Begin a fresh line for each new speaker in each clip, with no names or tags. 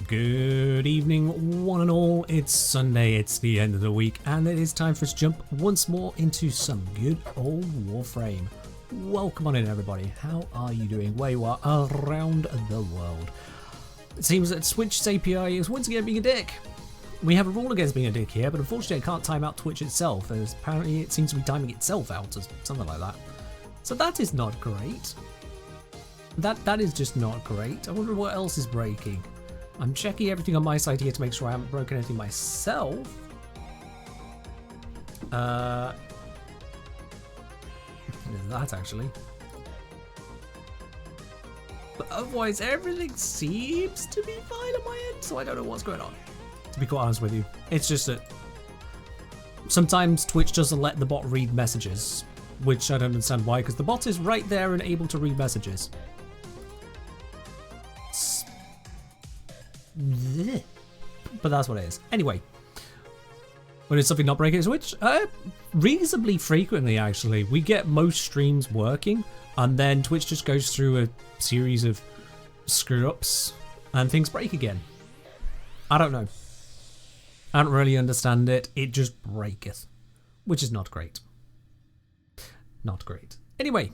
Good evening, one and all. It's Sunday, it's the end of the week, and it is time for us to jump once more into some good old Warframe. Welcome on in, everybody. How are you doing where you are around the world? It seems that Twitch's API is once again being a dick. We have a rule against being a dick here, but unfortunately I can't time out Twitch itself, as apparently it seems to be timing itself out or something like that. So that is not great. That is just not great. I wonder what else is breaking. I'm checking everything on my side here to make sure I haven't broken anything myself. That actually. But otherwise everything seems to be fine on my end, so I don't know what's going on. To be quite honest with you. It's just that sometimes Twitch doesn't let the bot read messages, which I don't understand why, because the bot is right there and able to read messages. But that's what it is. Anyway, when it's something not breaking Twitch, reasonably frequently actually, we get most streams working, and then Twitch just goes through a series of screw-ups, and things break again. I don't know. I don't really understand it. It just breaketh, which is not great. Not great. Anyway,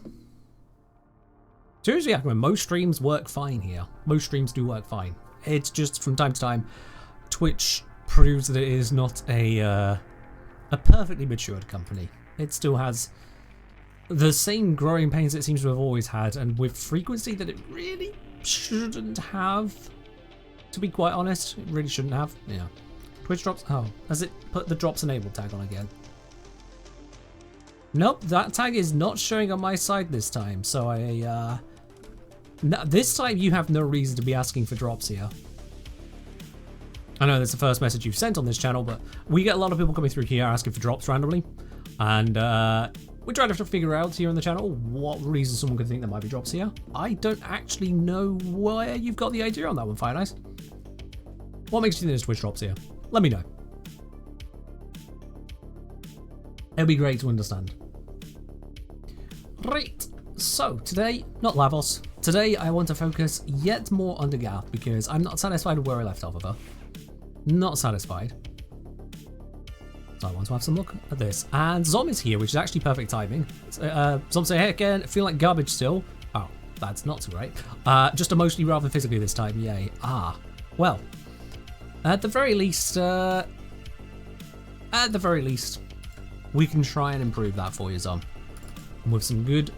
seriously, most streams work fine here. Most streams do work fine. It's just from time to time, Twitch proves that it is not a perfectly matured company. It still has the same growing pains it seems to have always had, and with frequency that it really shouldn't have. To be quite honest, it really shouldn't have. Yeah. Twitch drops. Oh, has it put the drops enabled tag on again? Nope, that tag is not showing on my side this time. So no, this time you have no reason to be asking for drops here. I know that's the first message you've sent on this channel, but we get a lot of people coming through here asking for drops randomly, and we're trying to figure out here on the channel what reason someone could think there might be drops here. I don't actually know where you've got the idea on that one, Finalising. What makes you think there's Twitch drops here? Let me know. It'll be great to understand. Right, so today, not Lavos. Today I want to focus yet more on Dagath because I'm not satisfied with where I left off of her. Not satisfied. So I want to have some look at this. And Zom is here, which is actually perfect timing. Zom say, hey again, feel like garbage still. Oh, that's not so great. Just emotionally rather than physically this time, yay. Ah, well, at the very least, we can try and improve that for you, Zom. And with some good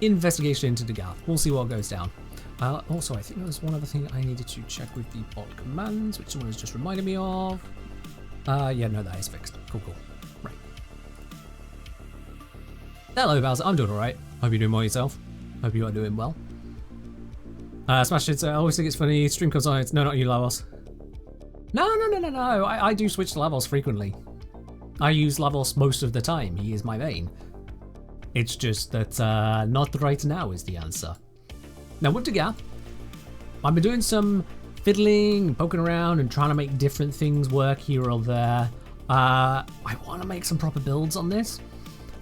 investigation into Dagath. We'll see what goes down. Also, I think there was one other thing I needed to check with the bot commands, which someone has just reminded me of. Yeah, no, that is fixed. Cool. Right. Hello, Bowser. I'm doing alright. Hope you're doing well yourself. Hope you are doing well. Smash it. I always think it's funny. Stream comes on. It's no, not you, Lavos. No. I do switch to Lavos frequently. I use Lavos most of the time. He is my main. It's just that not right now is the answer. Now with Dagath, I've been doing some fiddling and poking around and trying to make different things work here or there. I want to make some proper builds on this.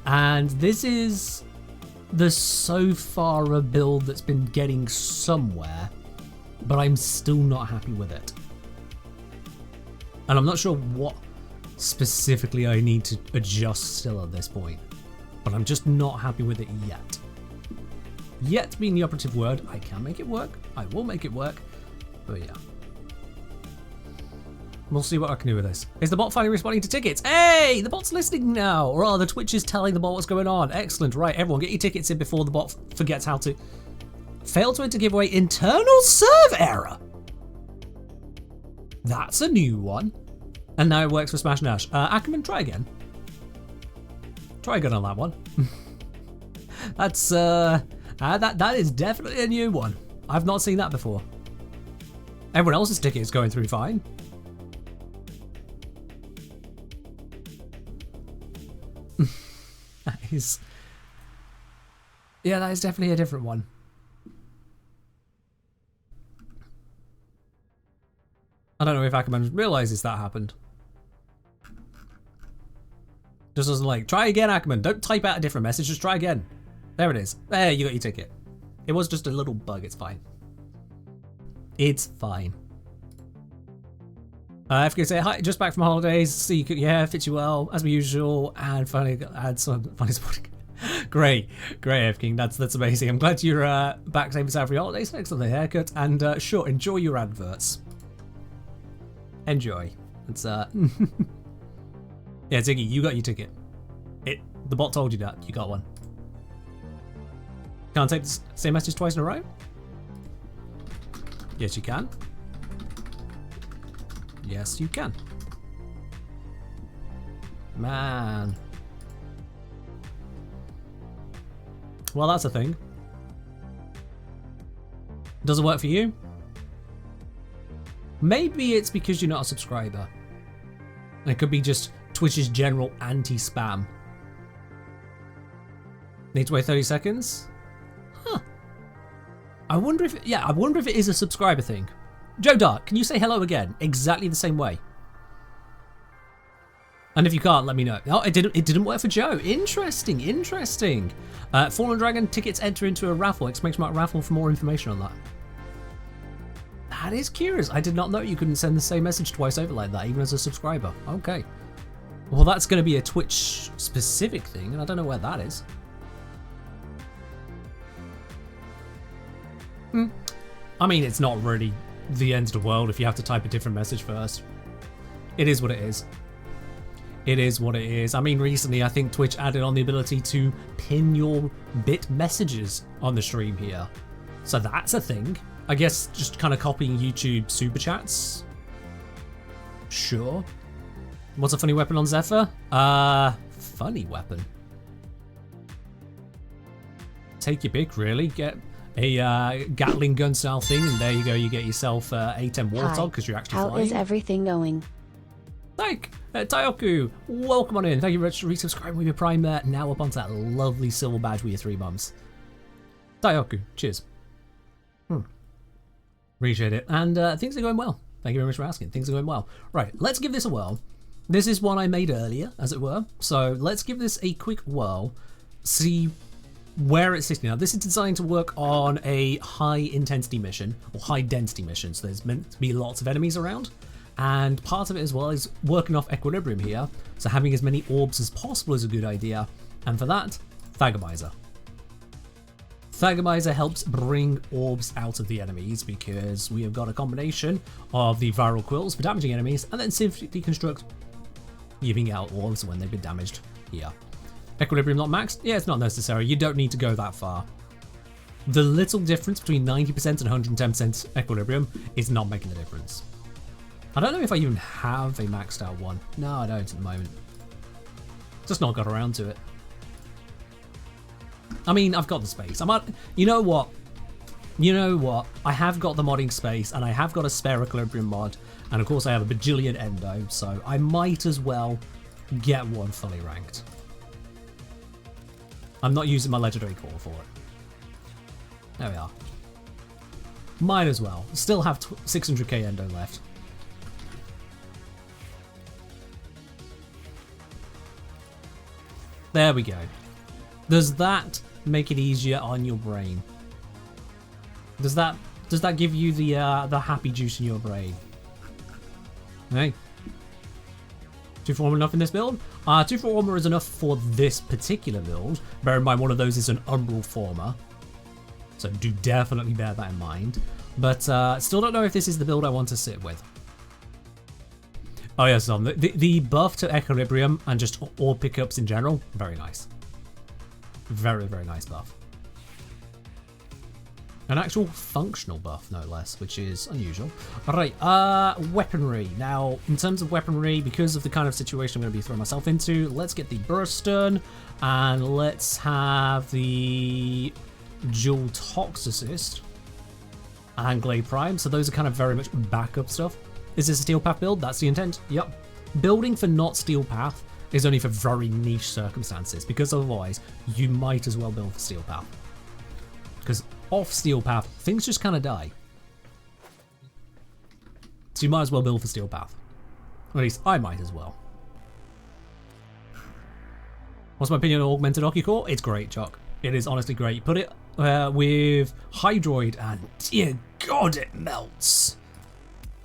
And this is the so far a build that's been getting somewhere, but I'm still not happy with it. And I'm not sure what specifically I need to adjust still at this point. But I'm just not happy with it yet. Yet being the operative word. I can make it work. I will make it work. But yeah. We'll see what I can do with this. Is the bot finally responding to tickets? Hey! The bot's listening now! Or are the Twitch is telling the bot what's going on? Excellent. Right, everyone get your tickets in before the bot forgets how to... Fail to enter giveaway internal serve error! That's a new one. And now it works for Smash Nash. Ackerman, try again. Try again on that one. That's that is definitely a new one. I've not seen that before. Everyone else's ticket is going through fine. That is definitely a different one. I don't know if Ackerman realizes that happened. Just doesn't like, try again, Ackerman. Don't type out a different message, just try again. There it is. There, you got your ticket. It was just a little bug, it's fine. It's fine. FK say, hi, just back from holidays. See you cook your hair, fits you well, as per usual, and finally add some funny supporting. Great, F King. That's amazing. I'm glad you're back safe and sound for your holidays. Thanks for the haircut, and sure, enjoy your adverts. Enjoy. It's yeah, Ziggy, you got your ticket. The bot told you that. You got one. Can't take the same message twice in a row? Yes, you can. Yes, you can. Man. Well, that's a thing. Does it work for you? Maybe it's because you're not a subscriber. And it could be just Twitch's general anti-spam. Need to wait 30 seconds? Huh. I wonder if it is a subscriber thing. Joe Dark, can you say hello again? Exactly the same way. And if you can't, let me know. Oh, it didn't work for Joe. Interesting. Fallen Dragon tickets enter into a raffle. Exclamation mark raffle for more information on that. That is curious. I did not know you couldn't send the same message twice over like that, even as a subscriber. Okay. Well, that's going to be a Twitch specific thing, and I don't know where that is. I mean, it's not really the end of the world if you have to type a different message first. It is what it is. It is what it is. I mean, recently I think Twitch added on the ability to pin your bit messages on the stream here. So that's a thing. I guess just kind of copying YouTube super chats. Sure. What's a funny weapon on Zephyr? Funny weapon. Take your pick, really. Get a Gatling gun style thing, and there you go. You get yourself A10 Warthog because you're actually flying.
How is everything going?
Thank Taioku, welcome on in. Thank you very much for resubscribing with your Prime there. Now up onto that lovely silver badge with your 3 months. Taioku, cheers. Appreciate it. And things are going well. Thank you very much for asking. Things are going well. Right, let's give this a whirl. This is one I made earlier, as it were. So let's give this a quick whirl. See where it's sitting. Now, this is designed to work on a high intensity mission, or high density mission. So there's meant to be lots of enemies around. And part of it as well is working off equilibrium here. So having as many orbs as possible is a good idea. And for that, Thagomizer. Thagomizer helps bring orbs out of the enemies because we have got a combination of the viral quills for damaging enemies and then Synth Deconstruct, giving out orbs when they've been damaged here. Equilibrium not maxed? Yeah, it's not necessary. You don't need to go that far. The little difference between 90% and 110% equilibrium is not making a difference. I don't know if I even have a maxed out one. No, I don't at the moment. Just not got around to it. I mean, I've got the space. You know what? I have got the modding space, and I have got a spare equilibrium mod, and of course I have a bajillion endo, so I might as well get one fully ranked. I'm not using my legendary core for it. There we are. Might as well. Still have 600k endo left. There we go. Does that make it easier on your brain? Does that give you the happy juice in your brain? Hey. 2 armor enough in this build? 2 armor is enough for this particular build. Bear in mind one of those is an Umbral Former. So do definitely bear that in mind. But still don't know if this is the build I want to sit with. Oh yes, the buff to equilibrium and just all pickups in general, very nice. Very, very nice buff. An actual functional buff, no less, which is unusual. Alright, weaponry. Now, in terms of weaponry, because of the kind of situation I'm going to be throwing myself into, let's get the burst stun, and let's have the dual toxicist and Glade Prime. So those are kind of very much backup stuff. Is this a Steel Path build? That's the intent. Yep. Building for not Steel Path is only for very niche circumstances, because otherwise you might as well build for Steel Path. Because off Steel Path, things just kind of die. So you might as well build for Steel Path. Or at least I might as well. What's my opinion on Augmented Ocucore? It's great, Chuck. It is honestly great. You put it with Hydroid and dear God, it melts.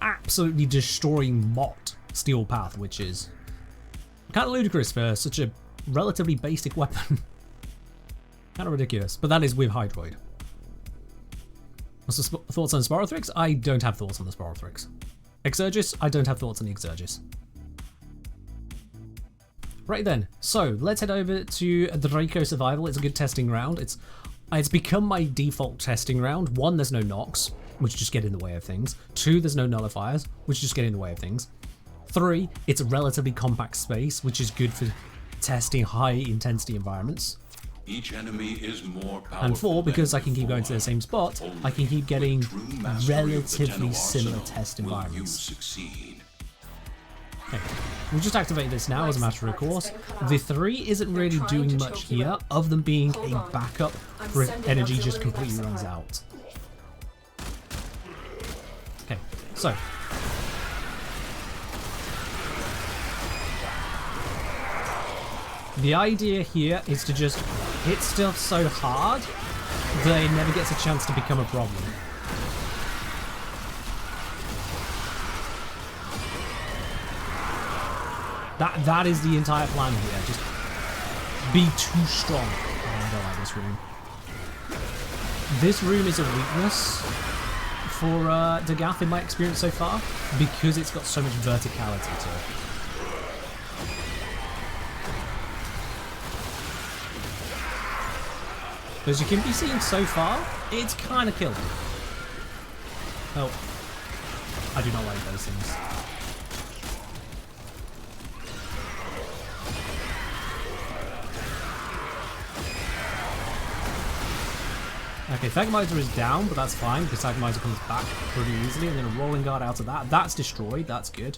absolutely destroying Mott Steel Path, which is kind of ludicrous for such a relatively basic weapon. Kind of ridiculous, but that is with Hydroid. What's the thoughts on Sporothrix? I don't have thoughts on the Sporothrix. Exergis? I don't have thoughts on the Exergis. Right then, so let's head over to the Draco Survival. It's a good testing round. It's become my default testing round. 1, there's no knocks, which just get in the way of things. 2, there's no nullifiers, which just get in the way of things. 3, it's a relatively compact space, which is good for testing high intensity environments.
Each enemy is more powerful.
And 4, because I can keep going to the same spot, I can keep getting relatively similar test environments. Okay, we'll just activate this now as a matter of course. The 3 isn't really doing much here, other than being a backup for if energy just completely runs out. Okay, so. The idea here is to just hit stuff so hard that it never gets a chance to become a problem. That is the entire plan here. Just be too strong. Oh, I don't like this room. This room is a weakness for Dagath in my experience so far, because it's got so much verticality to it. As you can be seeing so far, it's kind of killed me. Oh, I do not like those things. Okay, Thagomizer is down, but that's fine because Thagomizer comes back pretty easily, and then a Rolling Guard out of that. That's destroyed, that's good.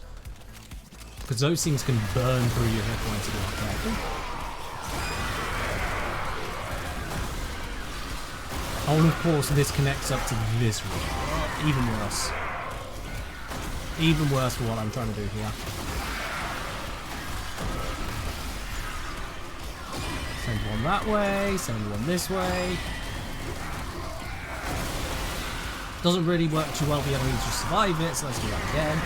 Because those things can burn through your hit points if you're not careful. Oh, and of course this connects up to this room. Even worse. Even worse for what I'm trying to do here. Send one that way, send one this way. Doesn't really work too well for the enemies to survive it, so let's do that again.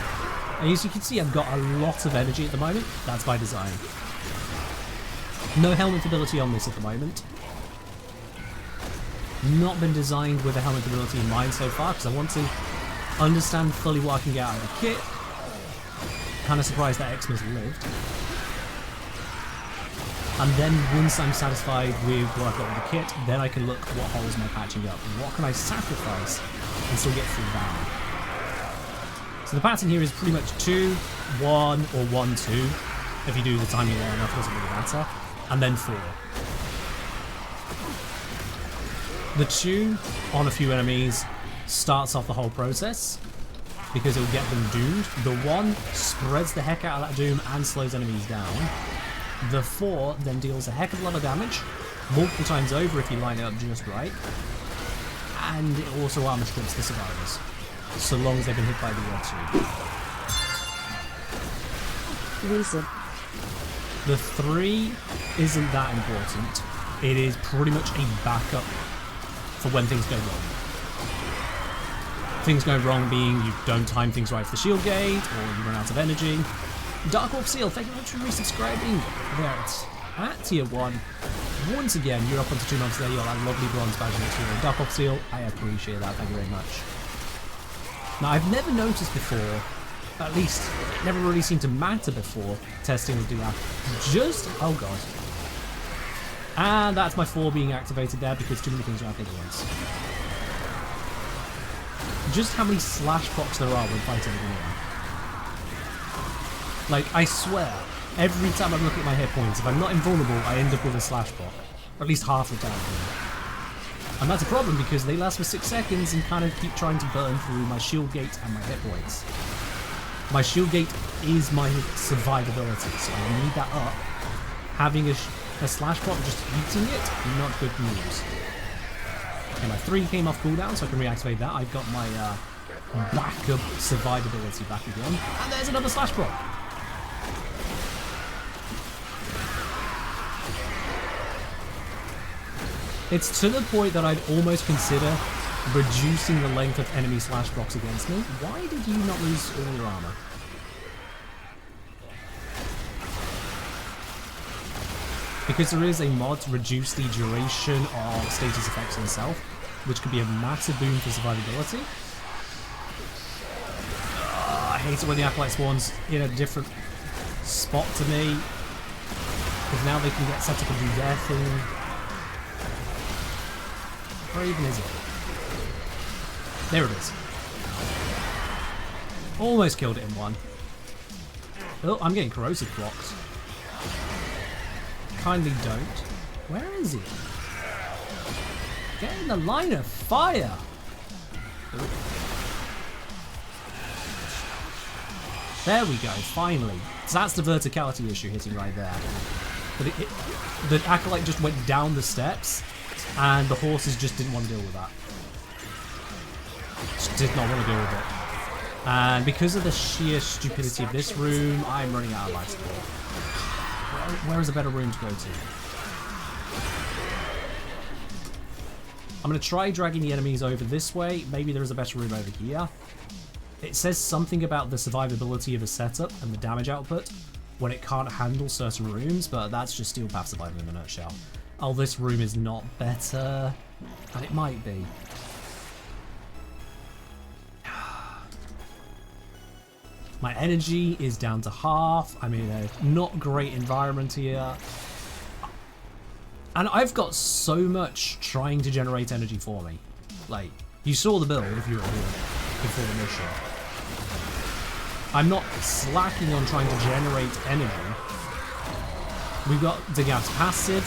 And as you can see, I've got a lot of energy at the moment. That's by design. No helmet ability on this at the moment. Not been designed with a helmet ability in mind so far, because I want to understand fully what I can get out of the kit. Kind of surprised that Xmas lived. And then once I'm satisfied with what I've got with the kit, then I can look at what holes am I patching up and what can I sacrifice and still get through that. So the pattern here is pretty much 2, 1, or 1, 2. If you do the timing well enough, it doesn't really matter. And then 4. The 2 on a few enemies starts off the whole process because it will get them doomed. The 1 spreads the heck out of that doom and slows enemies down. The 4 then deals a heck of a lot of damage, multiple times over if you line it up just right. And it also armor strips the survivors, so long as they've been hit by the other 2.
Reason.
The 3 isn't that important. It is pretty much a backup for when things go wrong. Things go wrong being you don't time things right for the shield gate, or you run out of energy. Dark Orc Seal, thank you very much for resubscribing. There it's at tier 1. Once again, you're up onto 2 months there, you're that lovely bronze badge next to you. Dark Orc Seal, I appreciate that, thank you very much. Now, I've never noticed before, at least it never really seemed to matter before testing with Dagath. Just, oh god. And that's my 4 being activated there because too many things are happening at once. Just how many slash procs there are when fighting anyone. Like, I swear, every time I look at my hit points, if I'm not invulnerable, I end up with a slash proc. Or at least half the time. And that's a problem because they last for 6 seconds and kind of keep trying to burn through my shield gate and my hit points. My shield gate is my survivability, so I need that up. Having a slash proc just eating it, not good news. Okay, my 3 came off cooldown, so I can reactivate that. I've got my backup survivability back again. And there's another slash proc. It's to the point that I'd almost consider reducing the length of enemy slash blocks against me. Why did you not lose all your armor? Because there is a mod to reduce the duration of status effects on self, which could be a massive boon for survivability. I hate it when the Acolyte spawns in a different spot to me, because now they can get set up and do their thing. Where even is it? There it is. Almost killed it in one. Oh, I'm getting corrosive blocks. Kindly don't. Where is he? Get in the line of fire! Ooh. There we go, finally. So that's the verticality issue hitting right there. But the Acolyte just went down the steps, and the horses just didn't want to deal with that. Just did not want to deal with it. And because of the sheer stupidity of this room, I'm running out of life support. Where is a better room to go to? I'm going to try dragging the enemies over this way. Maybe there is a better room over here. It says something about the survivability of a setup and the damage output when it can't handle certain rooms, but that's just Steel Path survival in a nutshell. Oh, this room is not better. And it might be. My energy is down to half. I'm in a not great environment here. And I've got so much trying to generate energy for me. Like, you saw the build if you were here before the mission. I'm not slacking on trying to generate energy. We've got Dagath's passive,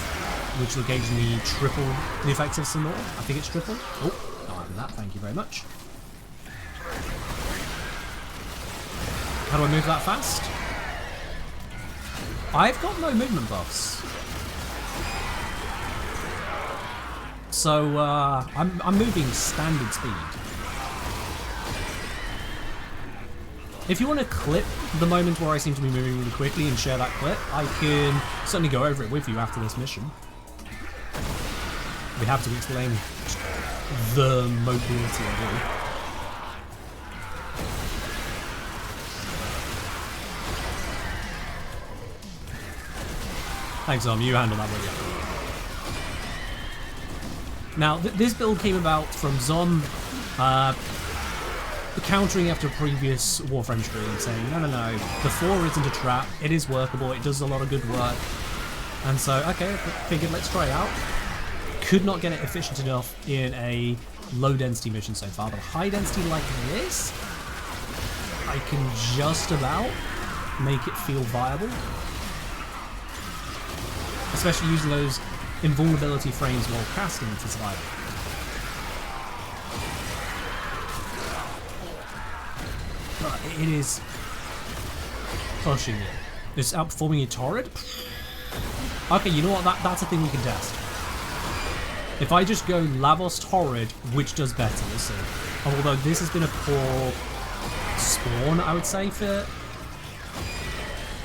which will occasionally triple the effects of some more. I think it's triple. Oh, not having that, thank you very much. How do I move that fast? I've got no movement buffs. So, I'm moving standard speed. If you want to clip the moment where I seem to be moving really quickly and share that clip, I can certainly go over it with you after this mission. We have to explain the mobility I do. Thanks, you handle that one. Now, this build came about from Zom countering after a previous Warframe stream, saying, no, the 4 isn't a trap, it is workable, it does a lot of good work. And so, okay, I figured let's try it out. Could not get it efficient enough in a low density mission so far, but high density like this, I can just about make it feel viable. Especially using those invulnerability frames while casting for survival. But it is pushing it. It's outperforming your Torrid. Okay, you know what? That's a thing we can test. If I just go Lavos Torrid, which does better? We'll see. Although this has been a poor spawn, I would say, for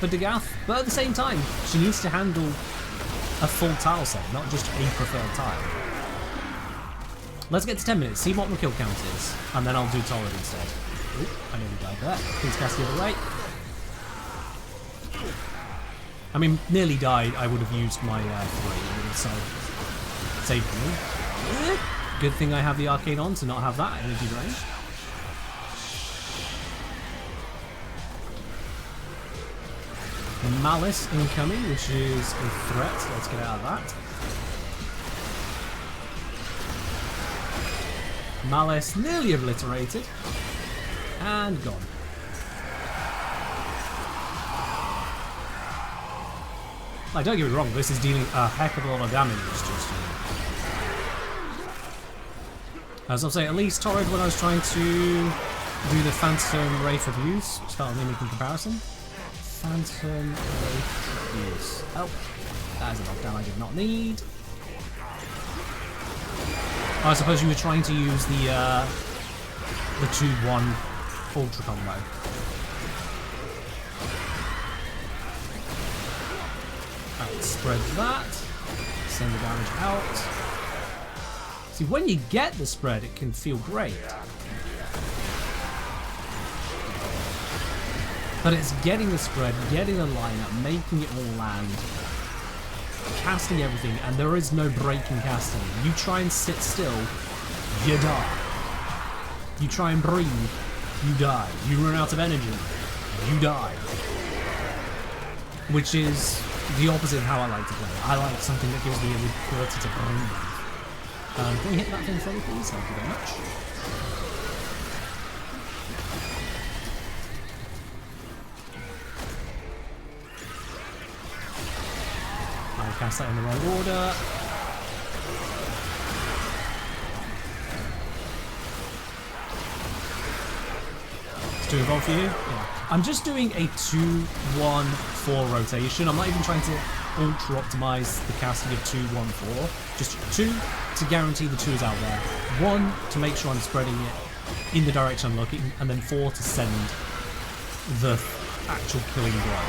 Dagath. But at the same time, she needs to handle a full tile set, not just a preferred tile. Let's get to 10 minutes, see what my kill count is, and then I'll do Torrid instead. Oop, I nearly died there. Please cast the other way. I mean, nearly died, I would have used my 3, it would have saved me. Good thing I have the arcane on to not have that energy drain. Malice incoming, which is a threat. Let's get out of that. Malice nearly obliterated. And gone. Like, don't get me wrong, this is dealing a heck of a lot of damage. As I'll say, at least Torrid, when I was trying to do the Phantom Wraith of Use, which felt anemic in comparison. Phantom Wraith of Use. Oh, that is a knockdown I did not need. I suppose you were trying to use the 2-1 Ultra combo. Right, spread that. Send the damage out. See, when you get the spread, it can feel great. But it's getting the spread, getting the lineup, making it all land, casting everything, and there is no break in casting. You try and sit still, you die. You try and breathe, you die. You run out of energy, you die. Which is the opposite of how I like to play. I like something that gives me the ability to breathe. Can we hit that thing fully, please? Thank you very much. I cast that in the wrong order. It's too involved for you? Yeah. I'm just doing a 2-1-4 rotation. I'm not even trying to ultra optimize the casting of 2-1-4. Just 2 to guarantee the 2 is out there. 1 to make sure I'm spreading it in the direction I'm looking, and then 4 to send the actual killing blow.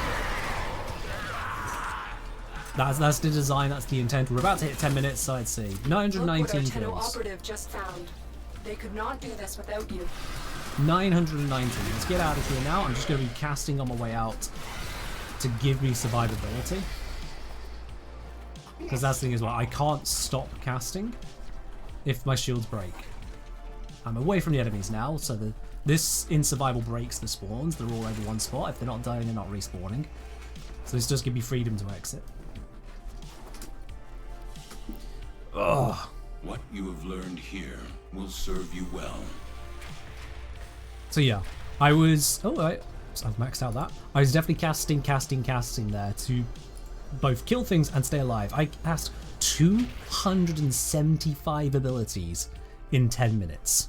That's the design, that's the intent. We're about to hit 10 minutes, so I'd say 919 kills.
Operative just found. They could not do this without you.
919. Let's get out of here now. I'm just going to be casting on my way out to give me survivability. Because that's the thing as well. I can't stop casting if my shields break. I'm away from the enemies now, so this in survival breaks the spawns. They're all over one spot. If they're not dying, they're not respawning. So this does give me freedom to exit. Ugh.
What you have learned here will serve you well.
So yeah, I was... Oh, I've maxed out that. I was definitely casting there to both kill things and stay alive. I cast 275 abilities in 10 minutes.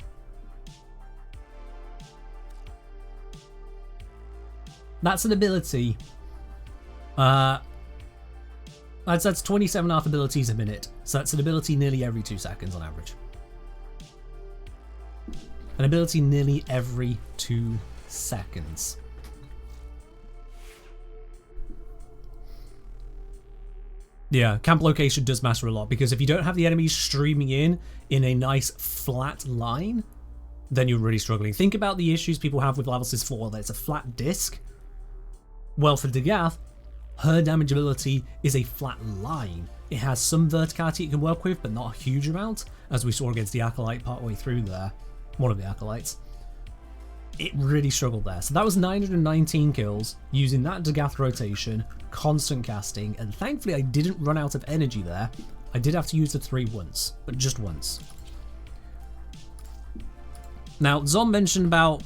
That's an ability. That's 27.5 abilities a minute. So that's an ability nearly every 2 seconds on average. An ability nearly every 2 seconds. Yeah, camp location does matter a lot, because if you don't have the enemies streaming in a nice flat line, then you're really struggling. Think about the issues people have with level 4, that it's a flat disc. Well, for Dagath, her damage ability is a flat line. It has some verticality it can work with, but not a huge amount, as we saw against the Acolyte partway through there. One of the Acolytes. It really struggled there. So that was 919 kills using that Dagath rotation, constant casting, and thankfully I didn't run out of energy there. I did have to use the 3 once, but just once. Now, Zom mentioned about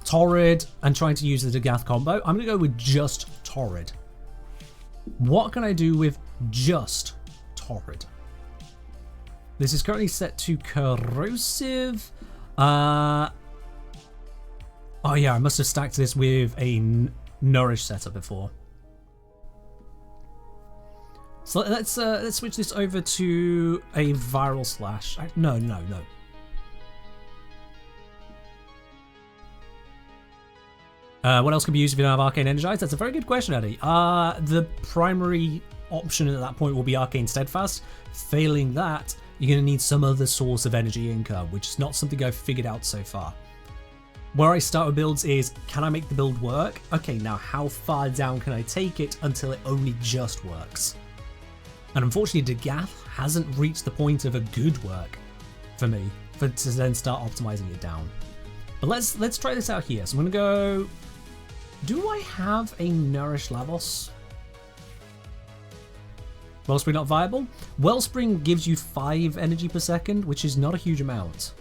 Torrid and trying to use the Dagath combo. I'm going to go with just Torrid. What can I do with just Torrid? This is currently set to corrosive. Oh yeah, I must have stacked this with a nourish setup before. So let's switch this over to a viral slash. No. What else can be used if you don't have Arcane Energized? That's a very good question, Eddie. The primary option at that point will be Arcane Steadfast. Failing that, you're going to need some other source of energy income, which is not something I've figured out so far. Where I start with builds is, can I make the build work? Okay, now how far down can I take it until it only just works? And unfortunately, Dagath hasn't reached the point of a good work for me, to then start optimizing it down. But let's try this out here. So I'm going to go... Do I have a Nourish Lavos? Wellspring not viable? Wellspring gives you 5 energy per second, which is not a huge amount.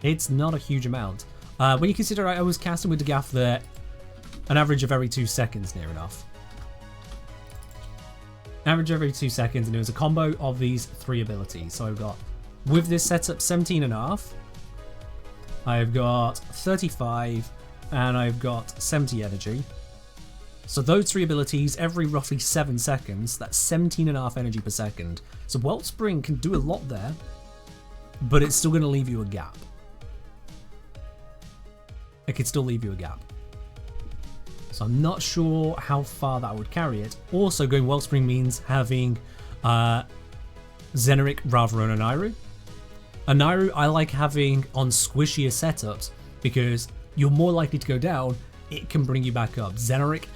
It's not a huge amount. When you consider I was casting with Dagath there, an average of every 2 seconds near enough. Average every 2 seconds, and it was a combo of these 3 abilities. So I've got, with this setup, 17.5. I've got 35, and I've got 70 energy. So those 3 abilities, every roughly 7 seconds, that's 17.5 energy per second. So Wellspring can do a lot there, but it's still going to leave you a gap. It could still leave you a gap. So I'm not sure how far that would carry it. Also, going Wellspring means having Zeneric rather than Aniru, Anairu I like having on squishier setups because you're more likely to go down, it can bring you back up. Xenoric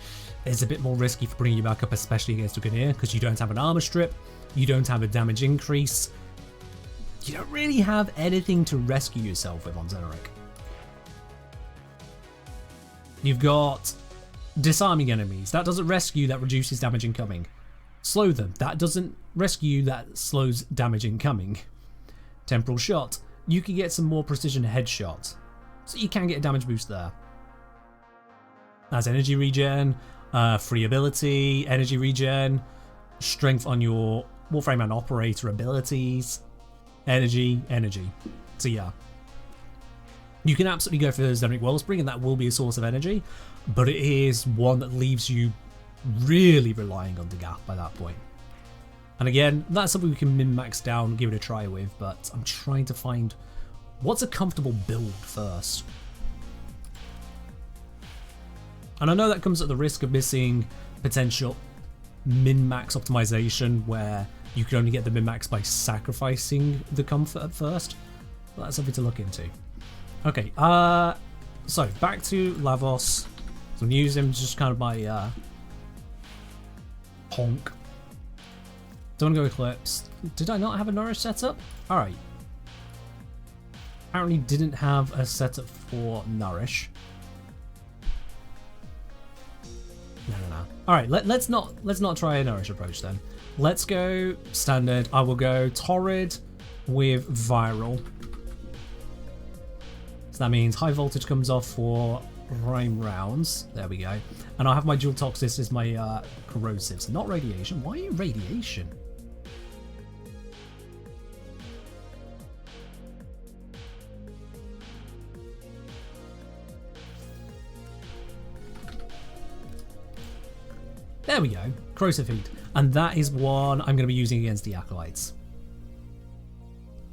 is a bit more risky for bringing you back up, especially against a Gunir, because you don't have an armor strip, you don't have a damage increase, you don't really have anything to rescue yourself with on Xenoric. You've got disarming enemies, that doesn't rescue, that reduces damage incoming. Slow them, that doesn't rescue, that slows damage incoming. Temporal shot, you can get some more precision headshot, so you can get a damage boost there. That's energy regen, free ability, energy regen, strength on your Warframe and operator abilities, energy. So yeah, you can absolutely go for Xenoric Wellspring and that will be a source of energy, but it is one that leaves you really relying on Dagath by that point. And again, that's something we can min-max down, give it a try with, but I'm trying to find what's a comfortable build first. And I know that comes at the risk of missing potential min-max optimization where you can only get the min-max by sacrificing the comfort at first. But that's something to look into. Okay, so back to Lavos. So I'm using him just kind of my honk. Don't go Eclipse. Did I not have a Nourish setup? Alright. Apparently didn't have a setup for Nourish. No. Alright, let's not try a Nourish approach then. Let's go standard. I will go Torrid with Viral. So that means high voltage comes off for prime rounds. There we go. And I'll have my dual toxic as my corrosive. So not radiation. Why are you radiation? There we go, Corrosive Heat. And that is one I'm going to be using against the Acolytes.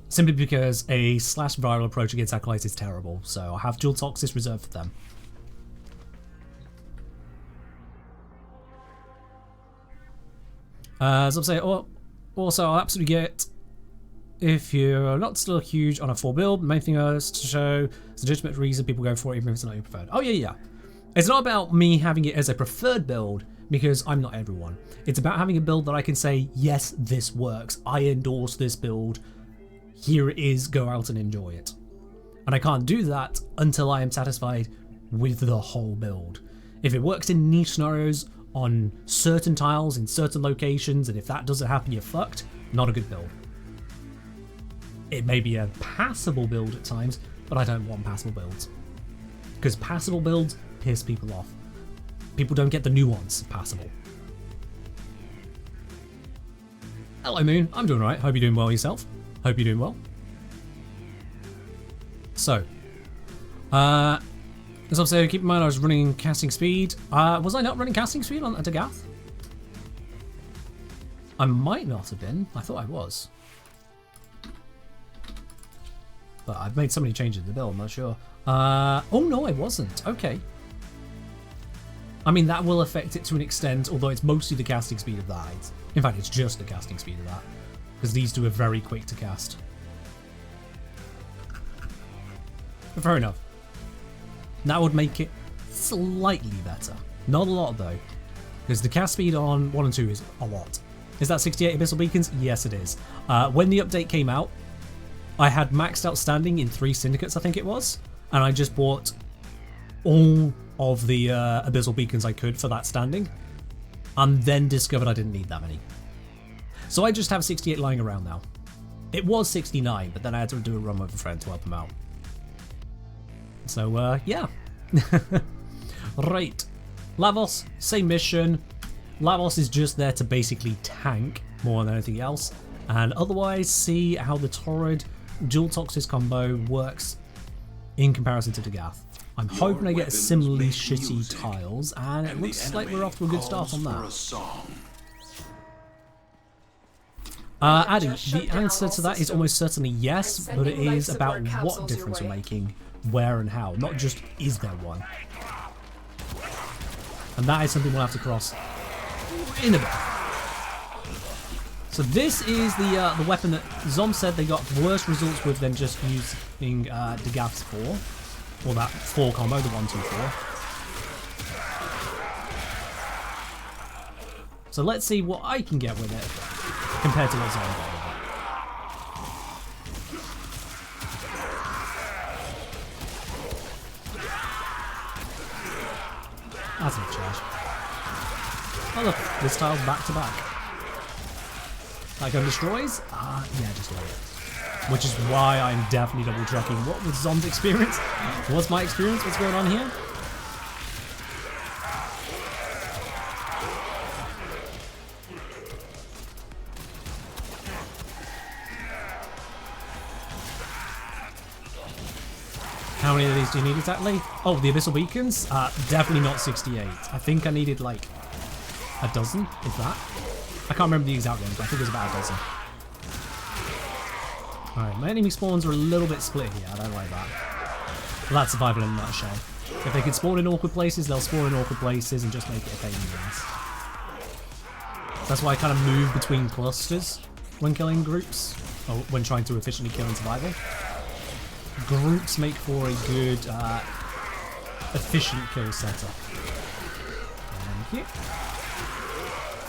Simply because a slash viral approach against Acolytes is terrible, so I have dual toxic reserved for them. As I'm saying, also I'll absolutely get, if you're not still huge on a 4 build, the main thing is to show it's a legitimate reason people go for it even if it's not your preferred. Oh yeah. It's not about me having it as a preferred build, because I'm not everyone. It's about having a build that I can say, yes, this works. I endorse this build. Here it is, go out and enjoy it. And I can't do that until I am satisfied with the whole build. If it works in niche scenarios on certain tiles in certain locations, and if that doesn't happen, you're fucked, not a good build. It may be a passable build at times, but I don't want passable builds. Because passable builds piss people off. People don't get the nuance of passable. Hello Moon, I'm doing alright. Hope you're doing well yourself. Hope you're doing well. So, as I've said, keep in mind I was running casting speed. Was I not running casting speed on Dagath? I might not have been. I thought I was. But I've made so many changes to the build, I'm not sure. Oh no, I wasn't. Okay. I mean, that will affect it to an extent, although it's mostly the casting speed of that. In fact, it's just the casting speed of that. Because these two are very quick to cast. But fair enough. That would make it slightly better. Not a lot, though. Because the cast speed on 1 and 2 is a lot. Is that 68 Abyssal Beacons? Yes, it is. When the update came out, I had maxed out standing in 3 syndicates, I think it was. And I just bought all of the Abyssal Beacons I could for that standing, and then discovered I didn't need that many. So I just have 68 lying around now. It was 69, but then I had to do a run with a friend to help him out. So, yeah. Right. Lavos, same mission. Lavos is just there to basically tank more than anything else, and otherwise see how the Torrid dual toxic combo works in comparison to Dagath. I'm hoping I get similarly shitty tiles, and it looks like we're off to a good start on that. Addy, the answer to that is almost certainly yes, but it is about what difference we're making, where and how, not just is there one. And that is something we'll have to cross in a bit. So this is the weapon that Zom said they got worse results with than just using Dagath's 4. Or that 4 combo, the 1, 2, 4. So let's see what I can get with it compared to what Zom got with it. That's a charge. Oh look, this tile's back to back. That gun destroys? Yeah, just let it. Which is why I'm definitely double checking. What was Zom's experience? What's my experience? What's going on here? How many of these do you need exactly? Oh, the Abyssal Beacons? Definitely not 68. I think I needed like a dozen, if that. I can't remember the exact one, but I think it was about a dozen. Alright, my enemy spawns are a little bit split here, I don't like that. Well, that's survival in a nutshell. If they can spawn in awkward places, they'll spawn in awkward places and just make it a pain in the ass. That's why I kind of move between clusters when killing groups, or when trying to efficiently kill in survival. Groups make for a good, efficient kill setup. Thank you.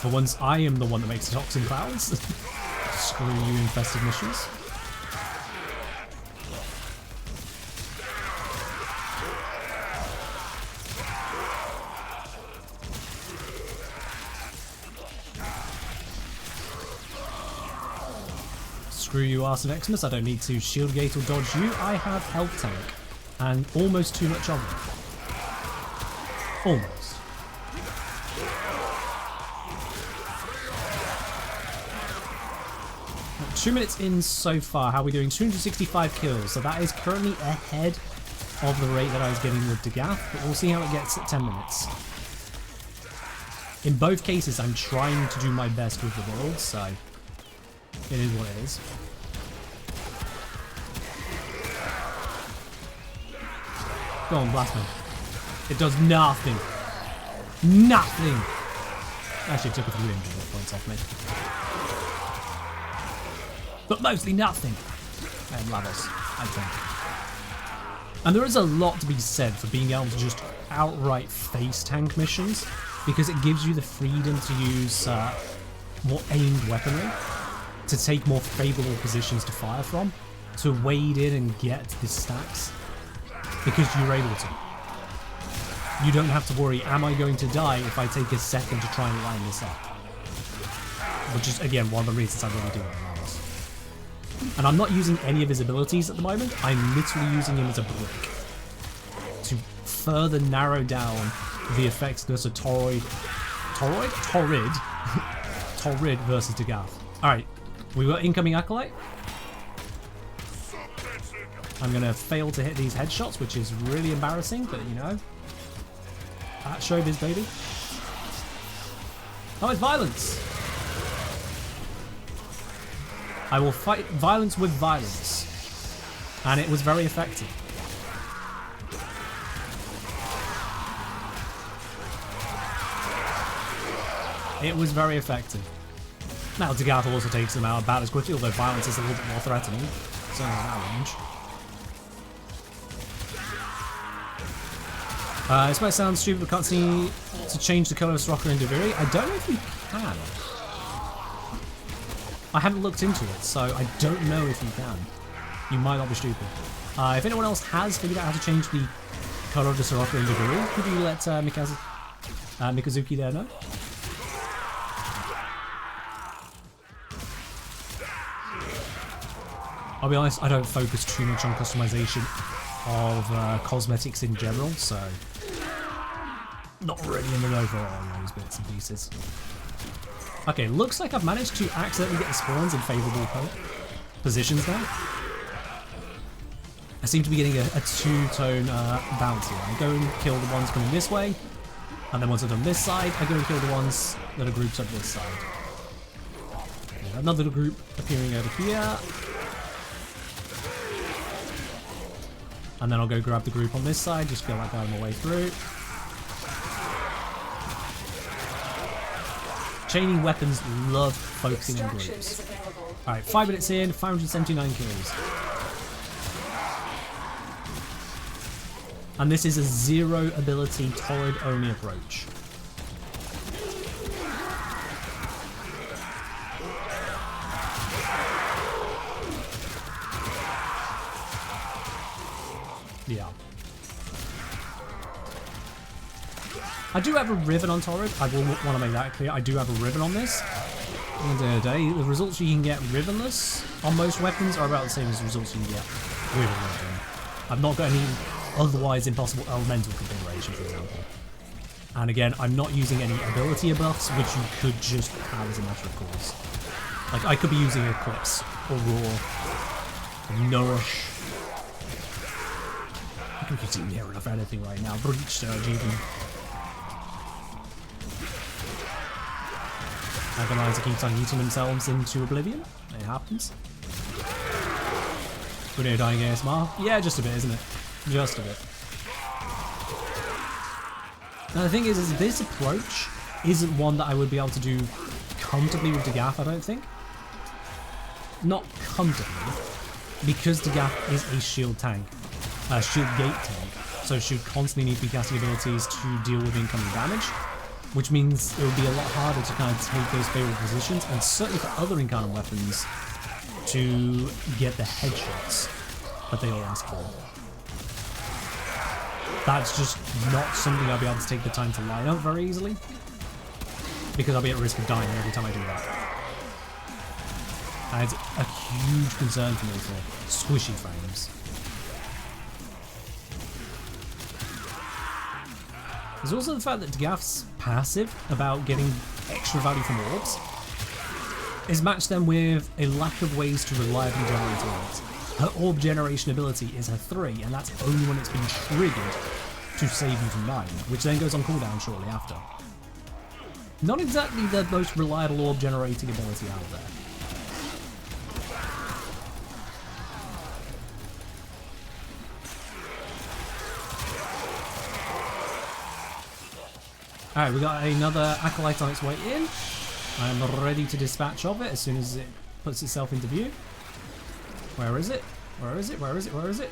For once, I am the one that makes toxin clouds. Screw you, infested missions. Screw you, Arson Xmas. I don't need to shield gate or dodge you. I have health tank. And almost too much of it. Almost. Now, 2 minutes in so far. How are we doing? 265 kills. So that is currently ahead of the rate that I was getting with Dagath. But we'll see how it gets at 10 minutes. In both cases, I'm trying to do my best with the build, so it is what it is. Go on, blast me. It does nothing. Nothing! Actually, it took a few injury points off me. But mostly nothing. And levels, I think. And there is a lot to be said for being able to just outright face tank missions, because it gives you the freedom to use more aimed weaponry, to take more favourable positions to fire from, to wade in and get the stacks, because you're able to. You don't have to worry, am I going to die if I take a second to try and line this up? Which is, again, one of the reasons I really do like Ramos. And I'm not using any of his abilities at the moment, I'm literally using him as a brick to further narrow down the effectiveness of Torrid versus Dagath. Alright, we got incoming Acolyte. I'm going to fail to hit these headshots, which is really embarrassing, but you know. Showbiz, baby. Oh, it's violence! I will fight violence with violence. And it was very effective. It was very effective. Now, Dagath also takes them out about as quickly, although violence is a little bit more threatening. Certainly at that range. This might sound stupid, but can't see to change the colour of Srocker and Deviri. I don't know if we can. I haven't looked into it, so I don't know if you can. You might not be stupid. If anyone else has figured out how to change the colour of the Srocker and Deviri, could you let Mikazuki there know? I'll be honest, I don't focus too much on customization of cosmetics in general, so not really in the overall on those bits and pieces. Okay, looks like I've managed to accidentally get the spawns in favourable positions now. I seem to be getting a two-tone bounce here. I go and kill the ones coming this way, and then once I've done this side, I go and kill the ones that are grouped up this side. Okay, another little group appearing over here. And then I'll go grab the group on this side, just feel like going my way through. Chaining weapons love focusing on
Extraction
groups.
is available.
Alright, 5 minutes in, 579 kills. And this is a zero ability Torrid only approach. Yeah. I do have a ribbon on Torrid. I will want to make that clear. I do have a ribbon on this. At the end of the day, the results you can get ribbonless on most weapons are about the same as the results you can get with a ribbon. I've not got any otherwise impossible elemental configuration, for example. And again, I'm not using any ability buffs, which you could just have as a matter of course. Like, I could be using Eclipse, or Roar, or Nourish. I can continue here enough anything right now. Breach Surge even. Agonizer keeps on eating themselves into oblivion. It happens. We're dying ASMR. Yeah, just a bit, isn't it? Just a bit. Now the thing is this approach isn't one that I would be able to do comfortably with Dagath, I don't think. Not comfortably, because Dagath is a shield tank, shield gate tank, so should constantly need to be casting abilities to deal with incoming damage, which means it would be a lot harder to kind of take those favourable positions, and certainly for other incarnate weapons to get the headshots that they all ask for. That's just not something I'll be able to take the time to line up very easily, because I'll be at risk of dying every time I do that. And it's a huge concern for me for squishy frames. There's also the fact that Dagath's passive about getting extra value from orbs is match them with a lack of ways to reliably generate orbs. Her orb generation ability is her 3, and that's only when it's been triggered to save you from dying, which then goes on cooldown shortly after. Not exactly the most reliable orb generating ability out there. Alright, we got another Acolyte on its way in. I'm ready to dispatch of it as soon as it puts itself into view. Where is it? Where is it? Where is it? Where is it?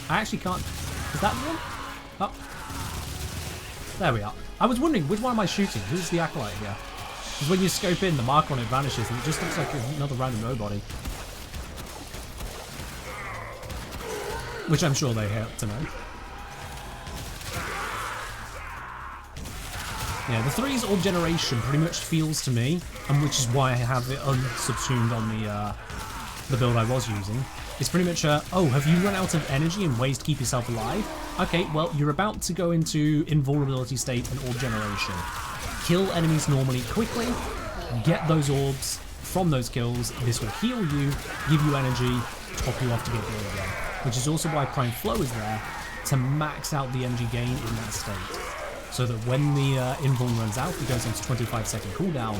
I actually can't... Is that the one? Oh. There we are. I was wondering, which one am I shooting? Who's the Acolyte here? Because when you scope in, the mark on it vanishes and it just looks like another random nobody. Which I'm sure they help to know. Yeah, the 3's orb generation pretty much feels to me, and which is why I have it unsubsumed on the build I was using. It's pretty much oh, have you run out of energy and ways to keep yourself alive? Okay, well, you're about to go into invulnerability state and orb generation. Kill enemies normally quickly, get those orbs from those kills. This will heal you, give you energy, top you off to get going again. Which is also why Prime Flow is there, to max out the energy gain in that state. So that when the invuln runs out, it goes into 25-second cooldown,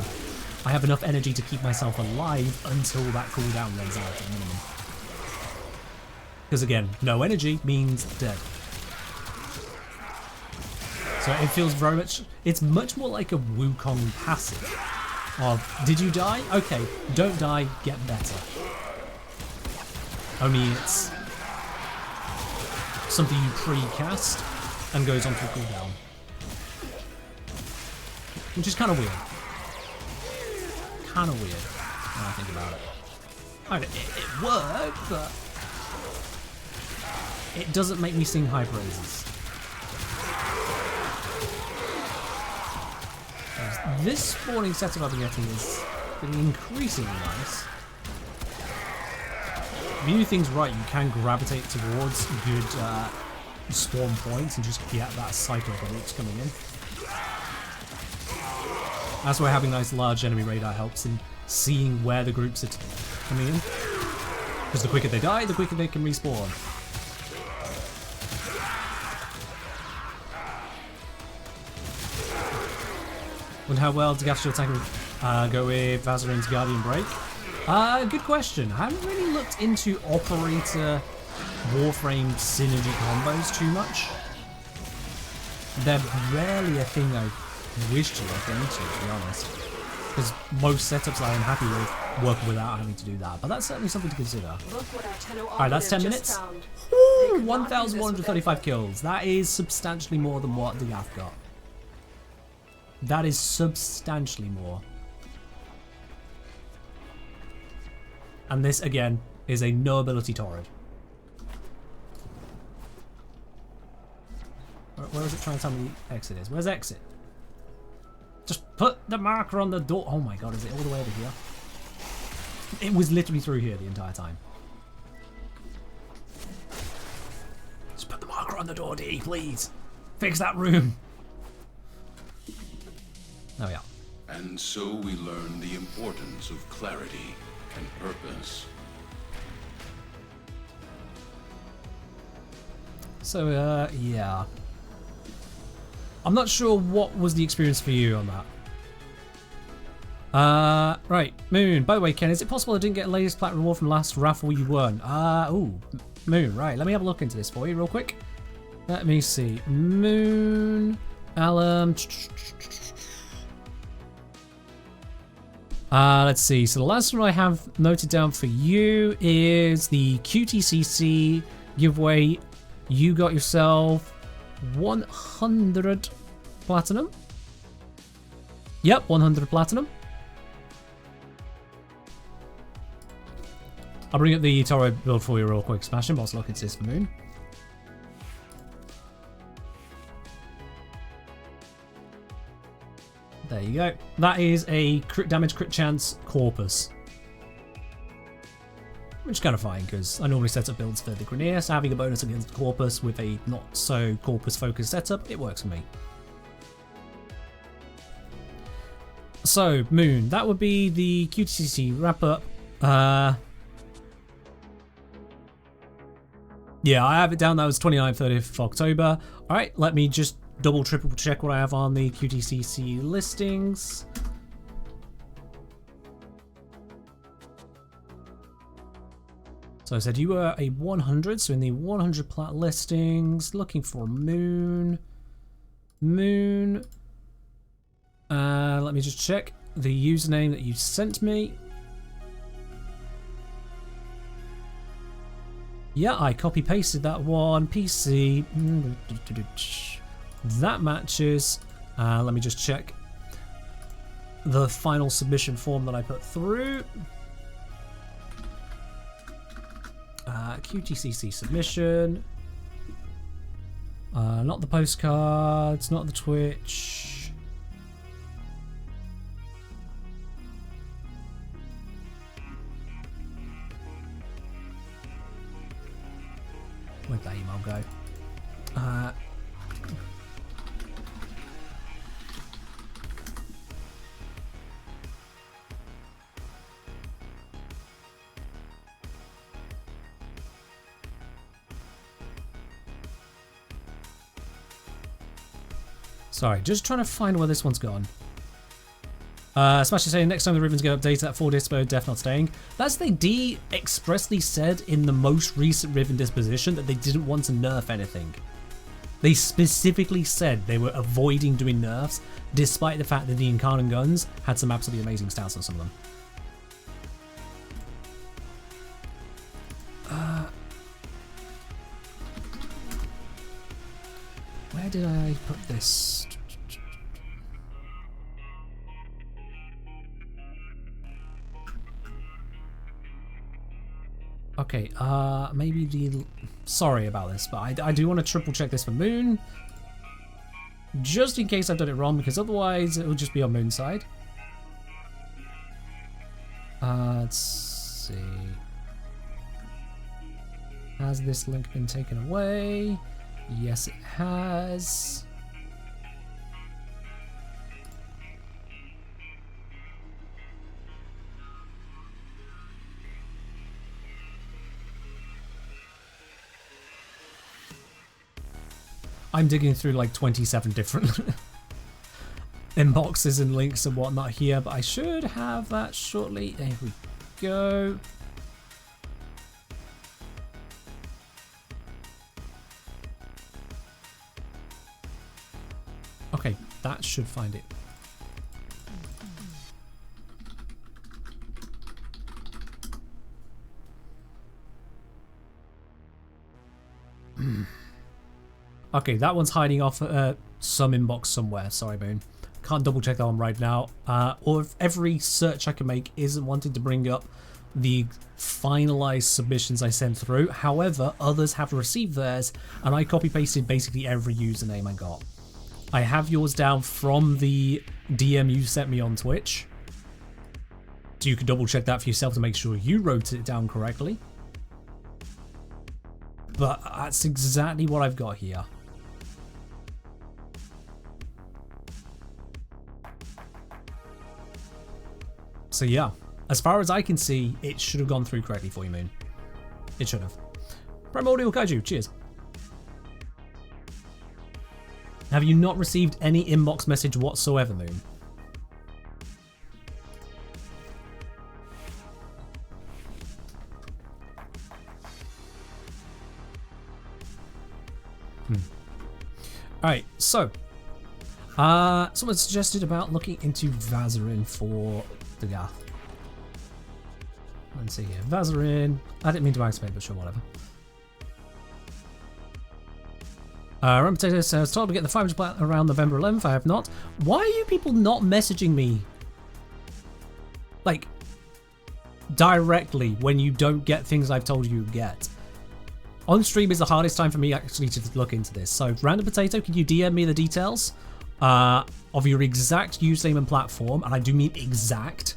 I have enough energy to keep myself alive until that cooldown runs out at minimum. Because again, no energy means dead. So it feels very much, it's much more like a Wukong passive of, did you die? Okay, don't die, get better. Only it's something you pre-cast and goes on to a cooldown. Which is kind of weird. Kind of weird when I think about it. I mean, it worked, but it doesn't make me sing high praises. This spawning setup I've been getting is getting increasingly nice. If you do things right, you can gravitate towards good spawn points and just get that cycle of groups coming in. That's why having nice large enemy radar helps in seeing where the groups are coming in. Because the quicker they die, the quicker they can respawn. Wonder how well Dagath's shield tank will go with Vazarin's Guardian Break. Good question. I haven't really looked into operator Warframe synergy combos too much. They're rarely a thing I wish to look into, to be honest. Because most setups I am happy with work without having to do that. But that's certainly something to consider. Alright, that's 10 minutes. Woo! 1,135 kills. That is substantially more than what Dagath got. That is substantially more. And this, again, is a no ability Torrid. Where is it trying to tell me exit is? Where's exit? Just put the marker on the door. Oh my god, is it all the way over here? It was literally through here the entire time. Just put the marker on the door, D, please. Fix that room. There we are.
And so we learn the importance of clarity and purpose.
So, yeah. I'm not sure what was the experience for you on that. Right, Moon. By the way, Ken, is it possible I didn't get a latest platinum reward from last raffle you won? Ooh, Moon. Right, let me have a look into this for you real quick. Let me see. Moon, Alum. Let's see. So the last one I have noted down for you is the QTCC giveaway. You got yourself 100 platinum. Yep, 100 platinum. I'll bring up the Toro build for you real quick, Smashing, whilst looking at this for Moon. There you go. That is a crit damage, crit chance corpus. Which is kind of fine, because I normally set up builds for the Grineer, so having a bonus against Corpus with a not so Corpus focused setup, it works for me. So, Moon, that would be the QTCC wrap up. Yeah, I have it down, that was 29th, 30th of October. Alright, let me just double, triple check what I have on the QTCC listings. So I said you were a 100, so in the 100 plat listings, looking for Moon. Moon. Let me just check the username that you sent me. Yeah, I copy pasted that one. PC. That matches. Let me just check the final submission form that I put through. QTCC submission. Not the postcards, not the Twitch. Where'd that email go? Sorry, just trying to find where this one's gone. Smash is saying next time the Ribbons get updated at 4 dispo, Def not staying. That's the D expressly said in the most recent Ribbon disposition that they didn't want to nerf anything. They specifically said they were avoiding doing nerfs, despite the fact that the Incarnate guns had some absolutely amazing stats on some of them. Where did I put this? Okay, maybe the... Sorry about this, but I do want to triple check this for Moon. Just in case I've done it wrong, because otherwise it will just be on Moon's side. Let's see. Has this link been taken away? Yes, it has. I'm digging through like 27 different inboxes and links and whatnot here, but I should have that shortly. There we go. that should find it. Okay, that one's hiding off some inbox somewhere. Sorry, Moon. Can't double check that one right now. Or if every search I can make isn't wanting to bring up the finalized submissions I sent through. However, others have received theirs, and I copy pasted basically every username I got. I have yours down from the DM you sent me on Twitch. So you can double check that for yourself to make sure you wrote it down correctly. But that's exactly what I've got here. So yeah, as far as I can see, it should have gone through correctly for you, Moon. It should have. Primordial Kaiju, cheers. Have you not received any inbox message whatsoever, Moon? Alright, so someone suggested about looking into Vazarin for Dagath. Let's see here. Vazarin. I didn't mean to activate, but sure, whatever. Potato says, told to get the 500 plat around November 11th. I have not. Why are you people not messaging me? Like, directly when you don't get things I've told you get. On stream is the hardest time for me actually to look into this. So, Random Potato, can you DM me the details of your exact username and platform? And I do mean exact.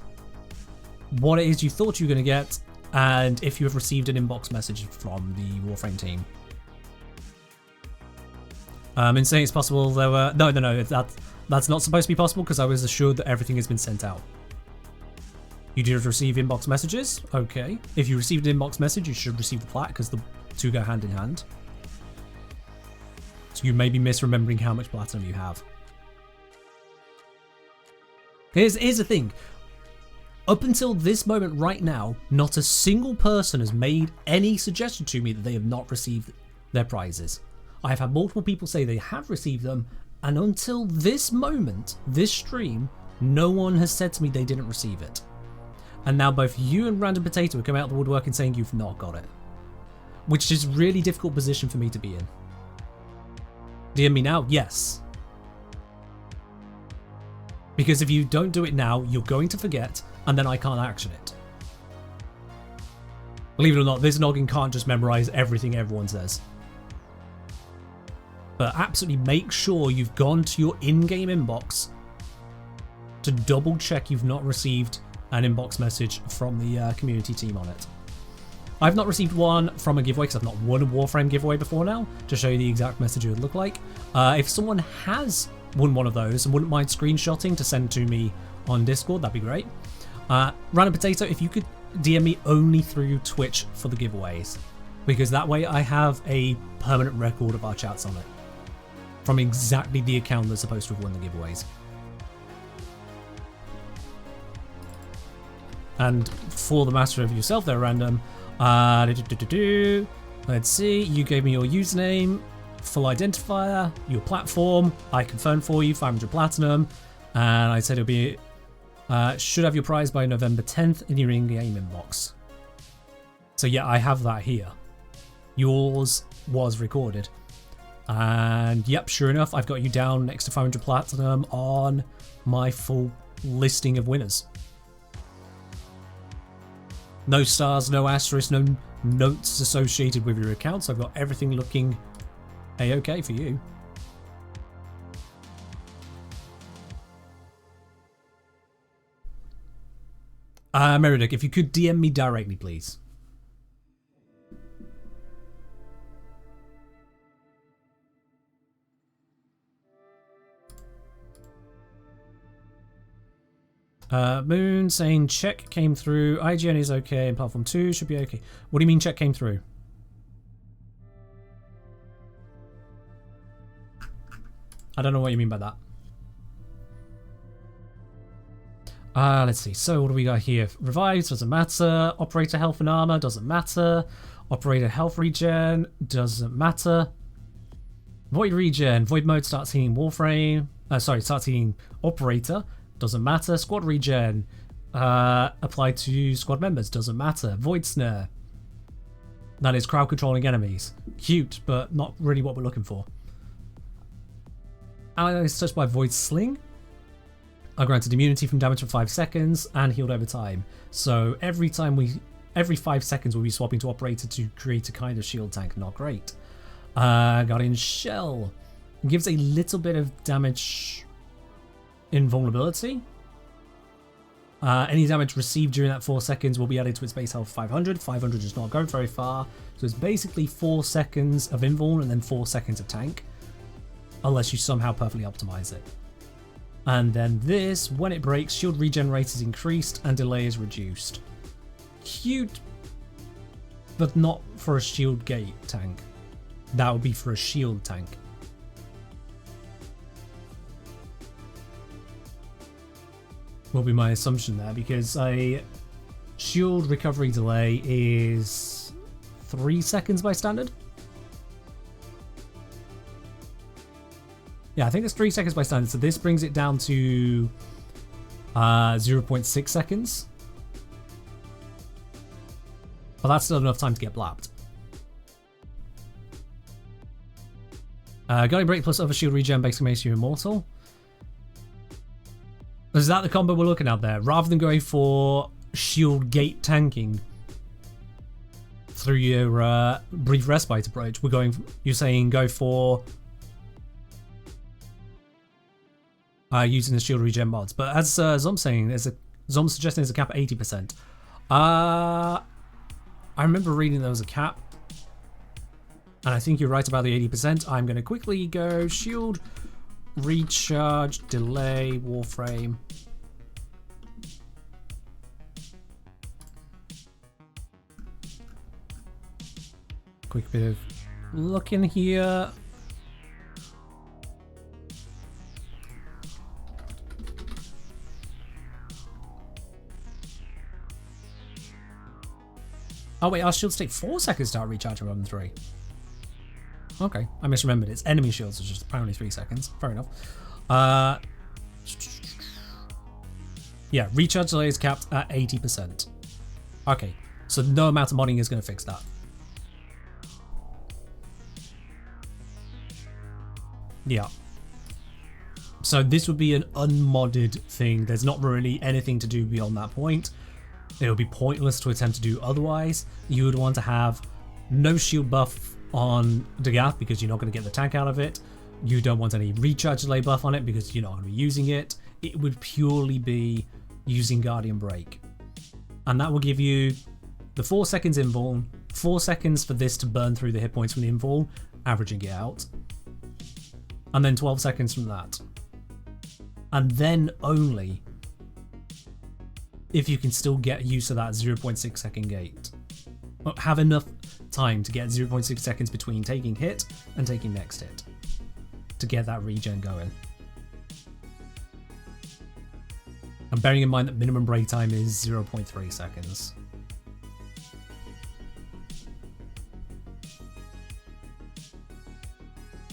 What it is you thought you were going to get, and if you have received an inbox message from the Warframe team. In saying it's possible there were... No, that's not supposed to be possible because I was assured that everything has been sent out. You did receive inbox messages? Okay. If you received an inbox message, you should receive the plat because the two go hand in hand. So you may be misremembering how much platinum you have. Here's the thing. Up until this moment right now, not a single person has made any suggestion to me that they have not received their prizes. I have had multiple people say they have received them, and until this moment, this stream, no one has said to me they didn't receive it. And now both you and Random Potato are coming out of the woodwork and saying you've not got it. Which is a really difficult position for me to be in. DM me now? Yes. Because if you don't do it now, you're going to forget, and then I can't action it. Believe it or not, this noggin can't just memorize everything everyone says. But absolutely make sure you've gone to your in-game inbox to double check you've not received an inbox message from the community team on it. I've not received one from a giveaway because I've not won a Warframe giveaway before now, to show you the exact message it would look like. If someone has won one of those and wouldn't mind screenshotting to send to me on Discord, that'd be great. Random Potato, if you could DM me only through Twitch for the giveaways, because that way I have a permanent record of our chats on it. From exactly the account that's supposed to have won the giveaways. And for the master of yourself there, Random, let's see, you gave me your username, full identifier, your platform, I confirmed for you, 500 platinum, and I said it'll be, should have your prize by November 10th in your in-game inbox. So yeah, I have that here. Yours was recorded. And yep, sure enough, I've got you down next to 500 platinum on my full listing of winners. No stars, no asterisks, no notes associated with your accounts. I've got everything looking a-okay for you. Meridic, if you could DM me directly, please. Moon saying check came through. IGN is okay and platform 2 should be okay. What do you mean check came through? I don't know what you mean by that. Let's see. So what do we got here? Revives doesn't matter. Operator health and armor doesn't matter. Operator health regen doesn't matter. Void regen. Void mode starts healing Warframe. Sorry, start team operator, doesn't matter. Squad regen, applied to squad members, doesn't matter. Void snare, that is crowd controlling enemies. Cute, but not really what we're looking for. Allies touched by void sling are granted immunity from damage for 5 seconds and healed over time. So every 5 seconds we'll be swapping to operator to create a kind of shield tank. Not great. Guardian Shell gives a little bit of damage invulnerability. Any damage received during that 4 seconds will be added to its base health 500. 500 does not go very far. So it's basically 4 seconds of invuln and then 4 seconds of tank. Unless you somehow perfectly optimize it. And then this, when it breaks, shield regen rate is increased and delay is reduced. Cute, but not for a shield gate tank. That would be for a shield tank. Will be my assumption there, because a shield recovery delay is 3 seconds by standard. Yeah, I think it's 3 seconds by standard, so this brings it down to 0.6 seconds. But that's still enough time to get blapped. Guardian Break plus other shield regen basically makes you immortal. Is that the combo we're looking at there? Rather than going for shield gate tanking through your brief respite approach, you're saying go for using the shield regen mods. But as Zom's saying, Zom's suggesting there's a cap at 80%. I remember reading there was a cap. And I think you're right about the 80%. I'm going to quickly go shield, recharge, delay, Warframe. Quick bit of looking here. Oh wait, our shields take 4 seconds to recharge rather than 3. Okay, I misremembered. It's enemy shields, which is apparently 3 seconds. Fair enough. Yeah, recharge delay is capped at 80%. Okay, so no amount of modding is going to fix that. Yeah. So this would be an unmodded thing. There's not really anything to do beyond that point. It would be pointless to attempt to do otherwise. You would want to have no shield buff on Dagath because you're not going to get the tank out of it. You don't want any recharge delay buff on it because you're not going to be using it. It would purely be using Guardian Break. And that will give you the 4 seconds invuln, 4 seconds for this to burn through the hit points from the invuln, averaging it out. And then 12 seconds from that. And then only if you can still get use of that 0.6 second gate. Have enough time to get 0.6 seconds between taking hit and taking next hit to get that regen going. And bearing in mind that minimum break time is 0.3 seconds.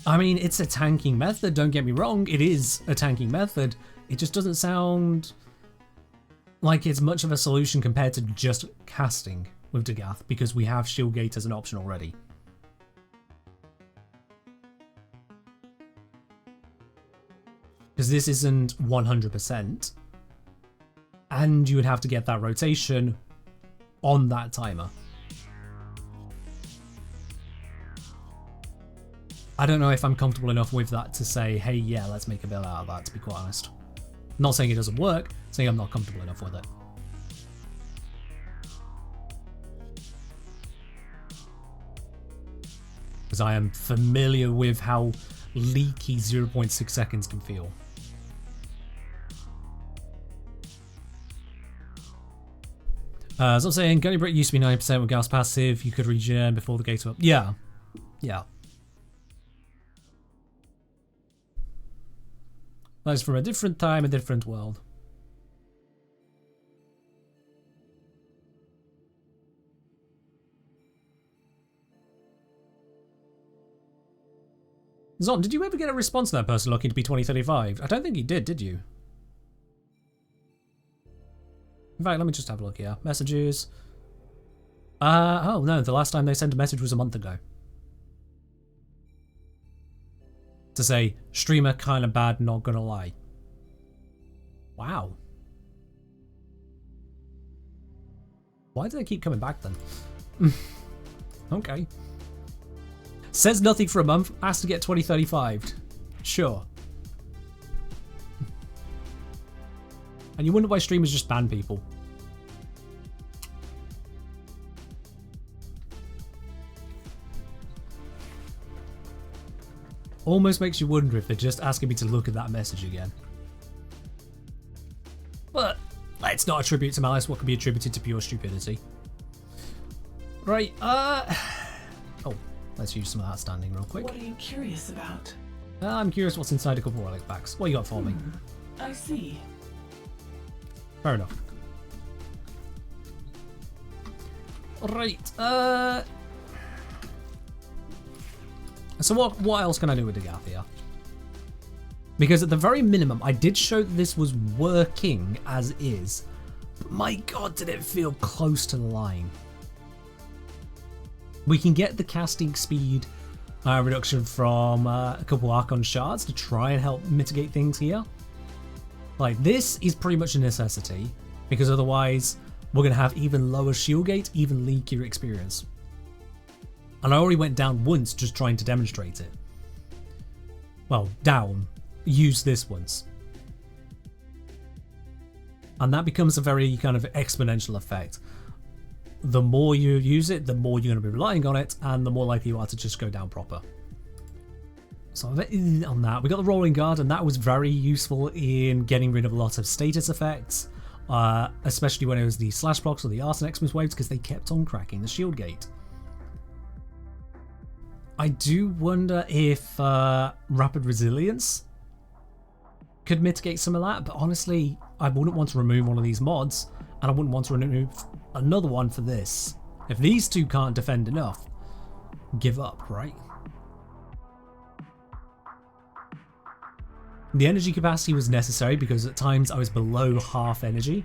I mean, it's a tanking method, don't get me wrong, it is a tanking method. It just doesn't sound like it's much of a solution compared to just casting with Dagath, because we have Shield Gate as an option already. Because this isn't 100%, and you would have to get that rotation on that timer. I don't know if I'm comfortable enough with that to say, hey, yeah, let's make a build out of that, to be quite honest. I'm not saying it doesn't work, saying I'm not comfortable enough with it. Because I am familiar with how leaky 0.6 seconds can feel. As I'm saying, Gunny Brick used to be 90% with Gauss passive, you could regen before the gates were up. Yeah. Yeah. That's from a different time, a different world. Zon, did you ever get a response to that person looking to be 2035? I don't think you did you? In fact, let me just have a look here. Messages. Oh no, the last time they sent a message was a month ago. To say, streamer kinda bad, not gonna lie. Wow. Why do they keep coming back then? Okay. Says nothing for a month, has to get 2035'd. Sure. And you wonder why streamers just ban people. Almost makes you wonder if they're just asking me to look at that message again. But let's not attribute to malice what can be attributed to pure stupidity. Right, oh, let's use some of that standing real quick.
What are you curious about?
I'm curious what's inside a couple of relic packs. What you got for me?
I see.
Fair enough. Right, so what else can I do with Dagath here? Because at the very minimum, I did show that this was working as is. But my god, did it feel close to the line. We can get the casting speed reduction from a couple Archon shards to try and help mitigate things here. Like, this is pretty much a necessity, because otherwise we're going to have even lower shield gate, even leakier experience. And I already went down once just trying to demonstrate it. Well, down. Use this once. And that becomes a very kind of exponential effect. The more you use it, the more you're going to be relying on it, and the more likely you are to just go down proper. So on that, we got the Rolling Guard, and that was very useful in getting rid of a lot of status effects, especially when it was the Slash blocks or the Arson Xmas waves, because they kept on cracking the shield gate. I do wonder if Rapid Resilience could mitigate some of that, but honestly, I wouldn't want to remove one of these mods, and I wouldn't want to remove another one for this. If these two can't defend enough, give up, right? The energy capacity was necessary because at times I was below half energy.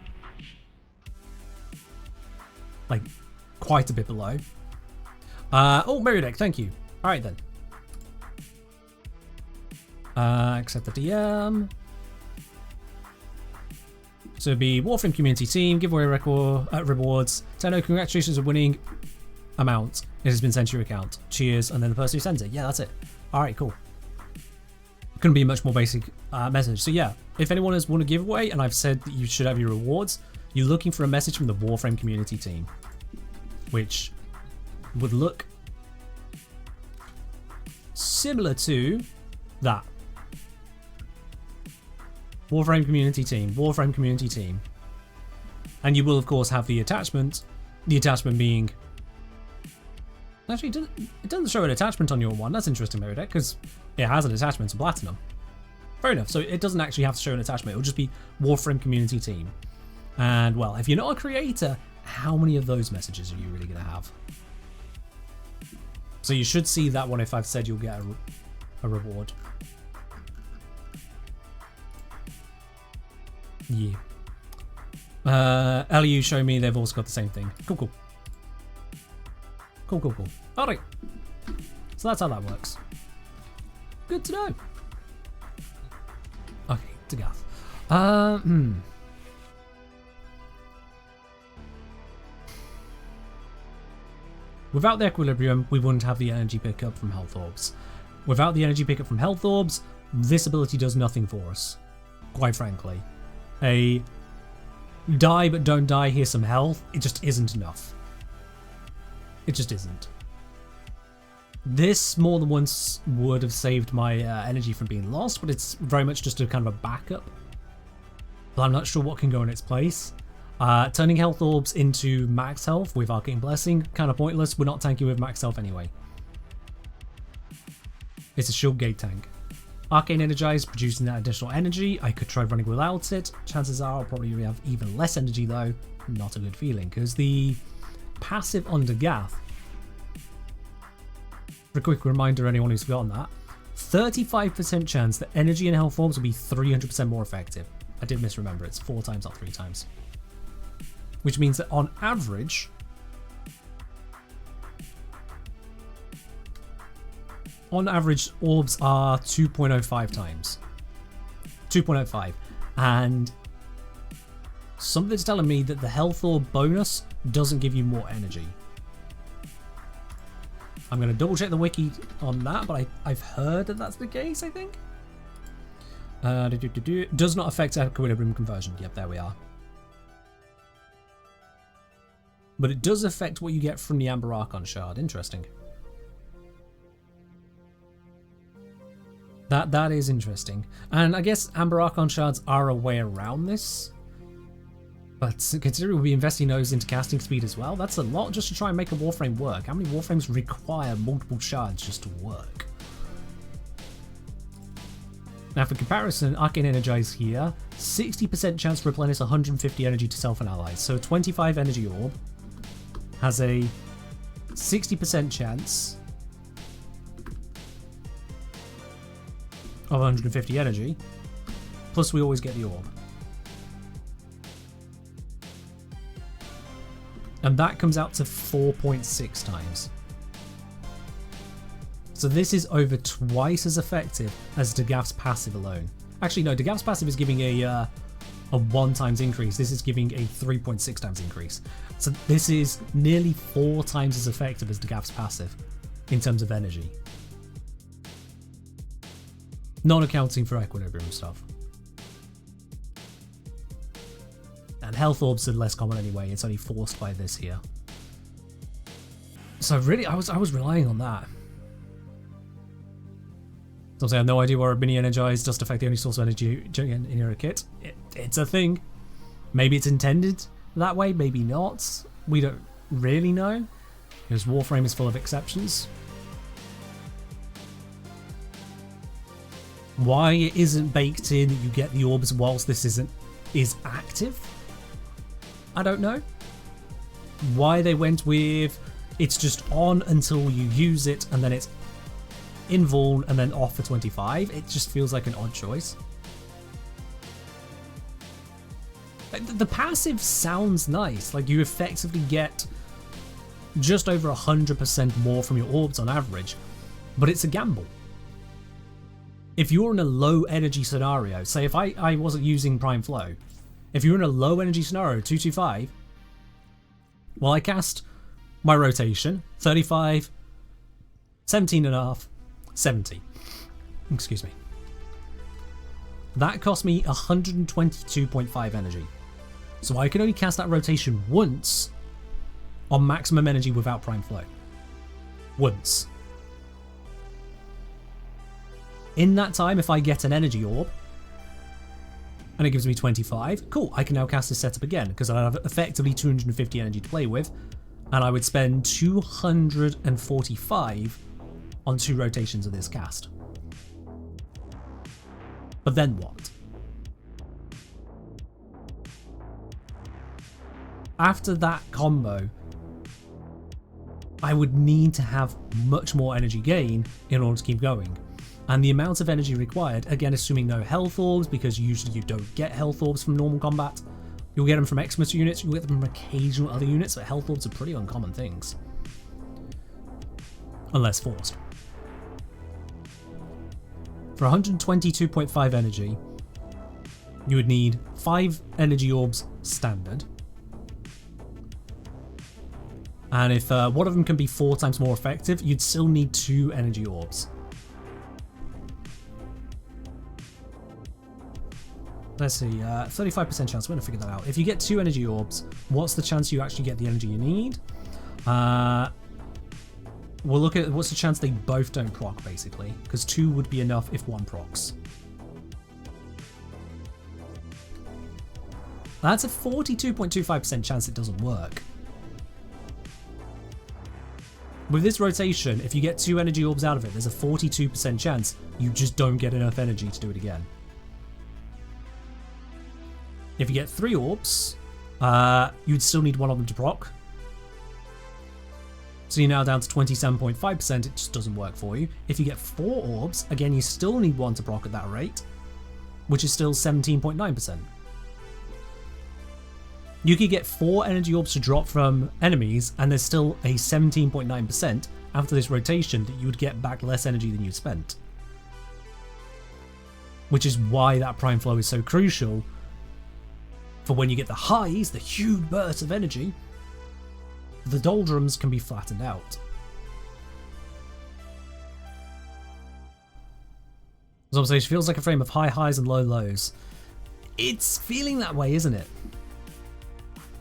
Like, quite a bit below. Oh, Meridek, thank you. Alright then. Accept the DM. So it'd be Warframe community team, giveaway record rewards. Tenno, congratulations on winning amount. It has been sent to your account. Cheers, and then the person who sends it. Yeah, that's it. Alright, cool. Couldn't be a much more basic message. So yeah, if anyone has won a giveaway and I've said that you should have your rewards, you're looking for a message from the Warframe community team, which would look similar to that. Warframe community team, Warframe community team. And you will of course have the attachment being... Actually, it doesn't show an attachment on your one. That's interesting, Meridek, because it has an attachment to Platinum. Fair enough, so it doesn't actually have to show an attachment. It'll just be Warframe community team. And well, if you're not a creator, how many of those messages are you really going to have? So you should see that one if I've said you'll get a reward. Yeah. LU show me they've also got the same thing. Cool, cool. Cool, cool, cool. Alright. So that's how that works. Good to know. Okay, Dagath. Without the equilibrium, we wouldn't have the energy pickup from health orbs. Without the energy pickup from health orbs, this ability does nothing for us. Quite frankly. A die but don't die, here's some health, it just isn't enough. It just isn't. This more than once would have saved my energy from being lost, but it's very much just a kind of a backup. But I'm not sure what can go in its place. Turning health orbs into max health with Arcane Blessing, kind of pointless. We're not tanking with max health anyway. It's a shield gate tank. Arcane Energize, producing that additional energy. I could try running without it. Chances are I'll probably have even less energy though. Not a good feeling, because the passive on Dagath, for a quick reminder anyone who's forgotten that, 35% chance that energy and health orbs will be 300% more effective. I did misremember, it's 4 times, not 3 times. Which means that on average, orbs are 2.05 times. 2.05. And something's telling me that the health orb bonus doesn't give you more energy. I'm going to double check the wiki on that, but I've heard that that's the case, I think. Does not affect equilibrium conversion. Yep, there we are. But it does affect what you get from the Amber Archon shard. Interesting. That is interesting. And I guess Amber Archon shards are a way around this. But considering we'll be investing those into casting speed as well, that's a lot just to try and make a Warframe work. How many Warframes require multiple shards just to work? Now for comparison, Arcane Energize here, 60% chance to replenish 150 energy to self and allies. So a 25 energy orb has a 60% chance of 150 energy, plus we always get the orb. And that comes out to 4.6 times. So this is over twice as effective as Dagath's passive alone. Actually no, Dagath's passive is giving a 1 times increase. This is giving a 3.6 times increase. So this is nearly 4 times as effective as Dagath's passive in terms of energy. Not accounting for equilibrium stuff. And health orbs are less common anyway, it's only forced by this here. So really, I was relying on that. So I have no idea where a mini energize doesn't affect the only source of energy in your kit. It's a thing. Maybe it's intended that way, maybe not. We don't really know, because Warframe is full of exceptions. Why it isn't baked in that you get the orbs whilst this is active, I don't know. Why they went with it's just on until you use it and then it's invuln and then off for 25, it just feels like an odd choice. The passive sounds nice, like you effectively get just over 100% more from your orbs on average, but it's a gamble. If you're in a low energy scenario, say if I wasn't using Prime Flow, if you're in a low energy scenario, 225, well I cast my rotation, 35, 17.5, 70. Excuse me. That cost me 122.5 energy. So I can only cast that rotation once on maximum energy without Prime Flow. Once. In that time, if I get an energy orb, and it gives me 25, cool, I can now cast this setup again, because I have effectively 250 energy to play with, and I would spend 245 on 2 rotations of this cast. But then what? After that combo, I would need to have much more energy gain in order to keep going. And the amount of energy required, again assuming no health orbs, because usually you don't get health orbs from normal combat. You'll get them from Xmas units, you'll get them from occasional other units, but health orbs are pretty uncommon things. Unless forced. For 122.5 energy, you would need 5 energy orbs standard. And if one of them can be 4 times more effective, you'd still need 2 energy orbs. Let's see, 35% chance, we're going to figure that out. If you get 2 energy orbs, what's the chance you actually get the energy you need? We'll look at what's the chance they both don't proc, basically, because 2 would be enough if 1 procs. That's a 42.25% chance it doesn't work. With this rotation, if you get 2 energy orbs out of it, there's a 42% chance you just don't get enough energy to do it again. If you get 3 orbs, you'd still need 1 of them to proc. So you're now down to 27.5%, it just doesn't work for you. If you get 4 orbs, again, you still need 1 to proc at that rate, which is still 17.9%. You could get 4 energy orbs to drop from enemies, and there's still a 17.9% after this rotation that you would get back less energy than you spent. Which is why that prime flow is so crucial for when you get the highs, the huge bursts of energy. The doldrums can be flattened out. As it feels like a frame of high highs and low lows. It's feeling that way, isn't it?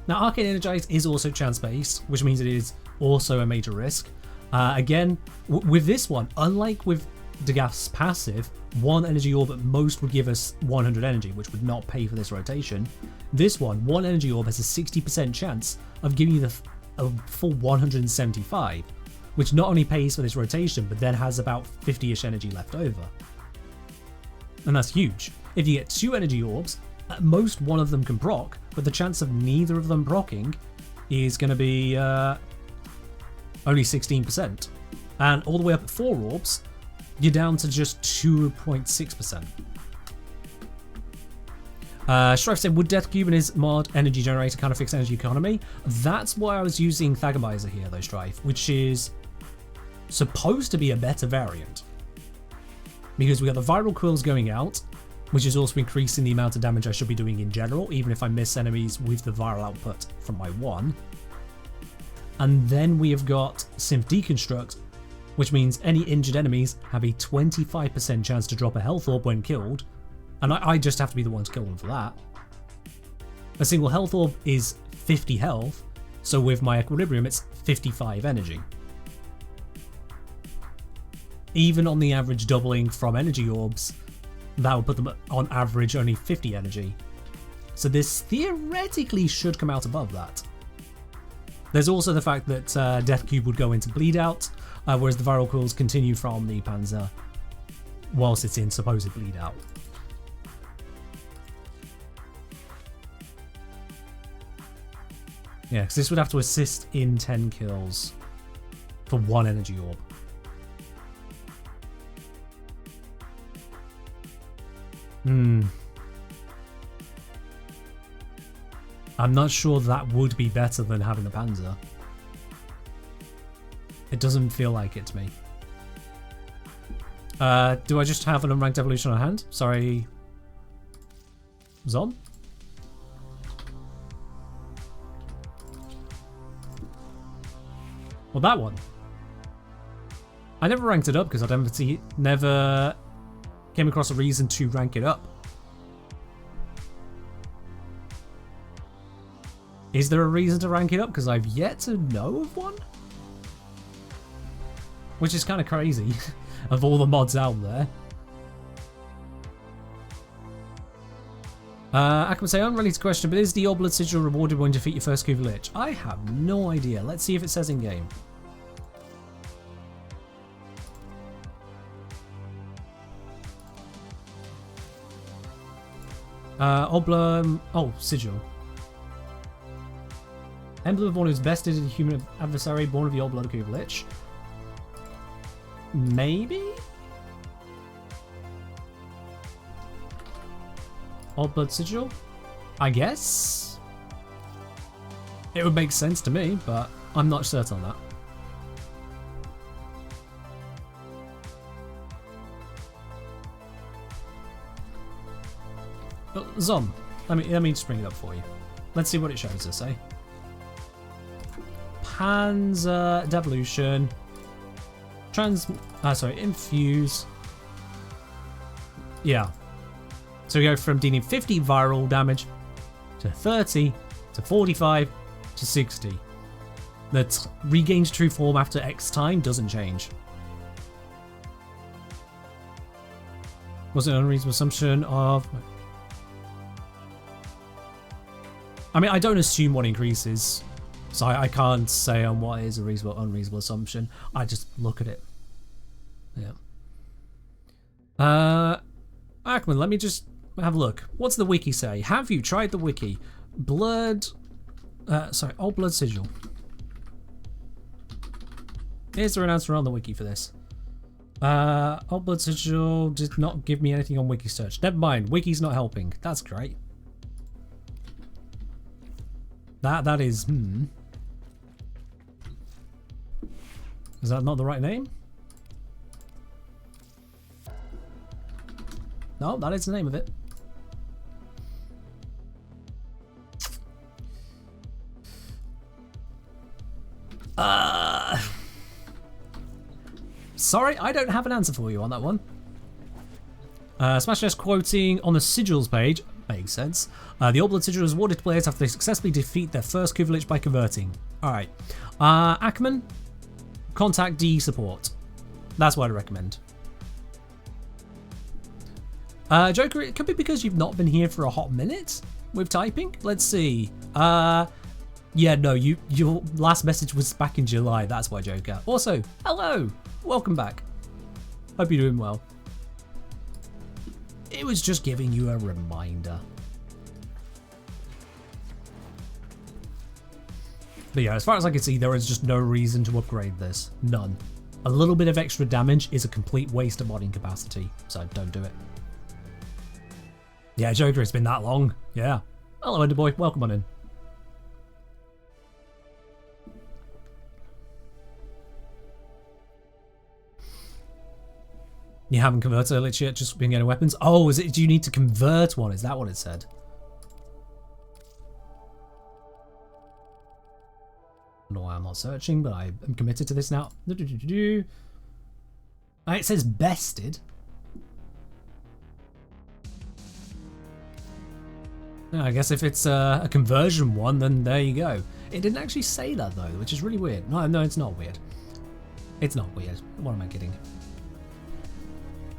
Now, Arcane Energize is also chance-based, which means it is also a major risk. Again, with this one, unlike with Dagath's passive, 1 energy orb at most would give us 100 energy, which would not pay for this rotation. This one, 1 energy orb has a 60% chance of giving you a full 175, which not only pays for this rotation, but then has about 50-ish energy left over. And that's huge. If you get 2 energy orbs, at most one of them can proc, but the chance of neither of them proccing is going to be only 16%. And all the way up at 4 orbs, you're down to just 2.6%. Strife said, would Death Cube and his mod energy generator kind of fix energy economy? That's why I was using Thagomizer here though, Strife, which is supposed to be a better variant. Because we got the viral quills going out, which is also increasing the amount of damage I should be doing in general, even if I miss enemies with the viral output from my 1. And then we have got Synth Deconstruct, which means any injured enemies have a 25% chance to drop a health orb when killed, and I just have to be the one to kill them for that. A single health orb is 50 health, so with my equilibrium it's 55 energy. Even on the average doubling from energy orbs, that would put them on average only 50 energy. So this theoretically should come out above that. There's also the fact that Death Cube would go into bleed out, whereas the viral quills continue from the Panzer whilst it's in supposed bleed out. Yeah, because this would have to assist in 10 kills for 1 energy orb. I'm not sure that would be better than having the Panzer. It doesn't feel like it to me. Do I just have an unranked evolution on hand? Sorry. Zom? Well, that one. I never ranked it up because I never came across a reason to rank it up. Is there a reason to rank it up? Because I've yet to know of one. Which is kind of crazy, of all the mods out there. I can say unrelated question, but is the Old Blood Sigil rewarded when you defeat your first Kuva Lich? I have no idea. Let's see if it says in game. Old Blood. Oh, Sigil. Emblem of one who's bested a human adversary born of the Old Blood Kuva Lich. Maybe? Old Blood Sigil? I guess? It would make sense to me, but I'm not certain on that. But Zom, let me just bring it up for you. Let's see what it shows us, eh? Panzer Devolution. Infuse. Yeah. So we go from dealing 50 viral damage to 30 to 45 to 60. That regains true form after X time doesn't change. Was it an unreasonable assumption of... I mean, I don't assume what increases, so I can't say on what is a reasonable, unreasonable assumption. I just look at it. Yeah. Ackman, let me just have a look. What's the wiki say? Have you tried the wiki? Old Blood Sigil. Is there an answer on the wiki for this? Old Blood Sigil did not give me anything on wiki search. Never mind, wiki's not helping. That's great. That is, Is that not the right name? No, that is the name of it. Sorry, I don't have an answer for you on that one. Smash just quoting on the sigils page. Makes sense. The Old Blood Sigil is awarded to players after they successfully defeat their first Kuvalich by converting. Alright. Ackerman, contact DE support. That's what I recommend. Joker, it could be because you've not been here for a hot minute with typing. Let's see. Yeah, no, your last message was back in July. That's why, Joker. Also, hello. Welcome back. Hope you're doing well. It was just giving you a reminder. But yeah, as far as I can see, there is just no reason to upgrade this. None. A little bit of extra damage is a complete waste of modding capacity, so don't do it. Yeah, Joker, it's been that long. Yeah. Hello, Enderboy. Welcome on in. You haven't converted a lich yet, just been getting weapons? Oh, is it? Do you need to convert one? Is that what it said? I don't know why I'm not searching, but I am committed to this now. It says bested. I guess if it's a conversion one, then there you go. It didn't actually say that though, which is really weird. No, it's not weird. It's not weird. What am I kidding?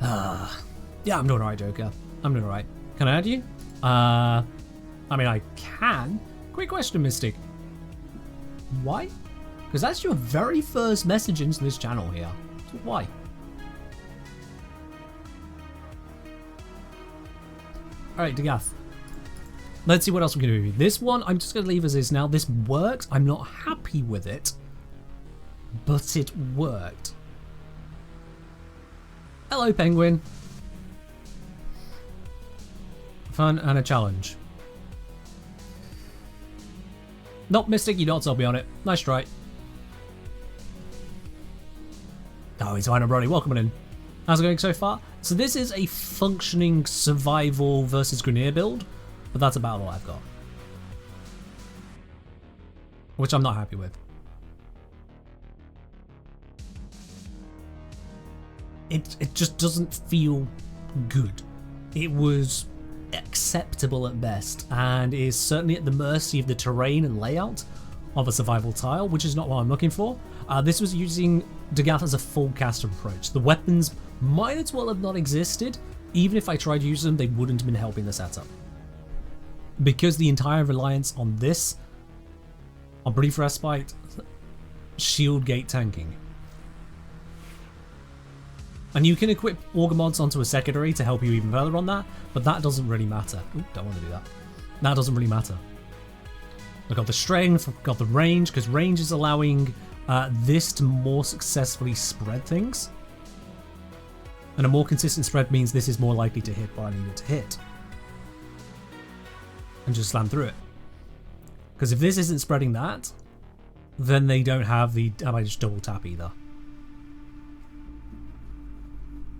Yeah, I'm doing alright, Joker. I'm doing alright. Can I add you? I mean, I can. Quick question, Mystic. Why? Because that's your very first message into this channel here. So why? Alright, Dagath. Let's see what else we can do. This one, I'm just going to leave as is now. This worked. I'm not happy with it, but it worked. Hello, Penguin. Fun and a challenge. Nope, Mystic, you don't tell me on it. Nice try. Oh, he's fine, Brody. Welcome in. How's it going so far? So this is a functioning survival versus Grineer build, but that's about all I've got. Which I'm not happy with. It just doesn't feel good. It was acceptable at best and is certainly at the mercy of the terrain and layout of a survival tile, which is not what I'm looking for. This was using Dagath as a full caster approach. The weapons might as well have not existed. Even if I tried to use them, they wouldn't have been helping the setup. Because the entire reliance on this, on Brief Respite, Shield Gate tanking. And you can equip Augur mods onto a secondary to help you even further on that, but that doesn't really matter. Ooh, don't want to do that. That doesn't really matter. I've got the strength, I've got the range, because range is allowing this to more successfully spread things. And a more consistent spread means this is more likely to hit what I need it to hit. And just slam through it. Because if this isn't spreading that, then they don't have the just double tap either.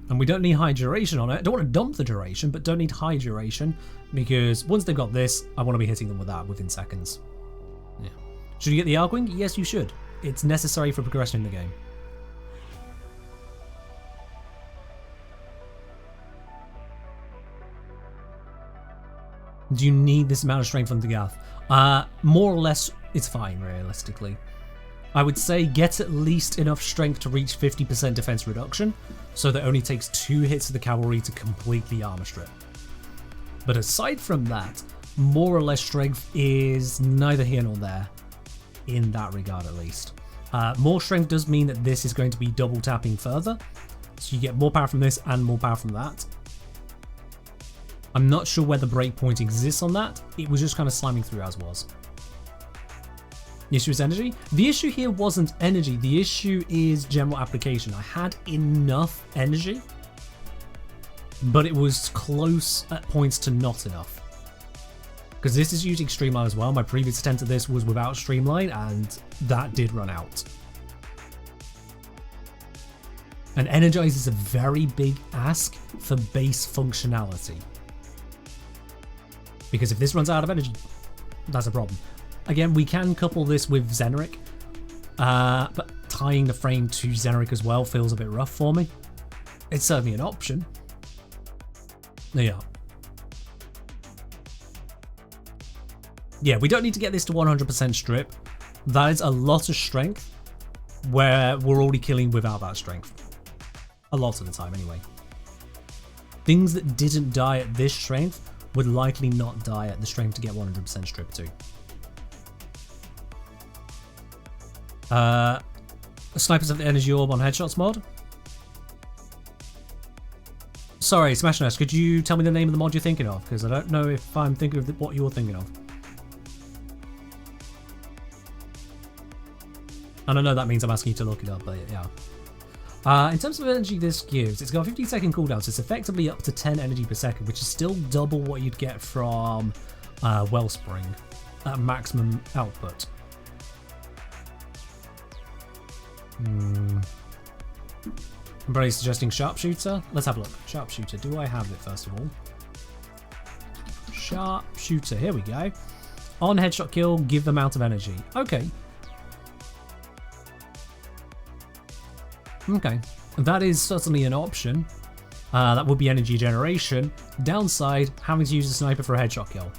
And we don't need high duration on it. I don't want to dump the duration, but don't need high duration, because once they've got this, I want to be hitting them with that within seconds. Yeah. Should you get the Arcwing? Yes, you should. It's necessary for progression in the game. Do you need this amount of strength from Dagath? More or less, it's fine, realistically. I would say get at least enough strength to reach 50% defense reduction, so that it only takes 2 hits of the cavalry to complete the armor strip. But aside from that, more or less strength is neither here nor there, in that regard at least. More strength does mean that this is going to be double tapping further, so you get more power from this and more power from that. I'm not sure where the breakpoint exists on that, it was just kind of slamming through as was. The issue is energy. The issue here wasn't energy. The issue is general application. I had enough energy, but it was close at points to not enough. Because this is using Streamline as well. My previous attempt at this was without Streamline, and that did run out. And Energize is a very big ask for base functionality. Because if this runs out of energy, that's a problem. Again, we can couple this with Zenric, but tying the frame to Zenric as well feels a bit rough for me. It's certainly an option. Yeah. Yeah, we don't need to get this to 100% strip. That is a lot of strength where we're already killing without that strength. A lot of the time, anyway. Things that didn't die at this strength would likely not die at the strength to get 100% strip too. Snipers have the energy orb on headshots mod. Sorry, Smash Nurse, could you tell me the name of the mod you're thinking of? Because I don't know if I'm thinking of what you're thinking of. And I know that means I'm asking you to look it up, but yeah. In terms of energy this gives, it's got a 15-second cooldown, so it's effectively up to 10 energy per second, which is still double what you'd get from Wellspring at maximum output. Everybody suggesting Sharpshooter? Let's have a look. Sharpshooter, do I have it first of all? Sharpshooter, here we go. On headshot kill, give amount of energy. Okay. Okay, that is certainly an option. That would be energy generation. Downside, having to use a sniper for a headshot kill.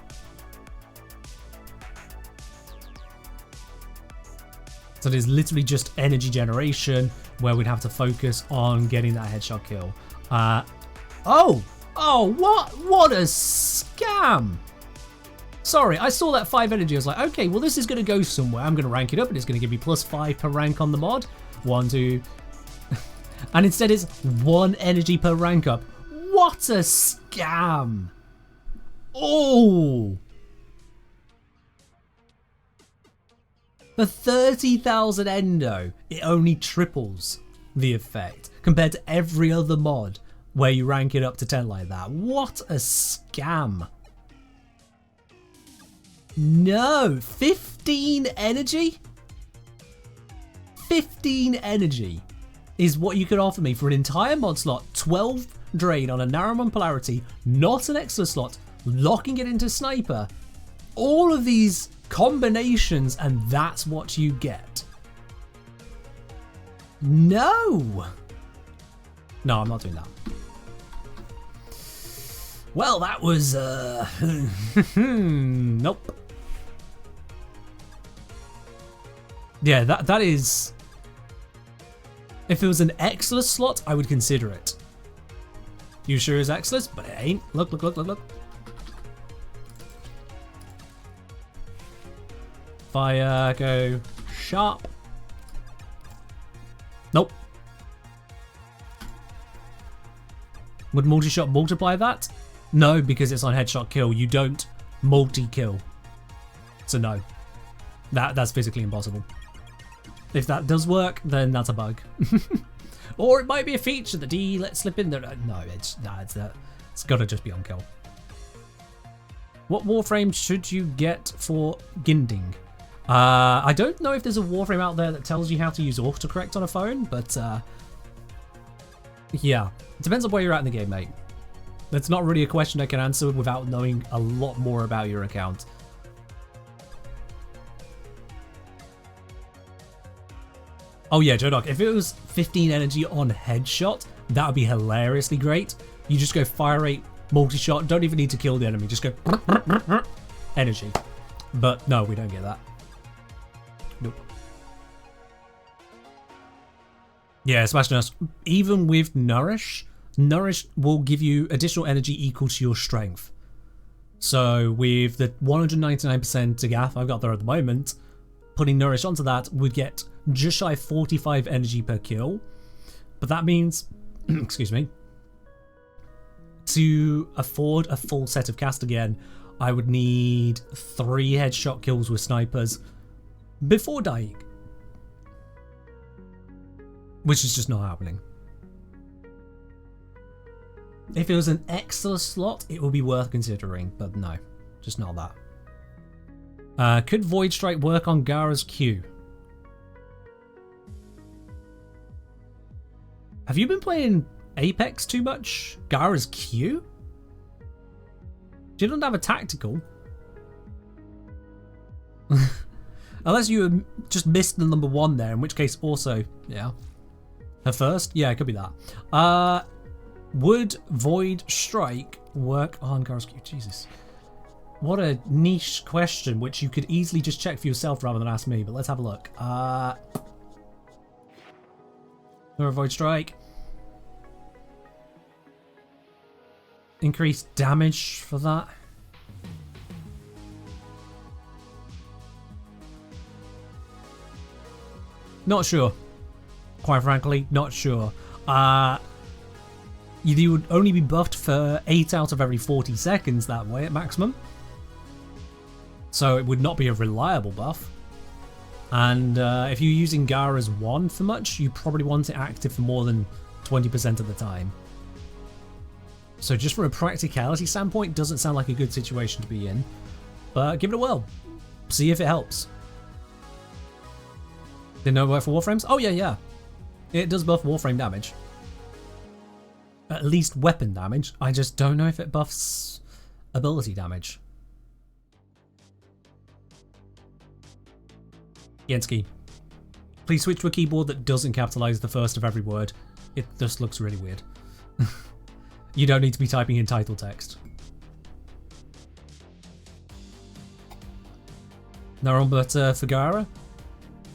So it is literally just energy generation where we'd have to focus on getting that headshot kill. What a scam! Sorry, I saw that 5 energy. I was like, okay, well this is going to go somewhere. I'm going to rank it up and it's going to give me +5 per rank on the mod. 1, 2... And instead it's 1 energy per rank up. What a scam! Oh! For 30,000 endo, it only triples the effect compared to every other mod where you rank it up to 10 like that. What a scam! No! 15 energy? 15 energy is what you could offer me for an entire mod slot, 12 drain on a Naramon polarity, not an extra slot, locking it into sniper. All of these combinations and that's what you get. No! No, I'm not doing that. Well, that was, nope. Yeah, that is... If it was an Exilus slot, I would consider it. You sure it's Exilus? But it ain't. Look. If I go sharp. Nope. Would multi-shot multiply that? No, because it's on headshot kill. You don't multi-kill. So no. That's physically impossible. If that does work, then that's a bug. Or it might be a feature that he let slip in there. No, it's got to just be on kill. What Warframe should you get for Ginding? I don't know if there's a Warframe out there that tells you how to use autocorrect on a phone, but yeah. It depends on where you're at in the game, mate. That's not really a question I can answer without knowing a lot more about your account. Oh yeah, Joe Doc, if it was 15 energy on headshot, that would be hilariously great. You just go fire rate, multi-shot, don't even need to kill the enemy, just go energy. But no, we don't get that. Nope. Yeah, Smash Nurse, even with Nourish will give you additional energy equal to your strength. So with the 199% Dagath I've got there at the moment, putting Nourish onto that would get just shy of 45 energy per kill. But that means, excuse me, to afford a full set of cast again, I would need 3 headshot kills with snipers before dying. Which is just not happening. If it was an extra slot, it would be worth considering, but no, just not that. Could Void Strike work on Gara's Q? Have you been playing Apex too much? Gara's Q? She doesn't have a tactical. Unless you just missed the number 1 there, in which case also, yeah. Her first? Yeah, it could be that. Would Void Strike work on Gara's Q? Jesus. What a niche question, which you could easily just check for yourself rather than ask me, but let's have a look. Void Strike. Increased damage for that. Not sure. Quite frankly, not sure. You would only be buffed for 8 out of every 40 seconds that way at maximum. So it would not be a reliable buff. And if you're using Gara's wand for much, you probably want it active for more than 20% of the time. So just from a practicality standpoint, doesn't sound like a good situation to be in. But give it a whirl. See if it helps. Didn't know it worked for Warframes? Oh yeah. It does buff Warframe damage. At least weapon damage. I just don't know if it buffs ability damage. Yenski, please switch to a keyboard that doesn't capitalize the first of every word. It just looks really weird. You don't need to be typing in title text. No one but for Gara.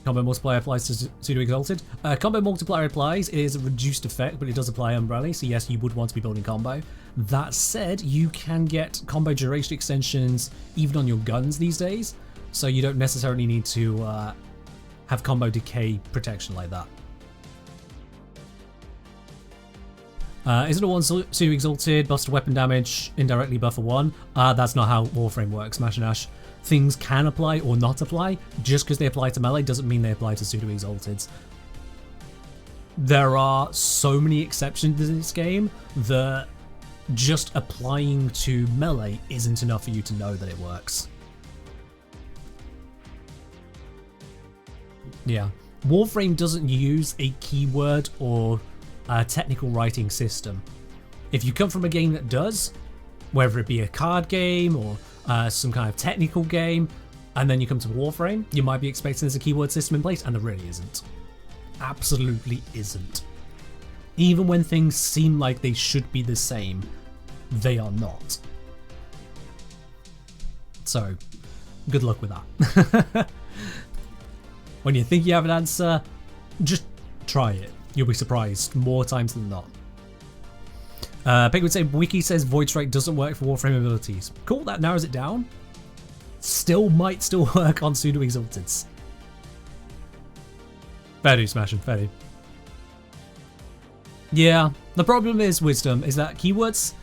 Combat multiplier applies to pseudo exalted. Combat multiplier applies is a reduced effect, but it does apply umbrella, so yes, you would want to be building combo. That said, you can get combo duration extensions even on your guns these days, so you don't necessarily need to have combo decay protection like that. Is it a 1 pseudo exalted, buffs to weapon damage, indirectly buff a 1? That's not how Warframe works, Smash and Ash. Things can apply or not apply. Just because they apply to melee doesn't mean they apply to pseudo exalteds. There are so many exceptions in this game that just applying to melee isn't enough for you to know that it works. Yeah. Warframe doesn't use a keyword or a technical writing system. If you come from a game that does, whether it be a card game or some kind of technical game, and then you come to Warframe, you might be expecting there's a keyword system in place, and there really isn't. Absolutely isn't. Even when things seem like they should be the same, they are not. So, good luck with that. When you think you have an answer, just try it. You'll be surprised more times than not. Pig would say Wiki says Void Strike doesn't work for Warframe abilities. Cool, that narrows it down. Might still work on pseudo exalteds. Fair do, Smashing, fair do. Yeah, the problem is, Wisdom, is that keywords,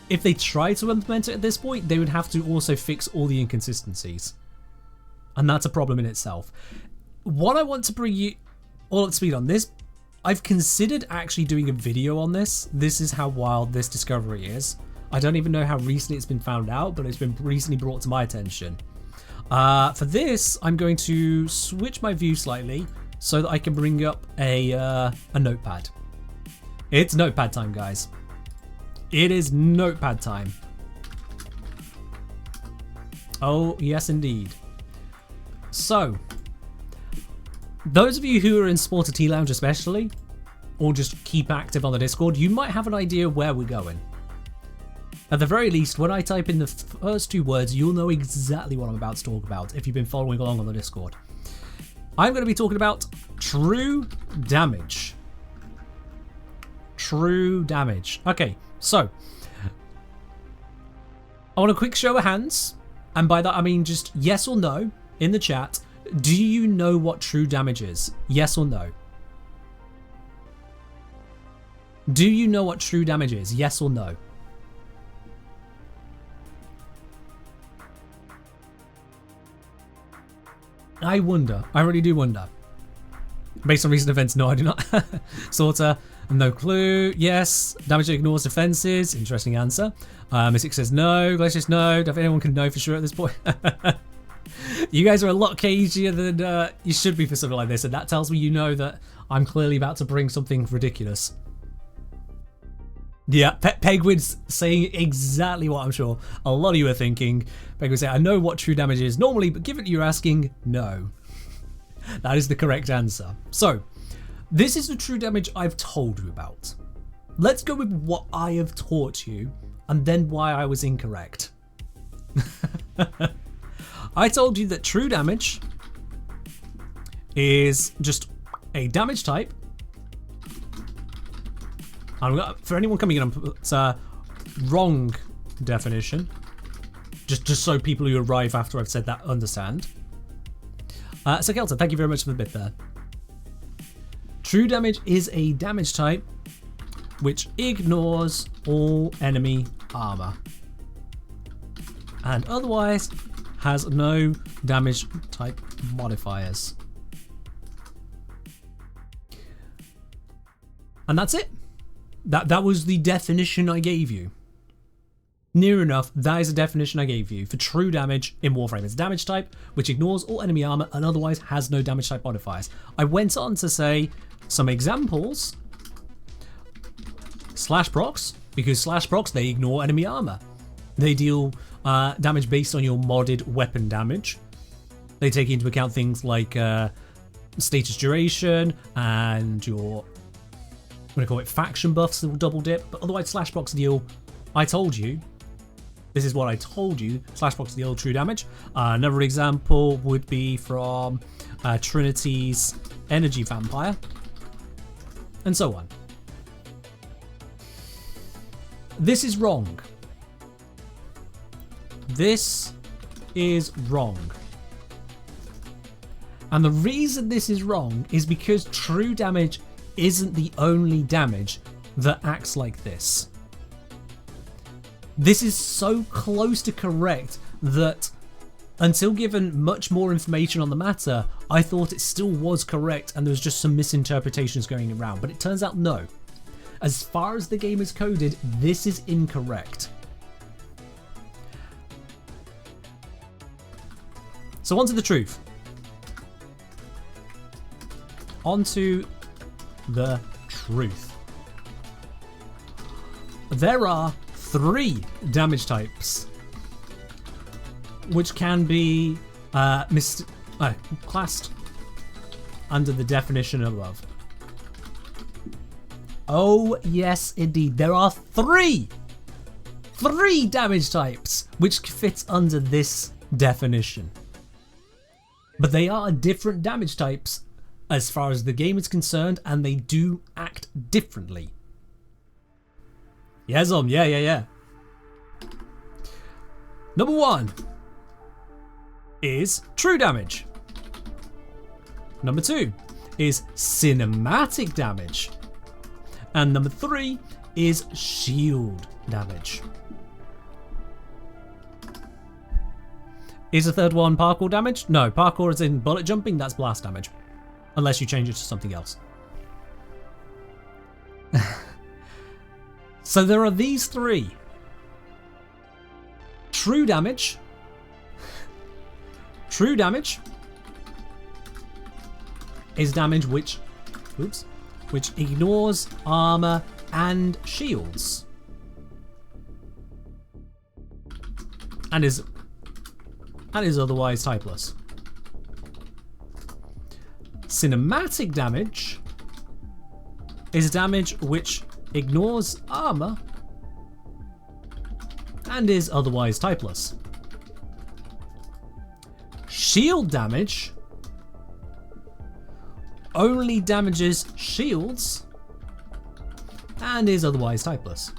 if they try to implement it at this point, they would have to also fix all the inconsistencies. And that's a problem in itself. What I want to bring you all up to speed on this, I've considered actually doing a video on this. This is how wild this discovery is. I don't even know how recently it's been found out, but it's been recently brought to my attention. For this, I'm going to switch my view slightly so that I can bring up a notepad. It's notepad time, guys. It is notepad time. Oh, yes, indeed. So, those of you who are in Sporter Tea Lounge especially, or just keep active on the Discord, you might have an idea where we're going. At the very least, when I type in the first 2 words, you'll know exactly what I'm about to talk about if you've been following along on the Discord. I'm going to be talking about true damage. True damage. Okay, so I want a quick show of hands, and by that I mean just yes or no in the chat. Do you know what true damage is? Yes or no? Do you know what true damage is? Yes or no? I wonder. I really do wonder. Based on recent events, no, I do not. Sorta, no clue. Yes. Damage that ignores defenses. Interesting answer. Mystic says no. Glacius, no. Don't think anyone can know for sure at this point. You guys are a lot cagier than you should be for something like this, and that tells me you know that I'm clearly about to bring something ridiculous. Yeah, Pegwid's saying exactly what I'm sure a lot of you are thinking. Pegwid saying, I know what true damage is normally, but given you're asking, no. That is the correct answer. So, this is the true damage I've told you about. Let's go with what I have taught you, and then why I was incorrect. I told you that true damage is just a damage type. For anyone coming in, it's a wrong definition. Just so people who arrive after I've said that understand. So Kelton, thank you very much for the bit there. True damage is a damage type which ignores all enemy armor. And otherwise has no damage type modifiers. And that's it. That was the definition I gave you. Near enough, that is the definition I gave you for true damage in Warframe. It's a damage type which ignores all enemy armor and otherwise has no damage type modifiers. I went on to say some examples. Slash procs, because slash procs, they ignore enemy armor. They deal damage based on your modded weapon damage. They take into account things like status duration and your, I'm going to call it faction buffs that will double dip, but otherwise slash procs deal, I told you, this is what I told you, slash procs deal true damage. Another example would be from Trinity's Energy Vampire, and so on. This is wrong. This is wrong. And the reason this is wrong is because true damage isn't the only damage that acts like this. This is so close to correct that until given much more information on the matter, I thought it still was correct and there was just some misinterpretations going around, but it turns out no. As far as the game is coded, this is incorrect. So on to the truth. On to the truth. There are 3 damage types which can be classed under the definition above. Oh yes indeed, there are 3 damage types which fit under this definition. But they are different damage types as far as the game is concerned, and they do act differently. Yeah, Zom, yeah. Number 1 is true damage. Number 2 is cinematic damage. And number 3 is shield damage. Is the third one parkour damage? No, parkour is in bullet jumping, that's blast damage. Unless you change it to something else. So there are these 3. True damage. True damage is damage which ignores armor and shields. And is otherwise typeless. Cinematic damage is damage which ignores armor and is otherwise typeless. Shield damage only damages shields and is otherwise typeless.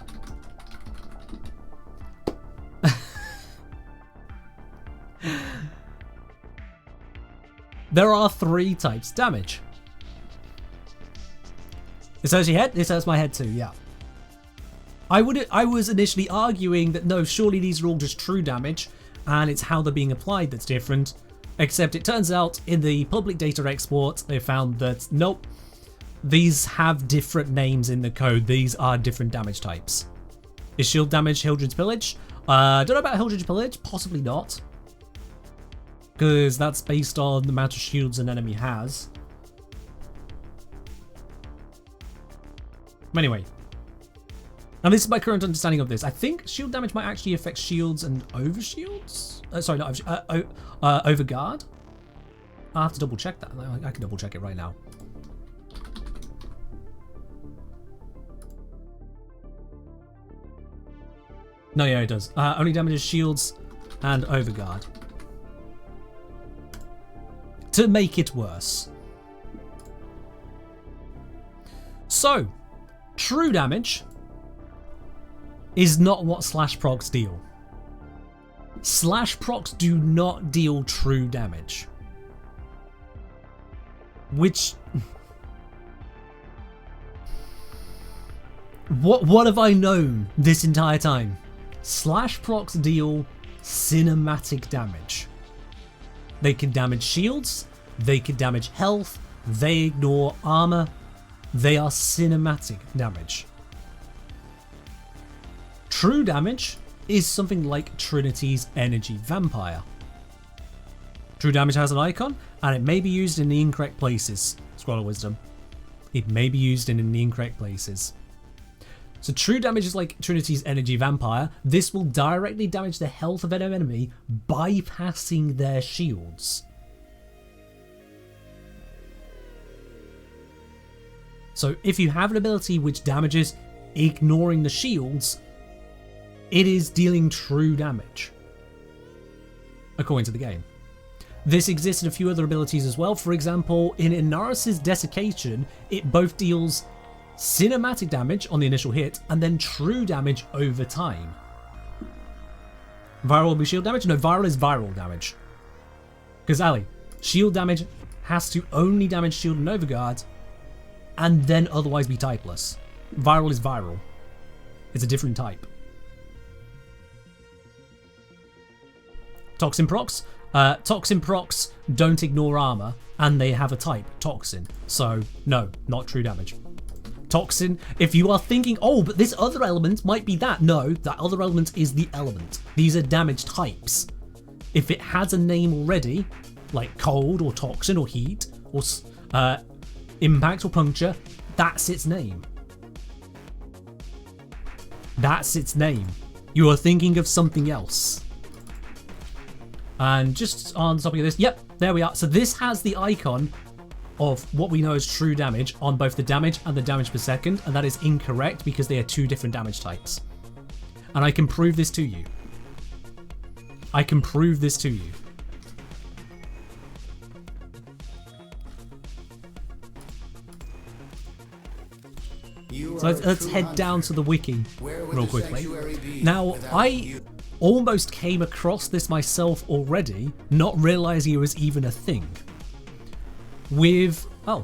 There are 3 types of damage. This hurts your head? This hurts my head too, yeah. I was initially arguing that no, surely these are all just true damage and it's how they're being applied that's different. Except it turns out in the public data export, they found that nope, these have different names in the code. These are different damage types. Is shield damage Hildred's Pillage? Don't know about Hildred's Pillage, possibly not. Because that's based on the amount of shields an enemy has. Anyway. Now this is my current understanding of this. I think shield damage might actually affect shields and overshields. Sorry, not overguard. I'll have to double check that. I can double check it right now. No, yeah, it does. Only damages shields and overguard. To make it worse. So, true damage is not what slash procs deal. Slash procs do not deal true damage. Which... What have I known this entire time? Slash procs deal cinematic damage. They can damage shields, they can damage health, they ignore armor, they are cinematic damage. True damage is something like Trinity's Energy Vampire. True damage has an icon, and it may be used in the incorrect places. Scroll of Wisdom. It may be used in the incorrect places. So true damage is like Trinity's Energy Vampire. This will directly damage the health of an enemy, bypassing their shields. So if you have an ability which damages ignoring the shields, it is dealing true damage, according to the game. This exists in a few other abilities as well. For example, in Inaris' Desiccation, it both deals cinematic damage on the initial hit and then true damage over time. Viral will be shield damage? No, viral is viral damage. Because Ali, shield damage has to only damage shield and overguard and then otherwise be typeless. Viral is viral. It's a different type. Toxin procs? Toxin procs don't ignore armor and they have a type, Toxin. So no, not true damage. Toxin, if you are thinking, oh, but this other element might be that. No, that other element is the element. These are damage types. If it has a name already, like cold or toxin or heat or impact or puncture, that's its name. That's its name. You are thinking of something else. And just on the topic of this, yep, there we are. So this has the icon of what we know as true damage on both the damage and the damage per second, and that is incorrect because they are two different damage types. And I can prove this to you. I can prove this to you. So let's head down to the wiki real quickly. Now, I almost came across this myself already, not realizing it was even a thing. With, that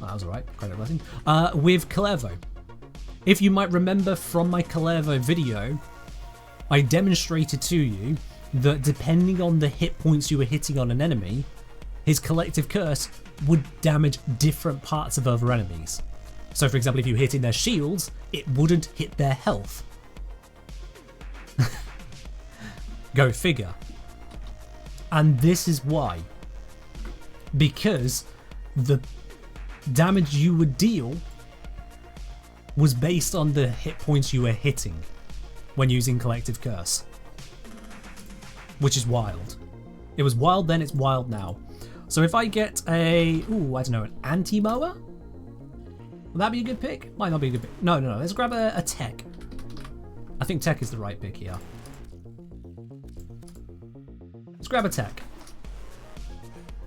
was alright, credit blessing. With Kalervo. If you might remember from my Kalervo video, I demonstrated to you that depending on the hit points you were hitting on an enemy, his collective curse would damage different parts of other enemies. So for example, if you hit in their shields, it wouldn't hit their health. Go figure. And this is why. Because the damage you would deal was based on the hit points you were hitting when using Collective Curse. Which is wild. It was wild then, it's wild now. So if I get a, I don't know, an anti-mower? Would that be a good pick? Might not be a good pick. No, let's grab a tech. I think tech is the right pick here. Let's grab a tech.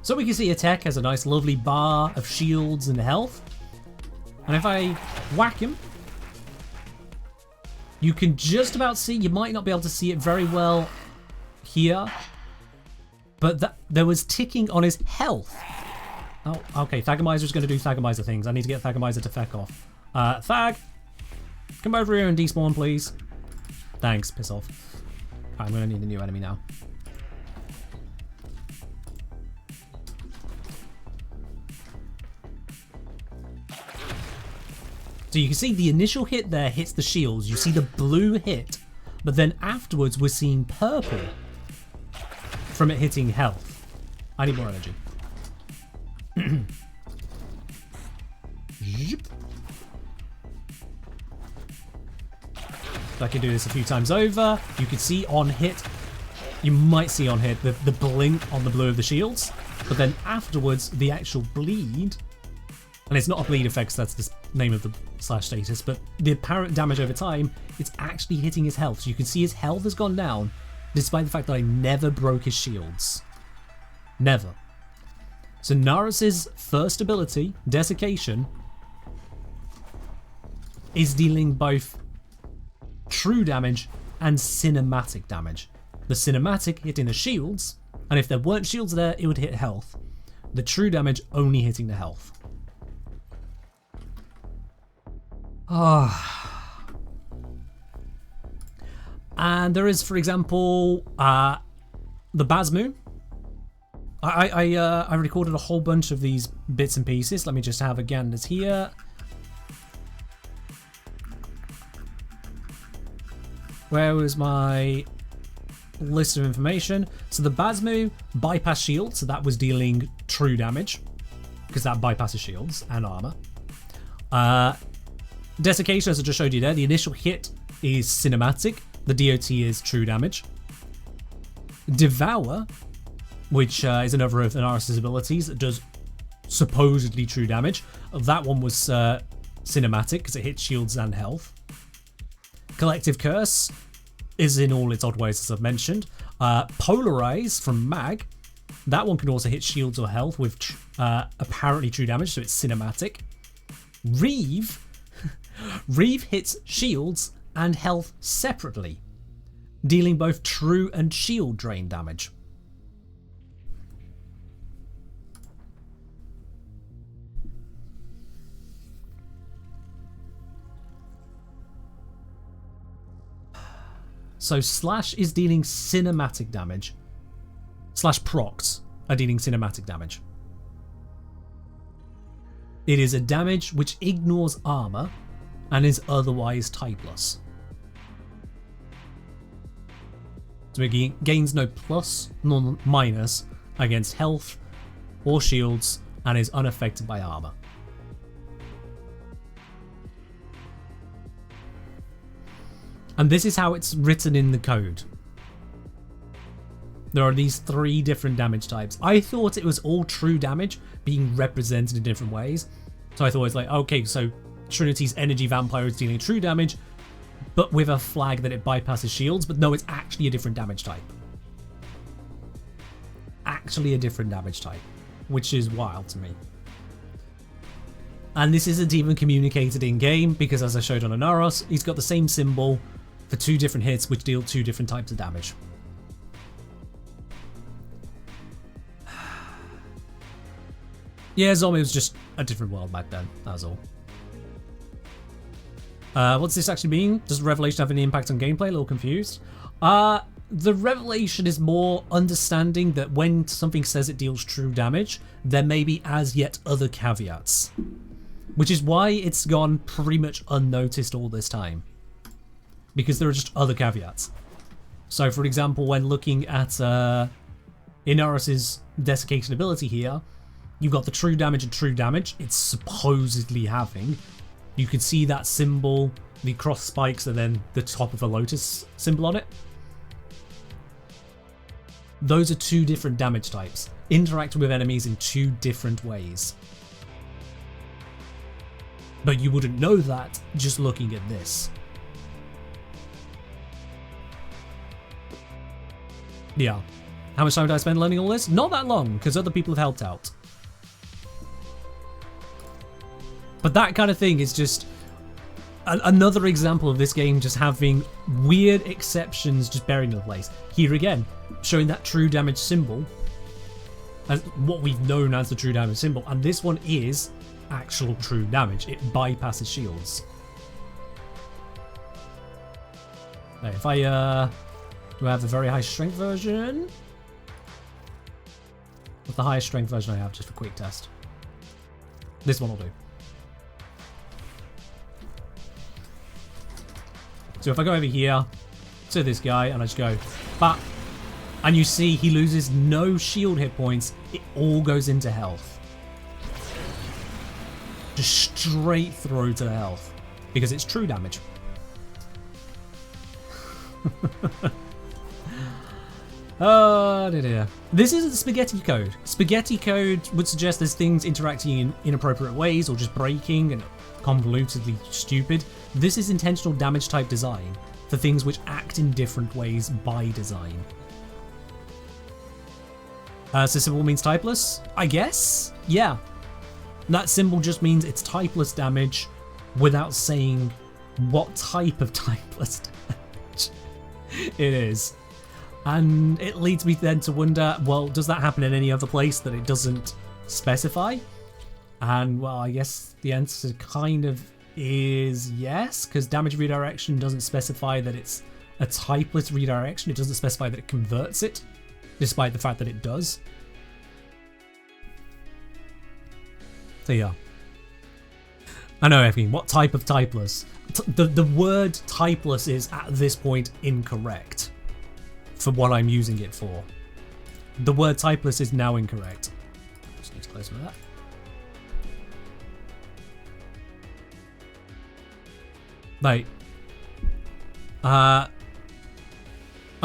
So we can see a tech has a nice lovely bar of shields and health. And if I whack him, you can just about see, you might not be able to see it very well here, but there was ticking on his health. Oh, okay, Thagomizer's going to do Thagomizer things. I need to get Thagomizer to feck off. Thag, come over here and despawn, please. Thanks, piss off. I'm going to need a new enemy now. So you can see the initial hit there hits the shields. You see the blue hit, but then afterwards we're seeing purple from it hitting health. I need more energy. If I can do this a few times over, you can see on hit, you might see on hit the blink on the blue of the shields, but then afterwards the actual bleed, and it's not a bleed effect, so that's the name of the slash status, but the apparent damage over time, it's actually hitting his health. So you can see his health has gone down, despite the fact that I never broke his shields. Never. So Narus's first ability, Desiccation, is dealing both true damage and cinematic damage. The cinematic hitting the shields, and if there weren't shields there, it would hit health. The true damage only hitting the health. And there is, for example, the Basmu. I recorded a whole bunch of these bits and pieces. Let me just have a gander here. Where was my list of information? So the Basmu bypass shield, so that was dealing true damage, because that bypasses shields and armor. Desiccation, as I just showed you there, the initial hit is cinematic, the DOT is true damage. Devour, which is another of Narus's abilities that does supposedly true damage. That one was cinematic because it hits shields and health. Collective Curse is in all its odd ways, as I've mentioned. Polarize from Mag, that one can also hit shields or health with apparently true damage, so it's cinematic. Reeve hits shields and health separately, dealing both true and shield drain damage. So Slash is dealing cinematic damage. Slash procs are dealing cinematic damage. It is a damage which ignores armor and is otherwise typeless. So it gains no plus nor minus against health or shields and is unaffected by armor. And this is how it's written in the code. There are these 3 different damage types. I thought it was all true damage being represented in different ways. So I thought it was like, okay, so Trinity's Energy Vampire is dealing true damage, but with a flag that it bypasses shields. But no, it's actually a different damage type. Actually a different damage type, which is wild to me. And this isn't even communicated in game because, as I showed on Anaros, he's got the same symbol for 2 different hits which deal 2 different types of damage. Yeah, Zombie was just a different world back then, that was all. What's this actually mean? Does the revelation have any impact on gameplay? A little confused. The revelation is more understanding that when something says it deals true damage, there may be as yet other caveats. Which is why it's gone pretty much unnoticed all this time. Because there are just other caveats. So for example, when looking at Inarus's Desiccation ability here, you've got the true damage and true damage it's supposedly having. You can see that symbol, the cross spikes, and then the top of a lotus symbol on it. Those are 2 different damage types, interacting with enemies in 2 different ways. But you wouldn't know that just looking at this. Yeah. How much time did I spend learning all this? Not that long, because other people have helped out. But that kind of thing is just another example of this game just having weird exceptions just buried in place. Here again, showing that true damage symbol as what we've known as the true damage symbol, and this one is actual true damage. It bypasses shields. Right, if I do I have the very high strength version? What's the highest strength version I have, just for quick test? This one will do. So if I go over here to this guy and I just go, bap, and you see he loses no shield hit points, it all goes into health. Just straight through to the health. Because it's true damage. Oh dear. This isn't spaghetti code. Spaghetti code would suggest there's things interacting in inappropriate ways or just breaking and convolutedly stupid. This is intentional damage type design for things which act in different ways by design. So symbol means typeless? I guess? Yeah. That symbol just means it's typeless damage without saying what type of typeless damage it is. And it leads me then to wonder, well, does that happen in any other place that it doesn't specify? And, well, I guess the answer kind of is yes, because damage redirection doesn't specify that it's a typeless redirection. It doesn't specify that it converts it, despite the fact that it does. So yeah. I know everything. What type of typeless? The word typeless is, at this point, incorrect. For what I'm using it for. The word typeless is now incorrect. Just need to close some of that. Like, I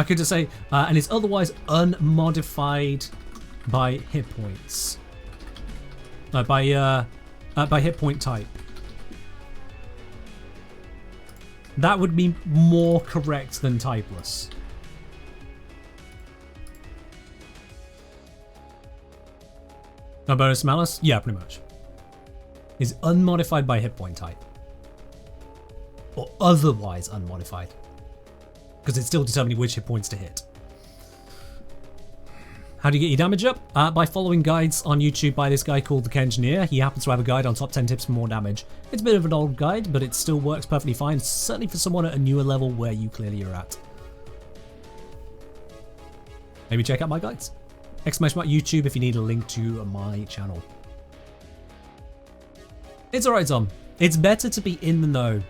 could just say, and it's otherwise unmodified by hit points. By hit point type. That would be more correct than typeless. No bonus malice? Yeah, pretty much. Is unmodified by hit point type. Or otherwise unmodified. Because it's still determining which hit points to hit. How do you get your damage up? By following guides on YouTube by this guy called the Kengineer. He happens to have a guide on top 10 tips for more damage. It's a bit of an old guide, but it still works perfectly fine. Certainly for someone at a newer level where you clearly are at. Maybe check out my guides. Exclamation mark YouTube if you need a link to my channel. It's alright, Tom. It's better to be in the know.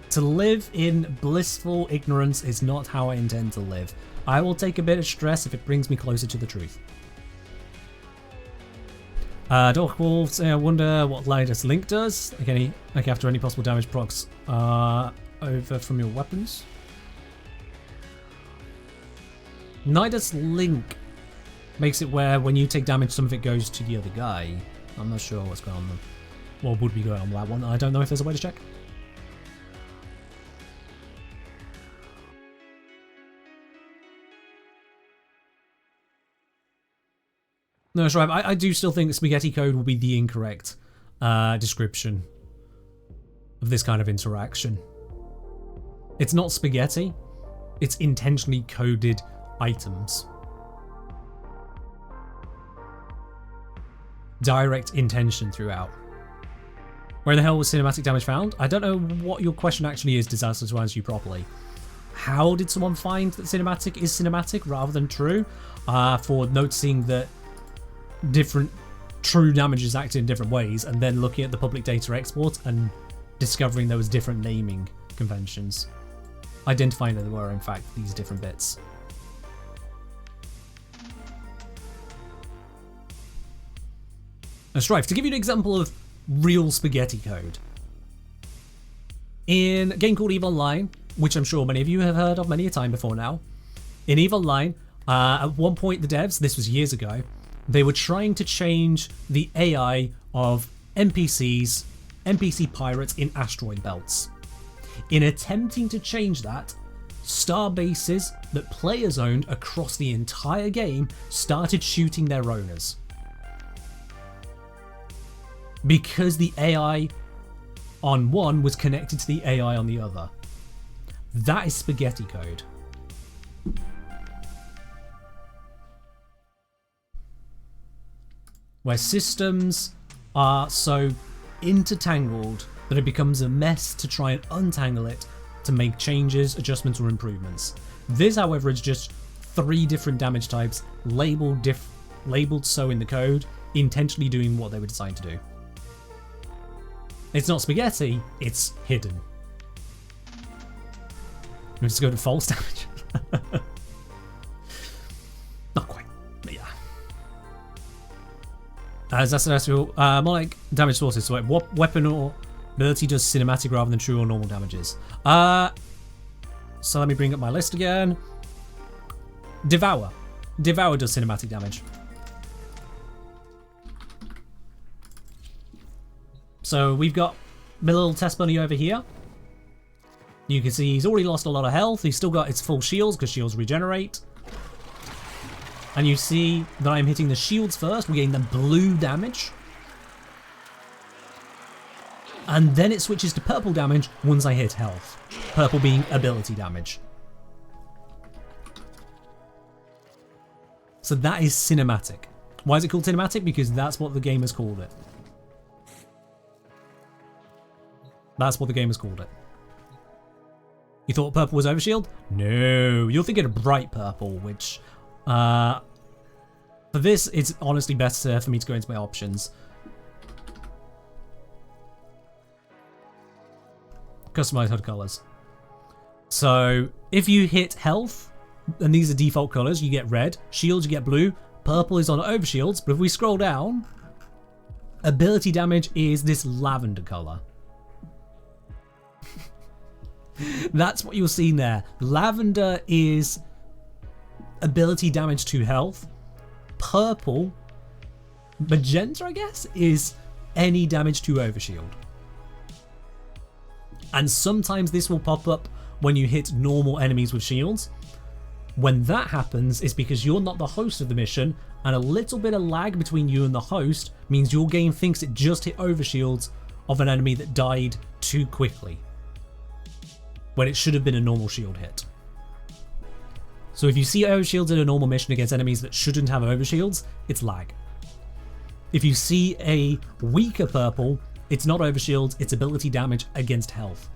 To live in blissful ignorance is not how I intend to live. I will take a bit of stress if it brings me closer to the truth. Dork Wolves, I wonder what latest Link does. Okay, after any possible damage procs over from your weapons. Nidus Link makes it where when you take damage, some of it goes to the other guy. I'm not sure what's going on there. What would be going on with that one? I don't know if there's a way to check. No, that's right. I do still think spaghetti code will be the incorrect description of this kind of interaction. It's not spaghetti. It's intentionally coded items. Direct intention throughout. Where the hell was cinematic damage found? I don't know what your question actually is, Disaster, to answer you properly. How did someone find that cinematic is cinematic rather than true? For noticing that different true damages acted in different ways, and then looking at the public data export and discovering there was different naming conventions. Identifying that there were, in fact, these different bits. Now, Strife, to give you an example of real spaghetti code. In a game called EVE Online, which I'm sure many of you have heard of many a time before now. In EVE Online, at one point the devs, this was years ago, they were trying to change the AI of NPCs, NPC pirates in asteroid belts. In attempting to change that, star bases that players owned across the entire game started shooting their owners. Because the AI on one was connected to the AI on the other. That is spaghetti code. Where systems are so intertangled that it becomes a mess to try and untangle it to make changes, adjustments, or improvements. This, however, is just 3 different damage types labeled so in the code, intentionally doing what they were designed to do. It's not spaghetti, it's hidden. We just go to false damage. Not quite, but yeah. As that's more like damage sources. So like what weapon or ability does cinematic rather than true or normal damages? So let me bring up my list again. Devour. Devour does cinematic damage. So we've got my little test bunny over here. You can see he's already lost a lot of health. He's still got its full shields because shields regenerate. And you see that I'm hitting the shields first. We're getting the blue damage. And then it switches to purple damage once I hit health. Purple being ability damage. So that is cinematic. Why is it called cinematic? Because that's what the game has called it. That's what the game has called it. You thought purple was overshield? No, you're thinking of bright purple, which... for this, it's honestly better for me to go into my options. Customize HUD colors. So, if you hit health, and these are default colors, you get red. Shields, you get blue. Purple is on overshields, but if we scroll down, ability damage is this lavender color. That's what you're seeing there. Lavender is ability damage to health. Purple, magenta, I guess, is any damage to overshield. And sometimes this will pop up when you hit normal enemies with shields. When that happens, it's because you're not the host of the mission, and a little bit of lag between you and the host means your game thinks it just hit overshields of an enemy that died too quickly, when it should have been a normal shield hit. So if you see overshields in a normal mission against enemies that shouldn't have overshields, it's lag. If you see a weaker purple, it's not overshields, it's ability damage against health.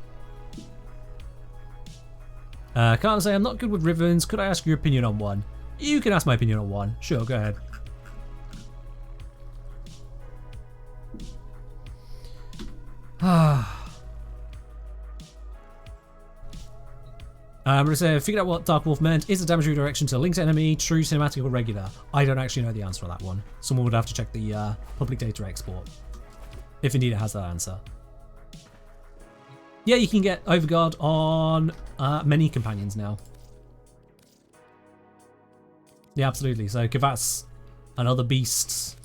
Can't say I'm not good with ribbons. Could I ask your opinion on one? You can ask my opinion on one. Sure, go ahead. I'm going to say, figured out what Dark Wolf meant. Is the damage redirection to a linked enemy true, cinematic, or regular? I don't actually know the answer to that one. Someone would have to check the public data export, if indeed it has that answer. Yeah, you can get Overguard on many companions now. Yeah, absolutely. So Kavats and other beasts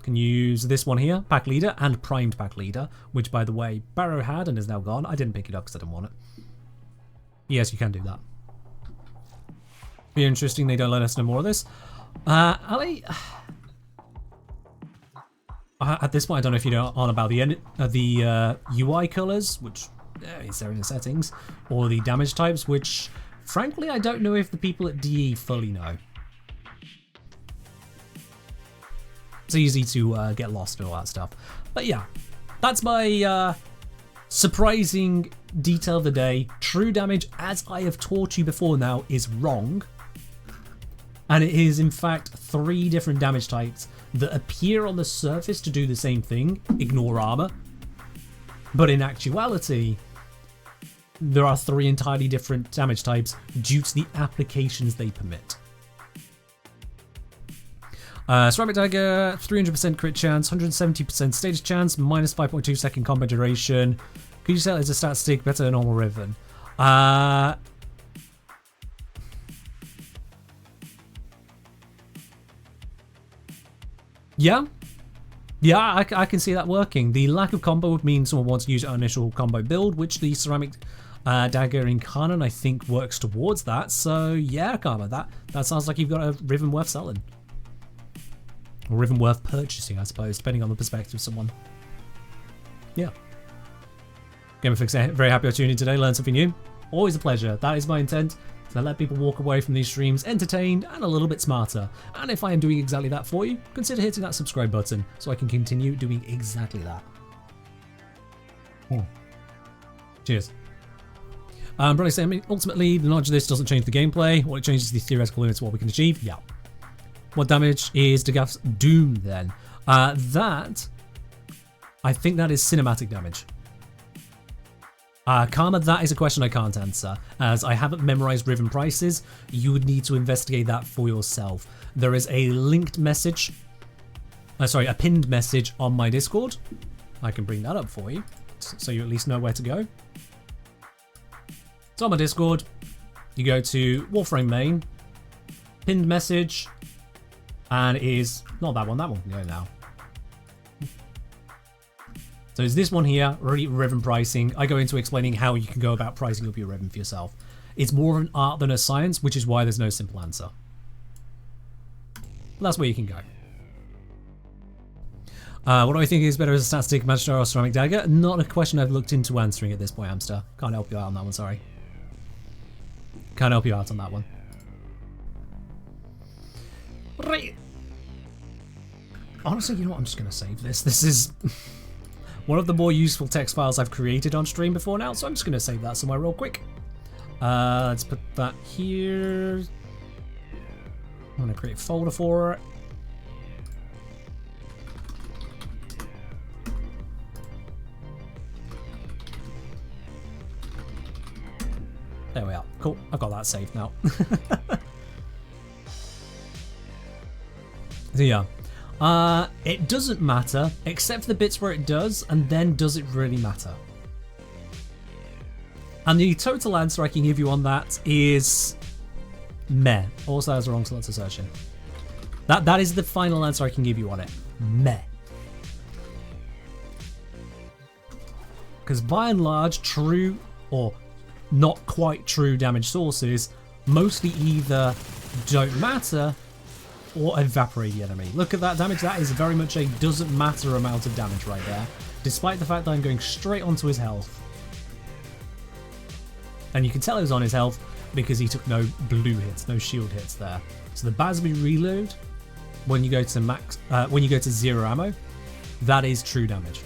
can use this one here, Pack Leader, and Primed Pack Leader, which, by the way, Barrow had and is now gone. I didn't pick it up because I didn't want it. Yes, you can do that. Be interesting they don't let us know more of this. Ali, at this point, I don't know if you know on about the UI colors, which is there in the settings, or the damage types, which, frankly, I don't know if the people at DE fully know. It's easy to get lost and all that stuff. But yeah, that's my surprising detail of the day. True damage, as I have taught you before now, is wrong. And it is, in fact, 3 different damage types that appear on the surface to do the same thing, ignore armor. But in actuality, there are 3 entirely different damage types due to the applications they permit. Ceramic Dagger, 300% crit chance, 170% status chance, minus 5.2 second combat duration. Could you sell it as a stat stick better than normal Riven? Yeah, I can see that working. The lack of combo would mean someone wants to use an initial combo build, which the Ceramic Dagger in Canon, I think, works towards that. So yeah, Karma, that sounds like you've got a Riven worth selling. Or Riven worth purchasing, I suppose, depending on the perspective of someone. Yeah. GamerFix, very happy I tuned in today, learned something new. Always a pleasure. That is my intent, to let people walk away from these streams entertained and a little bit smarter. And if I am doing exactly that for you, consider hitting that subscribe button so I can continue doing exactly that. Cheers. Brother saying, ultimately, the knowledge of this doesn't change the gameplay. What it changes is the theoretical limits of what we can achieve. Yeah. What damage is Dagath's Doom then? That, I think that is cinematic damage. Karma, that is a question I can't answer, as I haven't memorized Riven prices. You would need to investigate that for yourself. There is a linked message, a pinned message on my Discord. I can bring that up for you, so you at least know where to go. It's on my Discord. You go to Warframe main, pinned message, and it is not that one can go now. So it's this one here, Riven pricing. I go into explaining how you can go about pricing up your Riven for yourself. It's more of an art than a science, which is why there's no simple answer. But that's where you can go. What do I think is better as a stat stick, magic star, or ceramic dagger? Not a question I've looked into answering at this point, Hamster. Can't help you out on that one, sorry. Can't help you out on that one. Right. Honestly, you know what? I'm just going to save this. This is one of the more useful text files I've created on stream before now, so I'm just going to save that somewhere real quick. Let's put that here. I'm going to create a folder for it. There we are. Cool. I've got that saved now. So yeah. It doesn't matter, except for the bits where it does, and then does it really matter? And the total answer I can give you on that is meh. Also has the wrong slots assertion. That is the final answer I can give you on it. Meh. Because by and large, true or not quite true damage sources mostly either don't matter or evaporate the enemy. Look at that damage. That is very much a doesn't matter amount of damage right there, despite the fact that I'm going straight onto his health. And you can tell it was on his health because he took no blue hits, no shield hits there. So the Basby reload, when you go to zero ammo, that is true damage.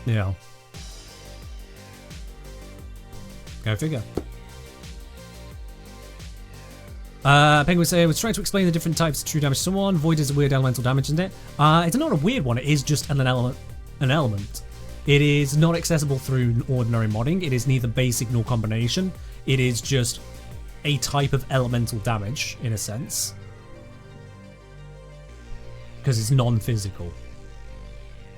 Yeah. Go figure. Penguin say, I was trying to explain the different types of true damage to someone. Void is a weird elemental damage, isn't it? It's not a weird one, it is just an element. It is not accessible through ordinary modding. It is neither basic nor combination. It is just a type of elemental damage, in a sense. Because it's non-physical.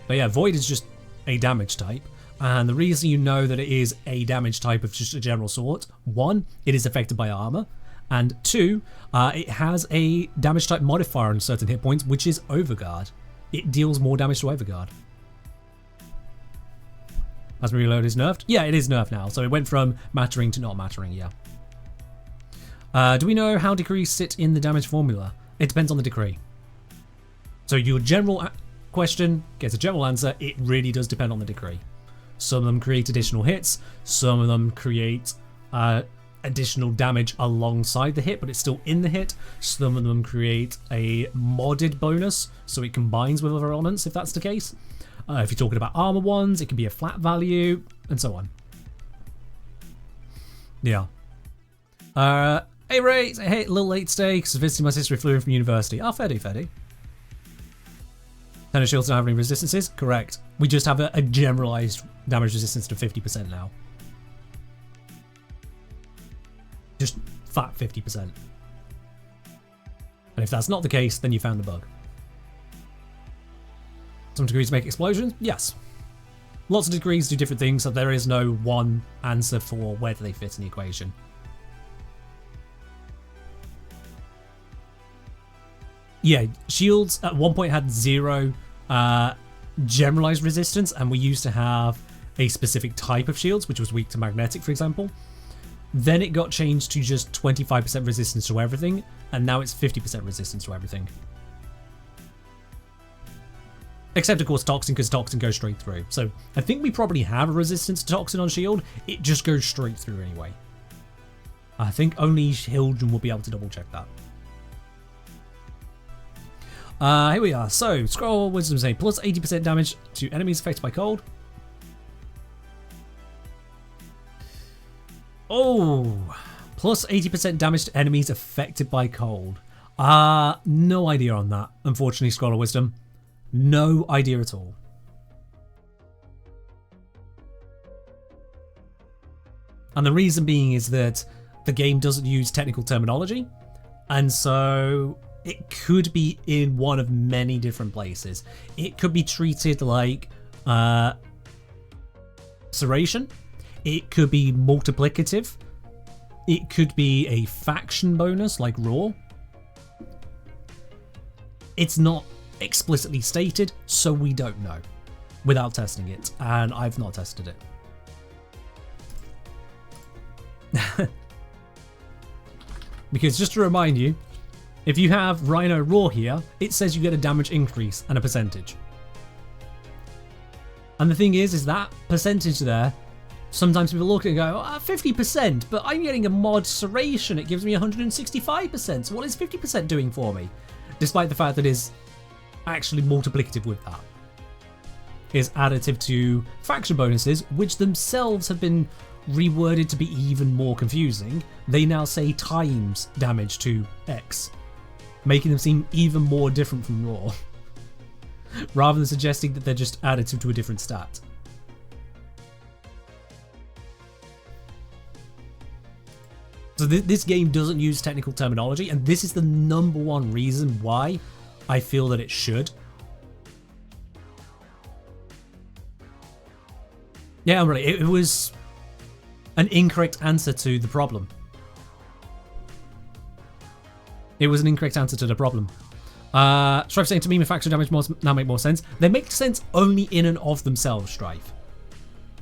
But yeah, Void is just a damage type. And the reason you know that it is a damage type of just a general sort, 1, it is affected by armor, and 2, it has a damage type modifier on certain hit points, which is Overguard. It deals more damage to Overguard. As Reload is nerfed? Yeah, it is nerfed now, so it went from mattering to not mattering, yeah. Do we know how decrees sit in the damage formula? It depends on the decree. So your general question gets a general answer, it really does depend on the decree. Some of them create additional hits, some of them create additional damage alongside the hit, but it's still in the hit. Some of them create a modded bonus, so it combines with other elements if that's the case. If you're talking about armor ones, it can be a flat value, and so on. Yeah. Hey Ray, hey, a little late stay, because visiting my sister flew in from university. Ah, fair do. Tenor shields don't have any resistances? Correct. We just have a generalized damage resistance to 50% now. Just fat 50%. And if that's not the case, then you found the bug. Some degrees make explosions? Yes. Lots of degrees do different things, so there is no one answer for where do they fit in the equation. Yeah, shields at one point had 0 generalized resistance, and we used to have a specific type of shields, which was weak to magnetic, for example. Then it got changed to just 25% resistance to everything, and now it's 50% resistance to everything. Except, of course, Toxin, because Toxin goes straight through. So I think we probably have a resistance to Toxin on shield. It just goes straight through anyway. I think only Hildren will be able to double check that. Here we are. So, Scroll Wisdom say plus 80% damage to enemies affected by cold. Oh, plus 80% damage to enemies affected by cold. No idea on that, unfortunately, Scroll of Wisdom. No idea at all. And the reason being is that the game doesn't use technical terminology, and so it could be in one of many different places. It could be treated like serration. It could be multiplicative. It could be a faction bonus like Raw. It's not explicitly stated, so we don't know without testing it, and I've not tested it. Because just to remind you, if you have Rhino Raw here, it says you get a damage increase and a percentage. And the thing is that percentage there, sometimes people look and go, 50%, but I'm getting a mod serration, it gives me 165%, so what is 50% doing for me? Despite the fact that it's actually multiplicative with that. It's additive to faction bonuses, which themselves have been reworded to be even more confusing. They now say times damage to X, making them seem even more different from Raw, rather than suggesting that they're just additive to a different stat. So this game doesn't use technical terminology, and this is the number one reason why I feel that it should. Yeah, really, it was an incorrect answer to the problem. It was an incorrect answer to the problem. Strife saying to me, faction damage now make more sense. They make sense only in and of themselves, Strife.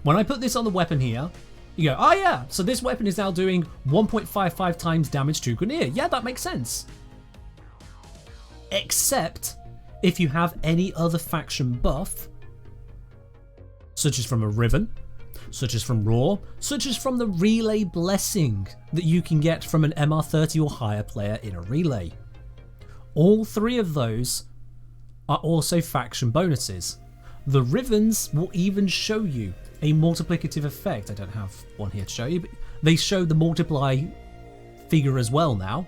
When I put this on the weapon here, you go, oh yeah, so this weapon is now doing 1.55 times damage to Grineer. Yeah, that makes sense. Except if you have any other faction buff, such as from a Riven, such as from Raw, such as from the Relay Blessing that you can get from an MR30 or higher player in a Relay. All three of those are also faction bonuses. The Rivens will even show you a multiplicative effect. I don't have one here to show you, but they show the multiply figure as well now.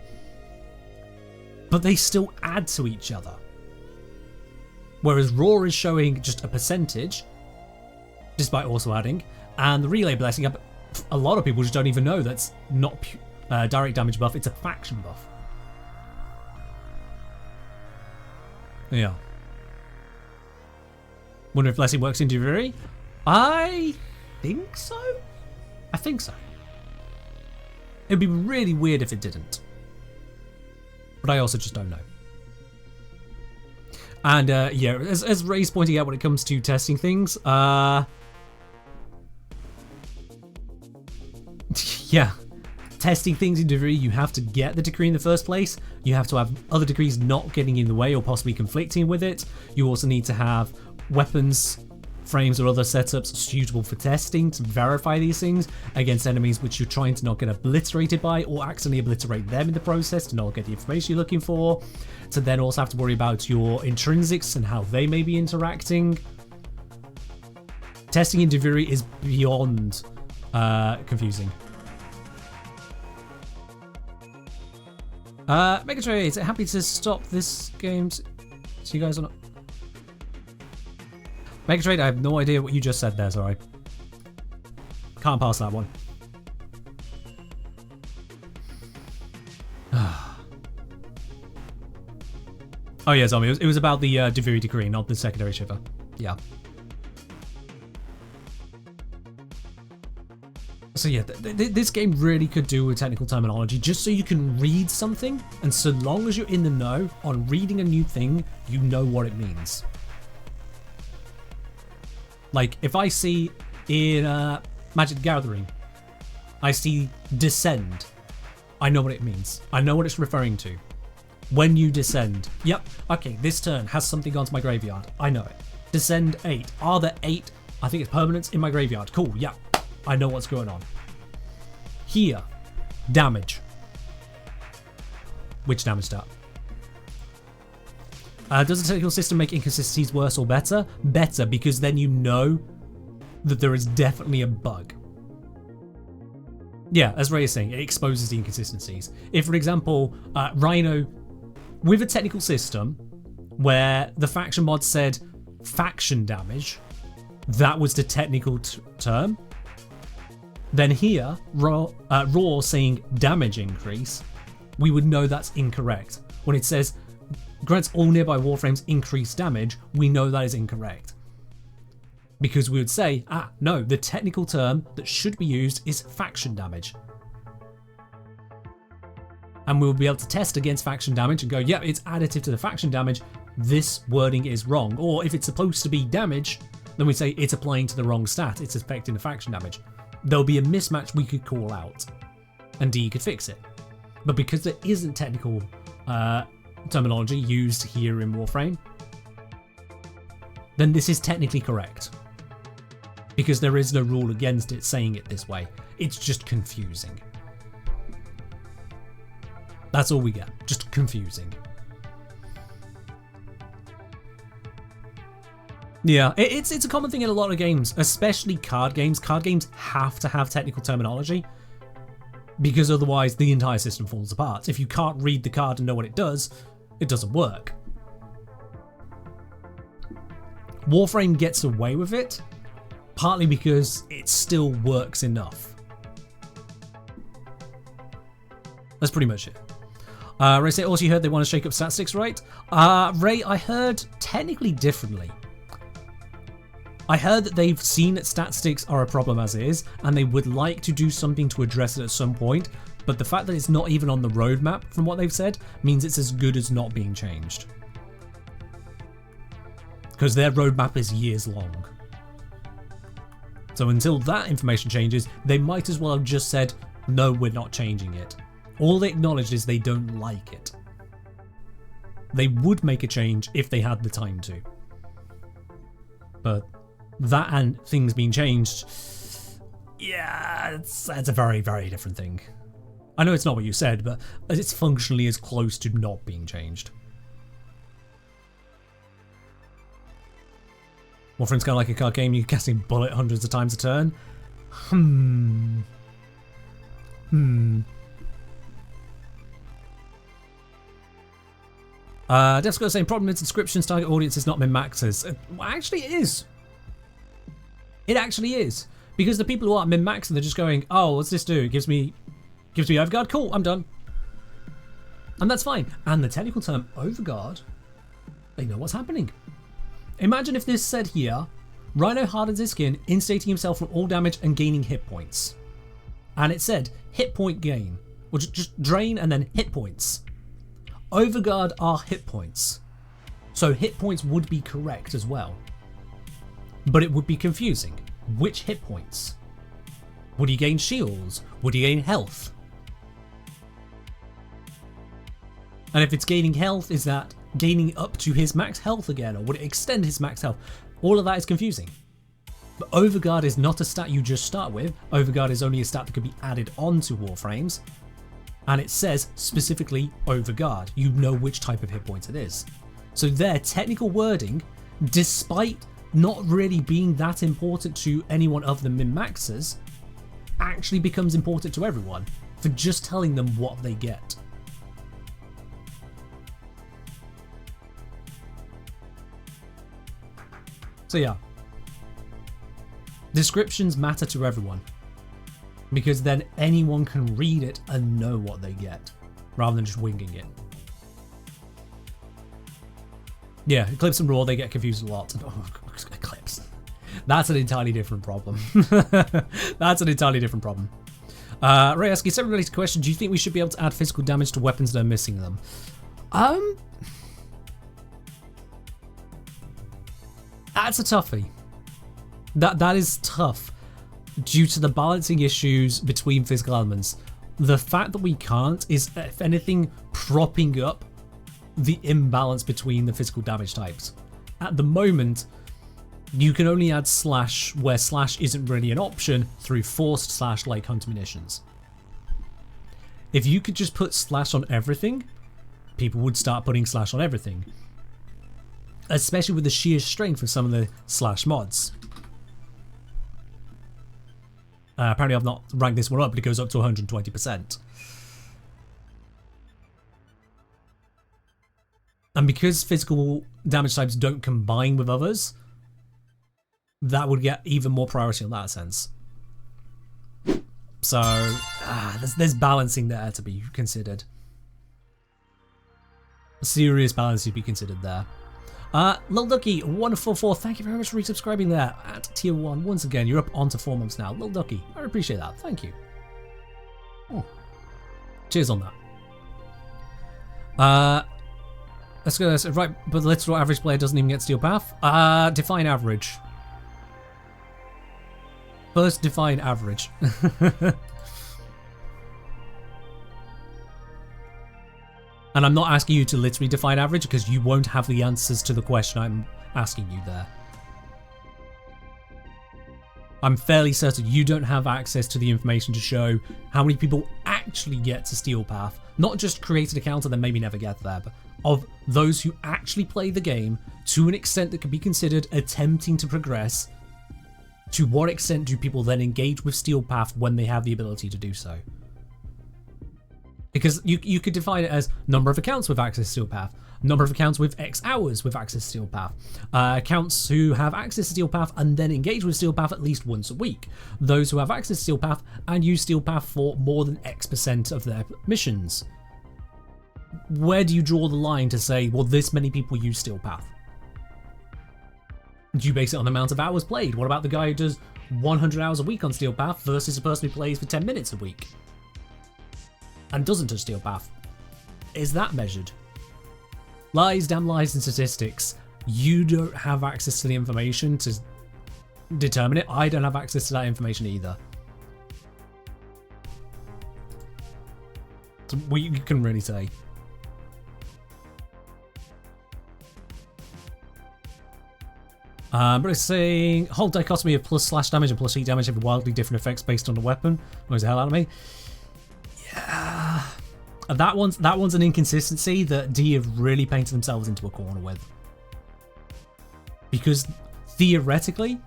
But they still add to each other. Whereas Raw is showing just a percentage, despite also adding, and the Relay Blessing, a lot of people just don't even know that's not direct damage buff, it's a faction buff. Yeah. Wonder if Blessing works in Duviri? I think so. I think so. It'd be really weird if it didn't. But I also just don't know. And yeah, as Ray's pointing out when it comes to testing things, yeah, testing things in Duviri, you have to get the decree in the first place. You have to have other decrees not getting in the way or possibly conflicting with it. You also need to have weapons, frames, or other setups suitable for testing to verify these things against enemies which you're trying to not get obliterated by, or accidentally obliterate them in the process to not get the information you're looking for. To then also have to worry about your intrinsics and how they may be interacting. Testing in Duviri is beyond confusing. Megatrade, is it happy to stop this game? So you guys are not. Megatrade, I have no idea what you just said there, sorry. Can't pass that one. Oh yeah, Zombie, it was about the Duviri decree, not the secondary shiver. Yeah. So yeah, this game really could do with technical terminology, just so you can read something, and so long as you're in the know on reading a new thing, you know what it means. Like, if I see in Magic the Gathering, I see descend, I know what it means. I know what it's referring to. When you descend, yep, okay, this turn has something onto my graveyard. I know it. Descend 8. Are there 8, I think it's permanents, in my graveyard? Cool, yeah. I know what's going on. Here, damage. Which damage stat? Does the technical system make inconsistencies worse or better? Better, because then you know that there is definitely a bug. Yeah, as Ray is saying, it exposes the inconsistencies. If, for example, Rhino, with a technical system where the faction mod said faction damage, that was the technical term, then here, raw saying damage increase, we would know that's incorrect. When it says grants all nearby warframes increased damage, we know that is incorrect. Because we would say, no, the technical term that should be used is faction damage. And we'll be able to test against faction damage and go, yeah, it's additive to the faction damage, this wording is wrong. Or if it's supposed to be damage, then we say it's applying to the wrong stat, it's affecting the faction damage. There'll be a mismatch we could call out, and D could fix it. But because there isn't technical terminology used here in Warframe, then this is technically correct. Because there is no rule against it saying it this way. It's just confusing. That's all we get, just confusing. Yeah, it's a common thing in a lot of games, especially card games. Card games have to have technical terminology because otherwise the entire system falls apart. If you can't read the card and know what it doesn't work. Warframe gets away with it, partly because it still works enough. That's pretty much it. Ray say, also you heard they want to shake up statistics, right? Ray, I heard technically differently. I heard that they've seen that statistics are a problem as is, and they would like to do something to address it at some point, but the fact that it's not even on the roadmap from what they've said means it's as good as not being changed. Because their roadmap is years long. So until that information changes, they might as well have just said, no, we're not changing it. All they acknowledged is they don't like it. They would make a change if they had the time to. But that and things being changed, yeah, that's a very, very different thing. I know it's not what you said, but it's functionally as close to not being changed. Warframe's kind of like a card game, you're casting bullet hundreds of times a turn. Desco saying problem is inscriptions target audience is not min-maxers. Well, actually it is. It actually is. Because the people who are min-maxing, they're just going, oh, what's this do? It gives me overguard, cool, I'm done. And that's fine. And the technical term overguard, they know what's happening. Imagine if this said here, Rhino hardens his skin, instating himself from all damage and gaining hit points. And it said hit point gain, or just drain and then hit points. Overguard are hit points. So hit points would be correct as well. But it would be confusing. Which hit points? Would he gain shields? Would he gain health? And if it's gaining health, is that gaining up to his max health again? Or would it extend his max health? All of that is confusing. But Overguard is not a stat you just start with. Overguard is only a stat that could be added onto Warframes. And it says specifically Overguard. You know which type of hit point it is. So their technical wording, despite not really being that important to anyone other than min-maxers, actually becomes important to everyone for just telling them what they get. So yeah, descriptions matter to everyone because then anyone can read it and know what they get rather than just winging it. Yeah, Eclipse and Raw, they get confused a lot. Oh, Eclipse. That's an entirely different problem. That's an entirely different problem. Ray asking, separate related question, do you think we should be able to add physical damage to weapons that are missing them? That's a toughie. That is tough due to the balancing issues between physical elements. The fact that we can't is, if anything, propping up the imbalance between the physical damage types. At the moment, you can only add slash where slash isn't really an option through forced slash like hunter munitions. If you could just put slash on everything, people would start putting slash on everything. Especially with the sheer strength of some of the slash mods. Apparently I've not ranked this one up, but it goes up to 120%. And because physical damage types don't combine with others, that would get even more priority in that sense. So there's balancing there to be considered. A serious balance to be considered there. Lil Ducky 144, thank you very much for resubscribing there at tier 1. Once again, you're up onto 4 months now. Lil Ducky, I appreciate that. Thank you. Oh. Cheers on that. Let's go. Right, but the literal average player doesn't even get Steel Path. Define average. First, define average. And I'm not asking you to literally define average because you won't have the answers to the question I'm asking you there. I'm fairly certain you don't have access to the information to show how many people actually get to Steel Path. Not just create an account and then maybe never get there, but of those who actually play the game to an extent that can be considered attempting to progress. To what extent do people then engage with Steel Path when they have the ability to do so? Because you could define it as number of accounts with access to Steel Path, number of accounts with X hours with access to Steel Path, accounts who have access to Steel Path and then engage with Steel Path at least once a week, those who have access to Steel Path and use Steel Path for more than X% of their missions. Where do you draw the line to say, well, this many people use Steel Path? Do you base it on the amount of hours played? What about the guy who does 100 hours a week on Steel Path versus a person who plays for 10 minutes a week? And doesn't touch Steel Path? Is that measured? Lies, damn lies, and statistics. You don't have access to the information to determine it. I don't have access to that information either. So we can really say. But it's saying whole dichotomy of plus slash damage and plus heat damage have wildly different effects based on the weapon. Annoys the hell out of me. Yeah, that one's an inconsistency that D have really painted themselves into a corner with. Because theoretically,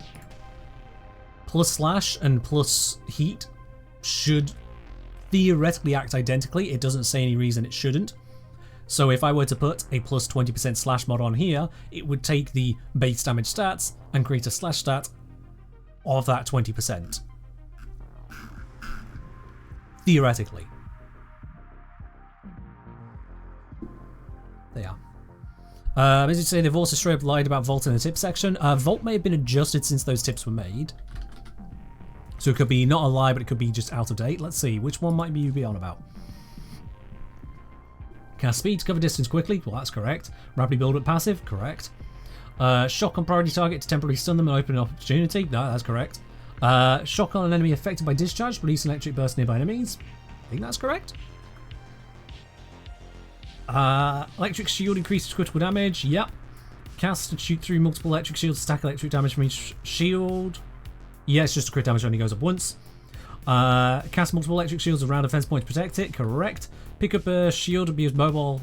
plus slash and plus heat should theoretically act identically. It doesn't say any reason it shouldn't. So if I were to put a plus 20% slash mod on here, it would take the base damage stats and create a slash stat of that 20%. Theoretically. They are. As you say, they've also straight up lied about Vault in the tip section. Vault may have been adjusted since those tips were made. So it could be not a lie, but it could be just out of date. Let's see, which one might you be on about? Cast speed to cover distance quickly. Well, that's correct. Rapidly build up passive. Correct. Shock on priority target to temporarily stun them and open an opportunity. No, that's correct. Shock on an enemy affected by discharge. Release an electric burst nearby enemies. I think that's correct. Electric shield increases critical damage. Yep. Cast and shoot through multiple electric shields. Stack electric damage from each shield. Yeah, it's just a crit damage only goes up once. Cast multiple electric shields around a defense point to protect it. Correct. Pick up a shield and be mobile.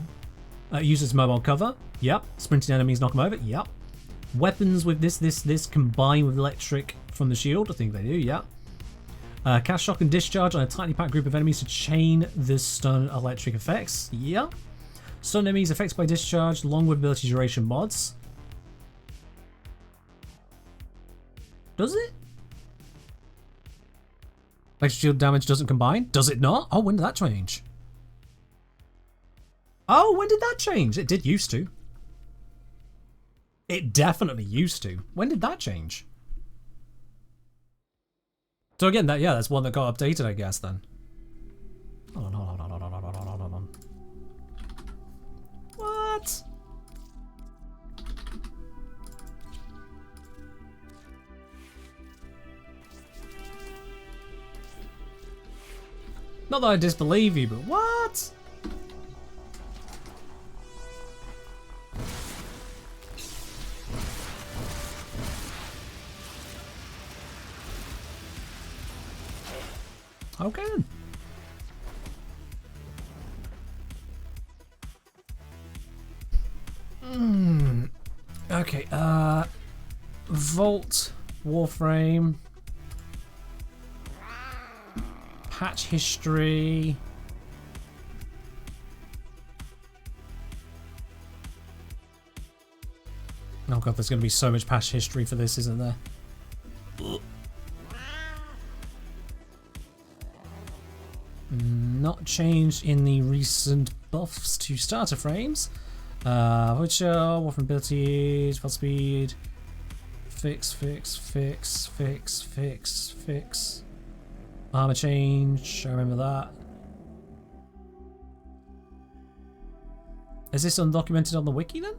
Use its mobile cover. Yep. Sprinting enemies knock them over. Yep. Weapons with this combine with electric from the shield. I think they do. Yep. Cast shock and discharge on a tightly packed group of enemies to chain the stun electric effects. Yep. Stun enemies affected by discharge along with ability duration mods. Does it? Electric shield damage doesn't combine? Does it not? Oh, when did that change? Oh, when did that change? It did used to. It definitely used to. When did that change? So again, that's one that got updated, I guess, then. Hold on. What? Not that I disbelieve you, but what? Okay. Okay, Vault, Warframe, patch history. Oh god, there's going to be so much patch history for this, isn't there? changed in the recent buffs to starter frames. Warframe abilities, fast speed, fix. Armor change, I remember that. Is this undocumented on the wiki then?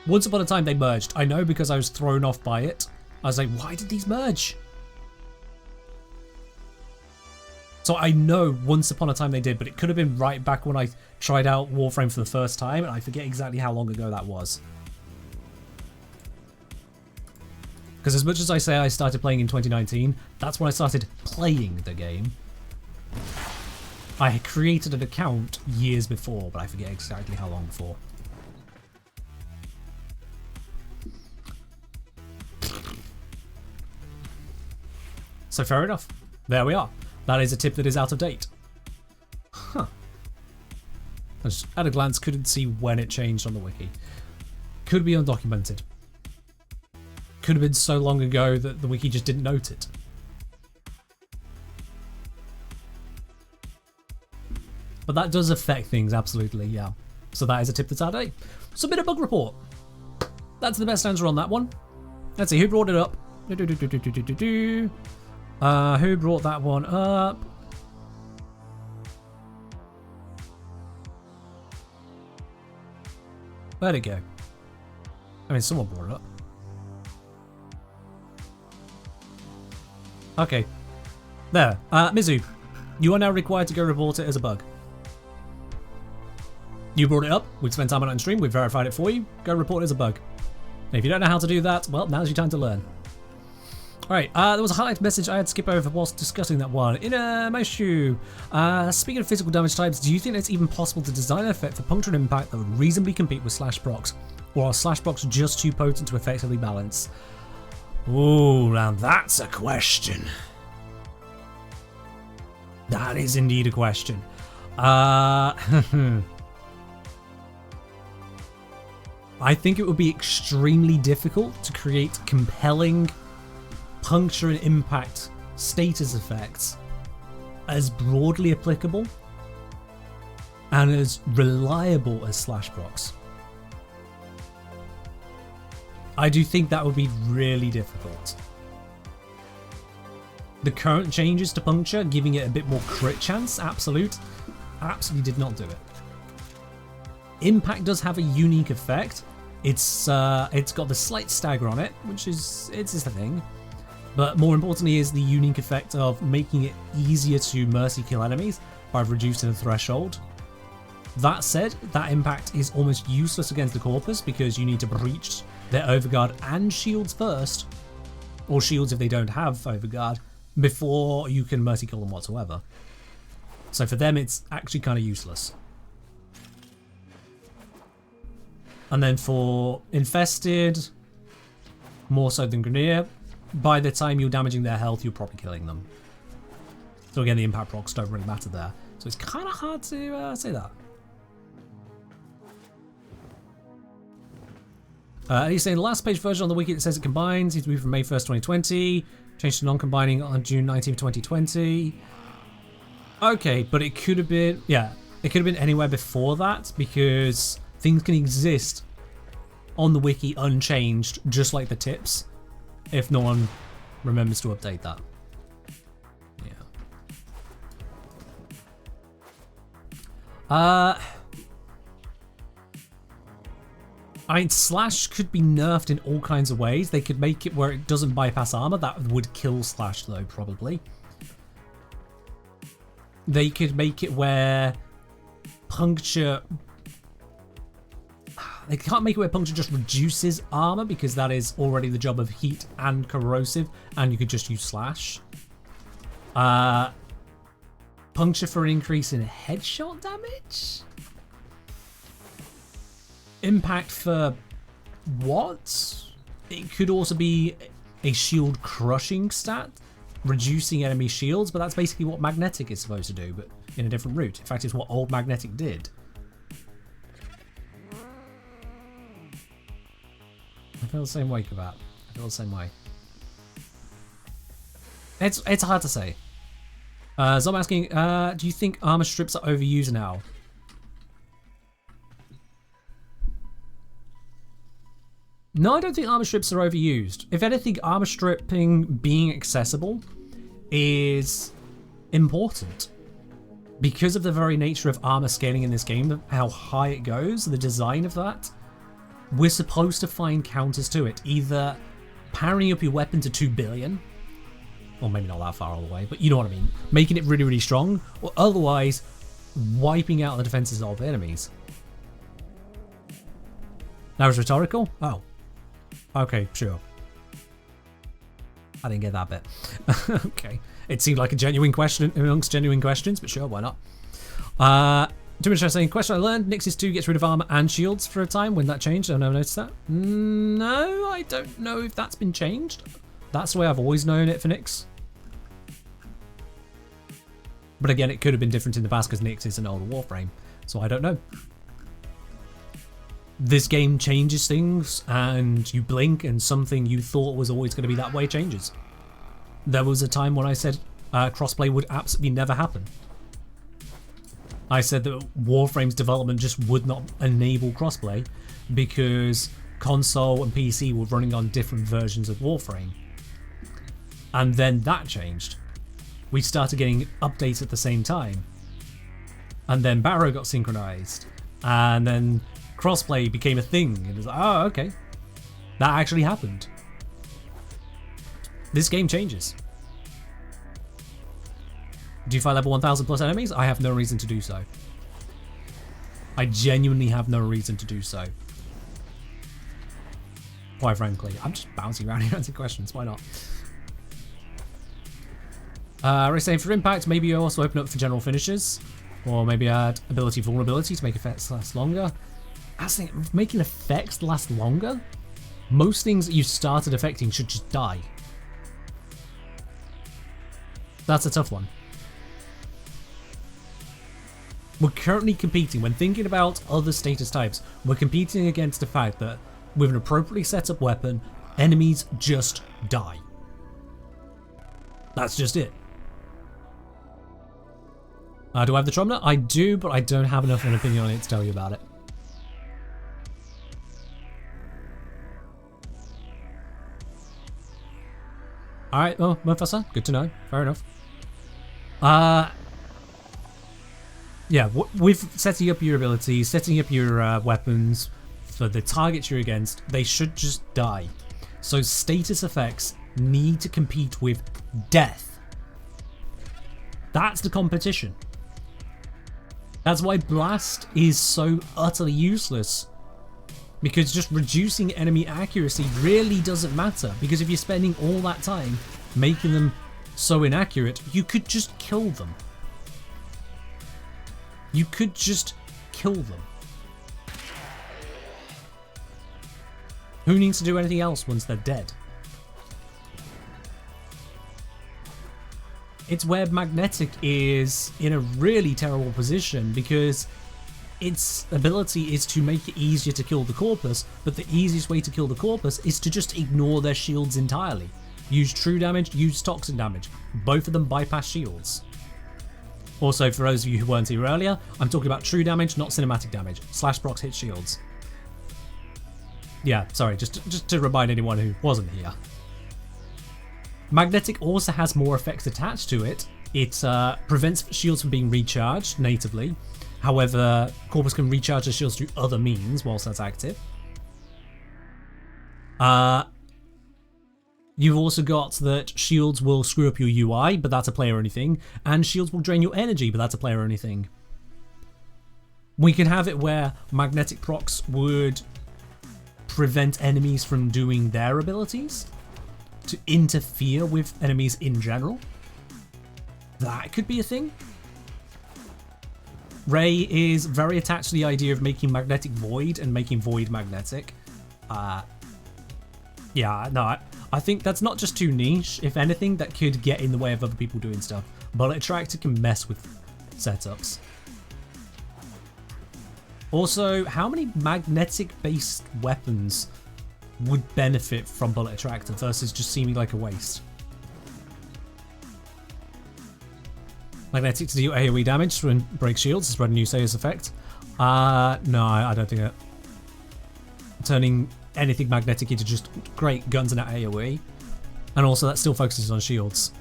Once upon a time they merged. I know because I was thrown off by it. I was like, why did these merge? So I know once upon a time they did, but it could have been right back when I tried out Warframe for the first time, and I forget exactly how long ago that was. Because as much as I say I started playing in 2019, that's when I started playing the game. I had created an account years before, but I forget exactly how long before. So fair enough. There we are. That is a tip that is out of date. Huh. I just, at a glance, couldn't see when it changed on the wiki. Could be undocumented. Could have been so long ago that the wiki just didn't note it. But that does affect things, absolutely, yeah. So that is a tip that's out of date. Submit a bug report. That's the best answer on that one. Let's see, who brought it up? Who brought that one up? Where'd it go? I mean, someone brought it up. Okay. There. Mizu, you are now required to go report it as a bug. You brought it up. We've spent time on it on stream. We've verified it for you. Go report it as a bug. And if you don't know how to do that, well, now's your time to learn. Alright, there was a highlight message I had to skip over whilst discussing that one. Moishu, speaking of physical damage types, do you think it's even possible to design an effect for puncture and impact that would reasonably compete with slash procs? Or are slash procs just too potent to effectively balance? Ooh, now that's a question. That is indeed a question. I think it would be extremely difficult to create compelling puncture and impact status effects as broadly applicable and as reliable as slash procs. I do think that would be really difficult. The current changes to puncture, giving it a bit more crit chance, absolutely did not do it. Impact does have a unique effect. It's got the slight stagger on it, which is a thing. But more importantly is the unique effect of making it easier to mercy kill enemies by reducing the threshold. That said, that impact is almost useless against the Corpus because you need to breach their overguard and shields first, or shields if they don't have overguard, before you can mercy kill them whatsoever. So for them it's actually kind of useless. And then for Infested, more so than Grineer, by the time you're damaging their health, you're probably killing them. So again, the impact procs don't really matter there. So it's kind of hard to say that. He's saying the last page version on the wiki that says it combines seems to be from May 1st, 2020. Changed to non-combining on June 19th, 2020. Okay, but it could have been, yeah, it could have been anywhere before that because things can exist on the wiki unchanged, just like the tips, if no one remembers to update that. Yeah. I mean, Slash could be nerfed in all kinds of ways. They could make it where it doesn't bypass armor. That would kill Slash, though, probably. They could make it where puncture... They can't make it where puncture just reduces armor because that is already the job of heat and corrosive, and you could just use Slash. Puncture for an increase in headshot damage? Impact for what? It could also be a shield crushing stat, reducing enemy shields, but that's basically what Magnetic is supposed to do, but in a different route. In fact, it's what old Magnetic did. feel the same way, Kabat. I feel the same way. It's hard to say. So I'm asking, do you think armor strips are overused now? No, I don't think armor strips are overused. If anything, armor stripping being accessible is important. Because of the very nature of armor scaling in this game, how high it goes, the design of that, we're supposed to find counters to it. Either powering up your weapon to 2 billion, or maybe not that far all the way, but you know what I mean. Making it really, really strong, or otherwise wiping out the defenses of enemies. That was rhetorical? Oh. Okay, sure. I didn't get that bit. Okay. It seemed like a genuine question amongst genuine questions, but sure, why not? Too interesting question I learned. Nix's 2 gets rid of armor and shields for a time. When that changed? I never noticed that. No, I don't know if that's been changed. That's the way I've always known it for Nyx. But again, it could have been different in the past because Nyx is an older Warframe, so I don't know. This game changes things, and you blink and something you thought was always going to be that way changes. There was a time when I said crossplay would absolutely never happen. I said that Warframe's development just would not enable crossplay because console and PC were running on different versions of Warframe. And then that changed. We started getting updates at the same time. And then Barrow got synchronized. And then crossplay became a thing. It was like, oh, okay. That actually happened. This game changes. Do you fight level 1000 plus enemies? I have no reason to do so. I genuinely have no reason to do so. Quite frankly. I'm just bouncing around here answering questions. Why not? Race saying for impact, maybe you also open up for general finishes. Or maybe add ability vulnerability to make effects last longer. I was thinking, making effects last longer? Most things that you started affecting should just die. That's a tough one. We're currently competing, when thinking about other status types, we're competing against the fact that with an appropriately set up weapon, enemies just die. That's just it. Do I have the Tromna? I do, but I don't have enough of an opinion on it to tell you about it. Alright, well, Mufasa, good to know. Fair enough. Yeah, with setting up your abilities, setting up your weapons for the targets you're against, they should just die. So status effects need to compete with death. That's the competition. That's why Blast is so utterly useless. Because just reducing enemy accuracy really doesn't matter. Because if you're spending all that time making them so inaccurate, you could just kill them. You could just kill them. Who needs to do anything else once they're dead? It's where Magnetic is in a really terrible position because its ability is to make it easier to kill the Corpus, but the easiest way to kill the Corpus is to just ignore their shields entirely. Use true damage, use toxic damage. Both of them bypass shields. Also, for those of you who weren't here earlier, I'm talking about true damage, not cinematic damage. Slash procs hit shields. Yeah, sorry, just to remind anyone who wasn't here. Magnetic also has more effects attached to it. It prevents shields from being recharged natively. However, Corpus can recharge the shields through other means whilst that's active. You've also got that shields will screw up your UI, but that's a player-only thing, and shields will drain your energy, but that's a player-only thing. We can have it where magnetic procs would prevent enemies from doing their abilities, to interfere with enemies in general. That could be a thing. Ray is very attached to the idea of making magnetic void and making void magnetic. Yeah, no, I think that's not just too niche. If anything, that could get in the way of other people doing stuff. Bullet Attractor can mess with setups. Also, how many magnetic-based weapons would benefit from Bullet Attractor versus just seeming like a waste. Magnetic to deal AoE damage when break shields, spread a new Sayers effect. No, I don't think that. Turning anything magnetic into just great guns and AoE. And also that still focuses on shields.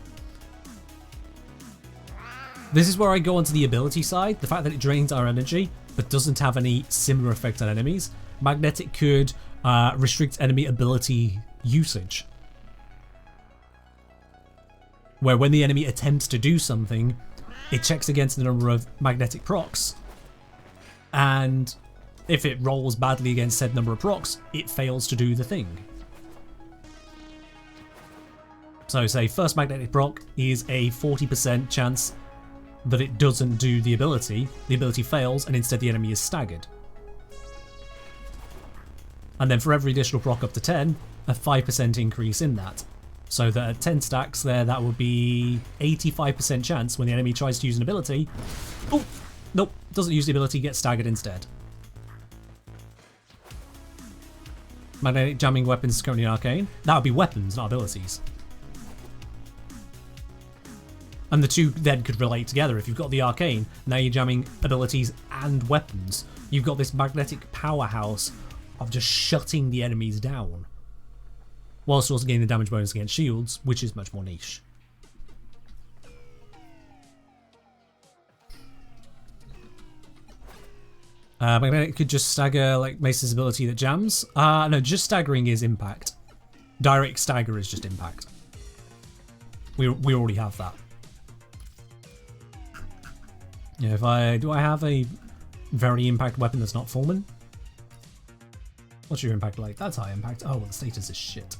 This is where I go onto the ability side. The fact that it drains our energy, but doesn't have any similar effect on enemies. Magnetic could restrict enemy ability usage. Where when the enemy attempts to do something, it checks against the number of magnetic procs. And if it rolls badly against said number of procs, it fails to do the thing. So say first magnetic proc is a 40% chance that it doesn't do the ability fails and instead the enemy is staggered. And then for every additional proc up to 10, a 5% increase in that. So that at 10 stacks there, that would be 85% chance when the enemy tries to use an ability. Oh, nope, doesn't use the ability, gets staggered instead. Magnetic jamming weapons is currently arcane. That would be weapons, not abilities. And the two then could relate together. If you've got the arcane, now you're jamming abilities and weapons. You've got this magnetic powerhouse of just shutting the enemies down. Whilst also getting the damage bonus against shields, which is much more niche. Magnetic could just stagger like Mace's ability that jams. No, just staggering is impact. Direct stagger is just impact. We already have that. Yeah, do I have a very impact weapon that's not Fulman? What's your impact like? That's high impact. Oh, well, the status is shit.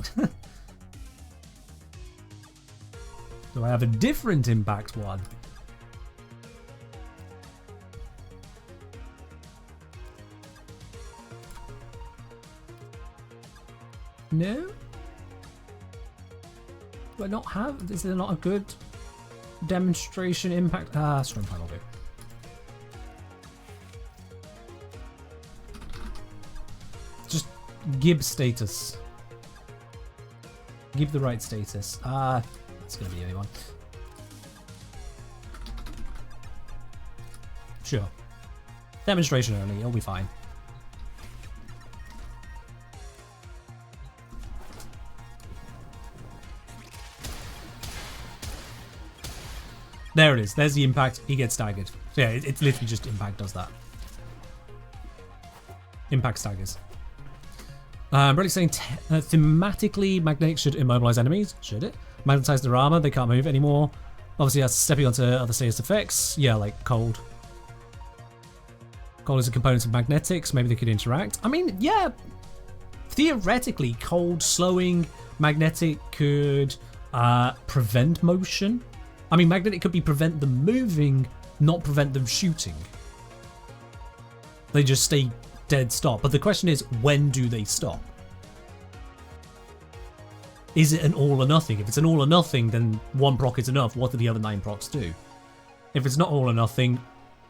Do I have a different impact one? No? Do I not have? Is there not a good demonstration impact? Strong Plan will do. Just Gib status. Give the right status. That's gonna be a one. Sure. Demonstration only, it'll be fine. There it is. There's the impact. He gets staggered. So yeah, it's literally just impact does that. Impact staggers. Really saying thematically, magnetic should immobilize enemies. Should it? Magnetize their armor. They can't move anymore. Obviously, that's stepping onto other status effects. Yeah, like cold. Cold is a component of magnetics. Maybe they could interact. I mean, yeah. Theoretically, cold slowing magnetic could prevent motion. I mean, magnetic could be prevent them moving, not prevent them shooting. They just stay dead stop. But the question is, when do they stop? Is it an all or nothing? If it's an all or nothing, then one proc is enough. What do the other 9 procs do? If it's not all or nothing,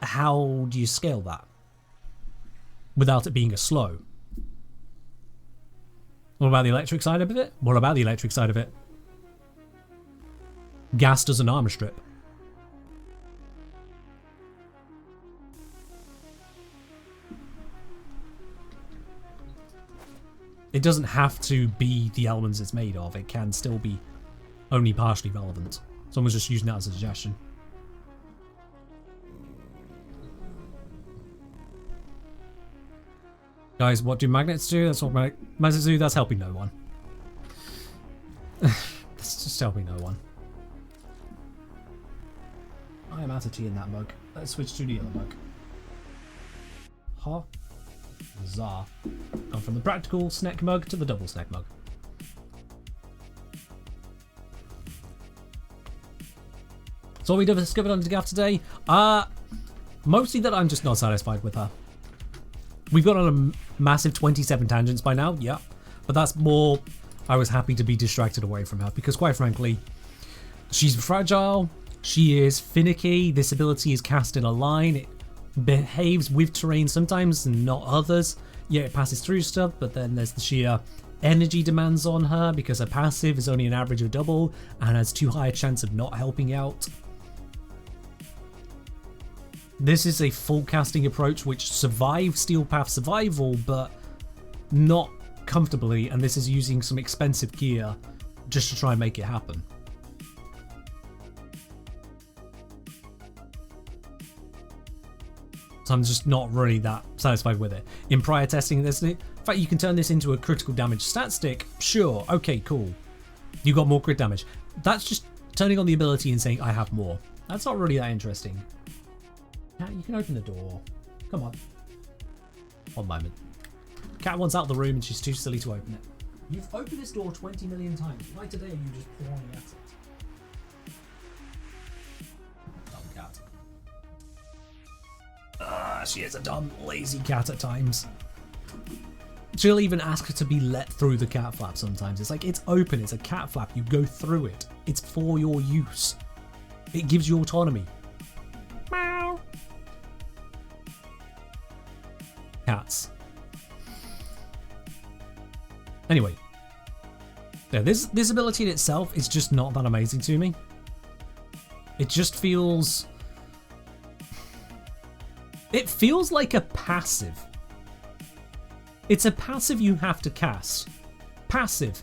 how do you scale that? Without it being a slow. What about the electric side of it? What about the electric side of it? Gas does an armor strip. It doesn't have to be the elements it's made of. It can still be only partially relevant. Someone's just using that as a suggestion. Guys, what do magnets do? That's what magnets do. That's helping no one. That's just helping no one. I am out of tea in that mug. Let's switch to the other mug. Ha. Huzzah. Gone from the practical snack mug to the double snack mug. So what we discovered on Dagath today? Mostly that I'm just not satisfied with her. We've got on a massive 27 tangents by now, yeah. But that's more, I was happy to be distracted away from her because quite frankly, she's fragile. She is finicky. This ability is cast in a line. It behaves with terrain sometimes and not others. Yeah, it passes through stuff, but then there's the sheer energy demands on her because her passive is only an average of double and has too high a chance of not helping out. This is a full casting approach which survives Steel Path survival, but not comfortably, and this is using some expensive gear just to try and make it happen. So I'm just not really that satisfied with it. In prior testing of this, in fact, you can turn this into a critical damage stat stick. Sure, okay, cool. You got more crit damage. That's just turning on the ability and saying, I have more. That's not really that interesting. Cat, you can open the door. Come on. One moment. Cat wants out of the room and she's too silly to open it. You've opened this door 20 million times. Why today are you just pouring at it? Dumb cat. She is a dumb, lazy cat at times. She'll even ask her to be let through the cat flap sometimes. It's like, it's open, it's a cat flap, you go through it. It's for your use. It gives you autonomy. Meow. Cats. Anyway. Yeah, this ability in itself is just not that amazing to me. It just feels... It feels like a passive. It's a passive you have to cast. Passive.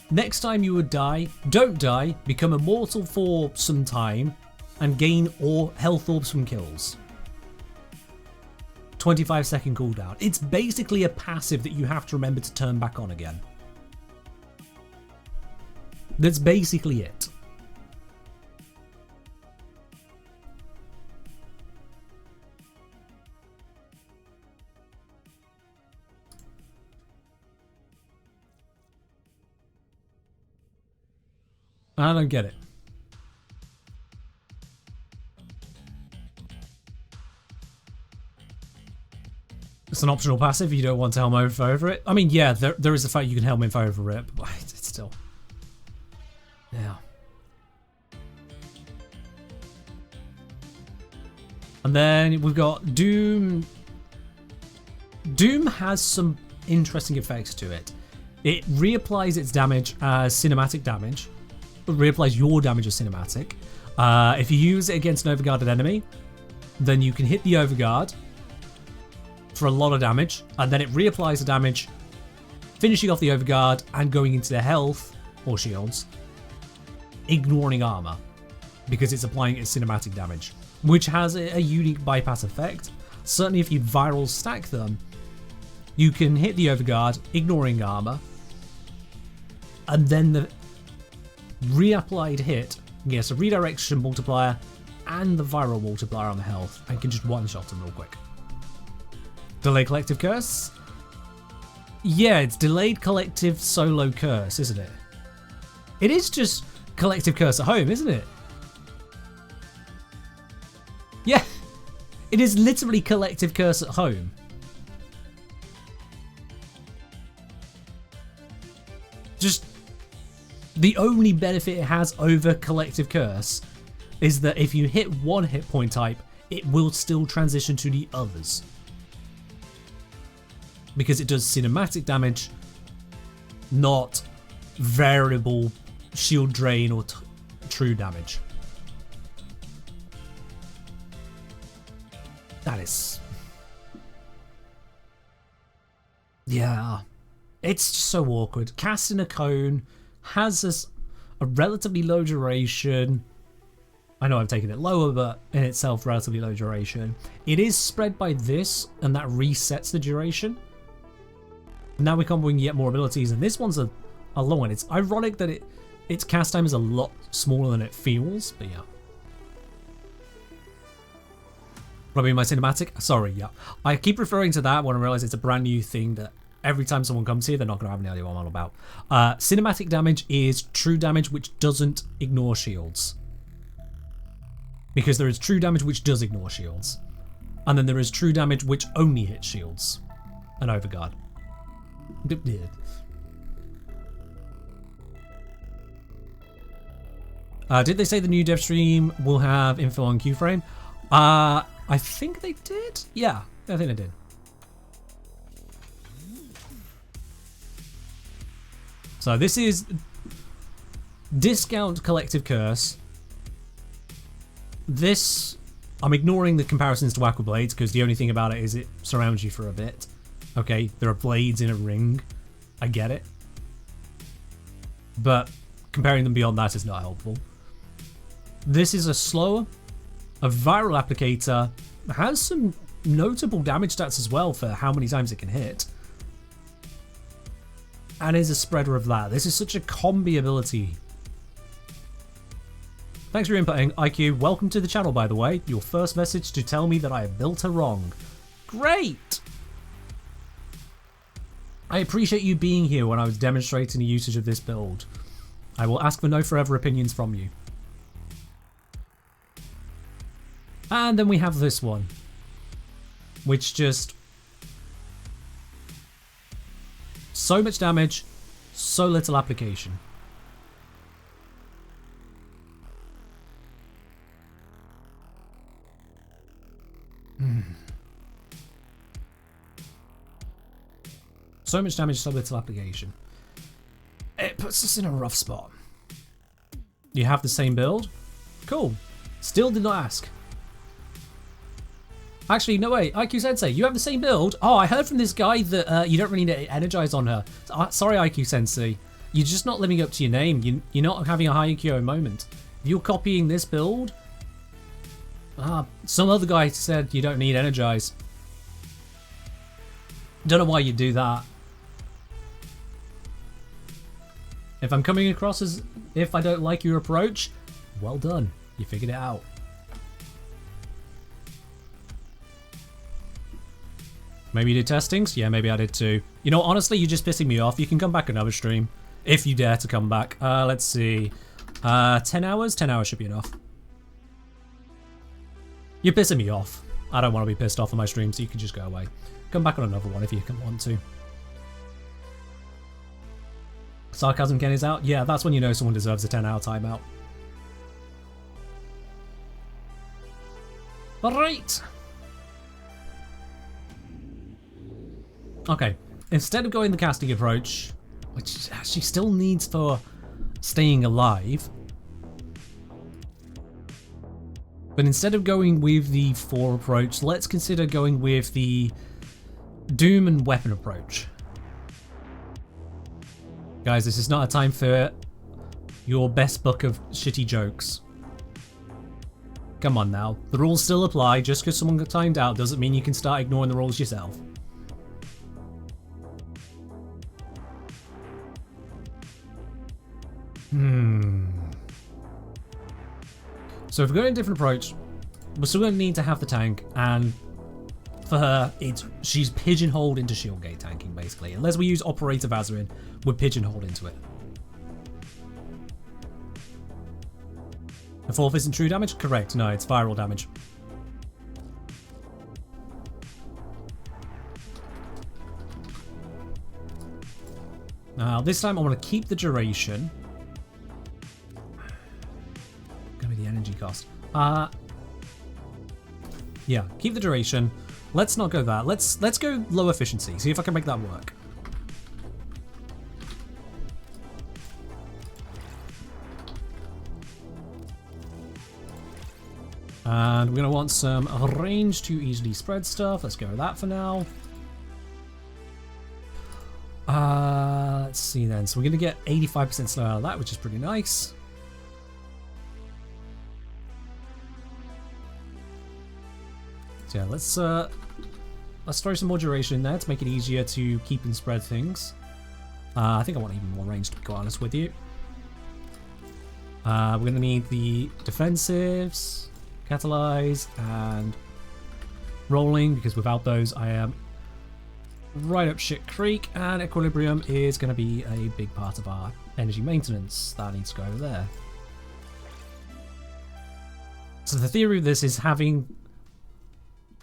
Next time you would die, don't die, become immortal for some time, and gain all health orbs from kills. 25-second cooldown. It's basically a passive that you have to remember to turn back on again. That's basically it. I don't get it. It's an optional passive. You don't want to helm over it. I mean, yeah, there is the fact you can helm info over it, but it's still... Yeah. And then we've got Doom. Doom has some interesting effects to it. It reapplies its damage as cinematic damage. It reapplies your damage as cinematic. If you use it against an overguarded enemy, then you can hit the overguard for a lot of damage, and then it reapplies the damage, finishing off the overguard and going into their health or shields, ignoring armor, because it's applying its cinematic damage, which has a unique bypass effect. Certainly if you viral stack them, you can hit the overguard, ignoring armor, and then the reapplied hit gets a redirection multiplier and the viral multiplier on the health, and can just one-shot them real quick. Delay collective curse? Yeah, it's delayed collective solo curse, isn't it? It is just collective curse at home, isn't it? Yeah, it is literally collective curse at home. Just the only benefit it has over collective curse is that if you hit one hit point type, it will still transition to the others, because it does cinematic damage, not variable shield drain or true damage. That is... yeah. It's just so awkward. Cast in a cone has a relatively low duration. I know I've taken it lower, but in itself relatively low duration. It is spread by this, and that resets the duration. Now we can bring yet more abilities, and this one's a long one. It's ironic that its cast time is a lot smaller than it feels, but yeah. Probably my cinematic? Sorry, yeah. I keep referring to that when I realize it's a brand new thing that every time someone comes here, they're not going to have any idea what I'm on about. Cinematic damage is true damage which doesn't ignore shields. Because there is true damage which does ignore shields. And then there is true damage which only hits shields. And overguard. Did they say the new dev stream will have info on Q-Frame? I think they did. Yeah, I think they did. So this is discount collective curse. This, I'm ignoring the comparisons to Aqua Blades because the only thing about it is it surrounds you for a bit. Okay, there are blades in a ring. I get it. But comparing them beyond that is not helpful. This is a slower, a viral applicator, has some notable damage stats as well for how many times it can hit. And is a spreader of that. This is such a combi ability. Thanks for inputting, IQ. Welcome to the channel, by the way. Your first message to tell me that I have built her wrong. Great! I appreciate you being here when I was demonstrating the usage of this build. I will ask for no forever opinions from you. And then we have this one, which just... so much damage, so little application. So much damage, so little application. It puts us in a rough spot. You have the same build? Cool. Still did not ask. Actually, no way. IQ Sensei, you have the same build? Oh, I heard from this guy that you don't really need to energize on her. Sorry, IQ Sensei. You're just not living up to your name. You're not having a high IQ moment. If you're copying this build... some other guy said you don't need energize. Don't know why you do that. If I'm coming across as if I don't like your approach, well done. You figured it out. Maybe you did testings? Yeah, maybe I did too. You know, honestly, you're just pissing me off. You can come back another stream. If you dare to come back. Let's see. 10 hours? 10 hours should be enough. You're pissing me off. I don't want to be pissed off on my stream, so you can just go away. Come back on another one if you can want to. Sarcasm Ken is out? Yeah, that's when you know someone deserves a 10-hour timeout. Alright. Okay, instead of going the casting approach, which she still needs for staying alive, but instead of going with the 4 approach, let's consider going with the Doom and Weapon approach. Guys, this is not a time for your best book of shitty jokes. Come on now, the rules still apply. Just because someone got timed out doesn't mean you can start ignoring the rules yourself. So if we're going a different approach, we're still going to need to have the tank, and for her, she's pigeonholed into shield gate tanking, basically. Unless we use Operator Vazarin, we're pigeonholed into it. The 4th isn't true damage? Correct, no, it's viral damage. Now, this time I want to keep the duration. Gonna be the energy cost. Yeah, keep the duration. Let's not go that. Let's go low efficiency. See if I can make that work. And we're gonna want some range to easily spread stuff. Let's go with that for now. Let's see then. So we're gonna get 85% slow out of that, which is pretty nice. So yeah, let's throw some more duration in there to make it easier to keep and spread things. I think I want even more range, to be quite honest with you. We're gonna need the defensives, catalyze, and rolling, because without those I am right up shit creek, and equilibrium is going to be a big part of our energy maintenance. That needs to go over there. So the theory of this is having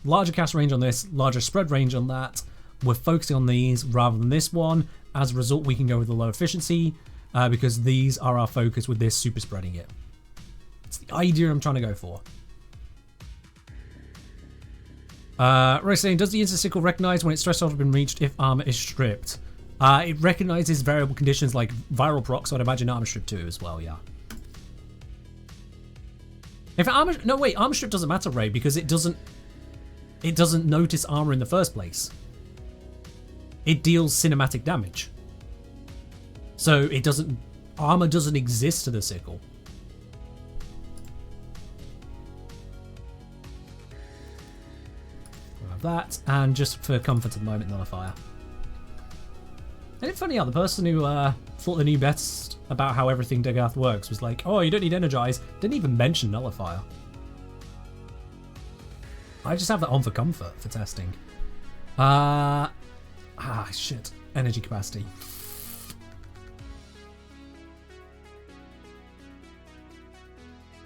larger cast range on this, larger spread range on that. We're focusing on these rather than this one. As a result, we can go with the low efficiency because these are our focus with this super spreading it. It's the idea I'm trying to go for. Roy saying, does the insta-sickle recognize when its threshold has been reached if armor is stripped? It recognizes variable conditions like viral proc, so I'd imagine armor strip too as well, yeah. In fact, armor strip doesn't matter, Ray, because it doesn't notice armor in the first place. It deals cinematic damage. So armor doesn't exist to the sickle. We'll have that, and just for comfort at the moment, nullifier. And it's funny how the person who thought they knew best about how everything Dagath works was like, oh, you don't need energize, didn't even mention nullifier. I just have that on for comfort for testing. Shit. Energy capacity.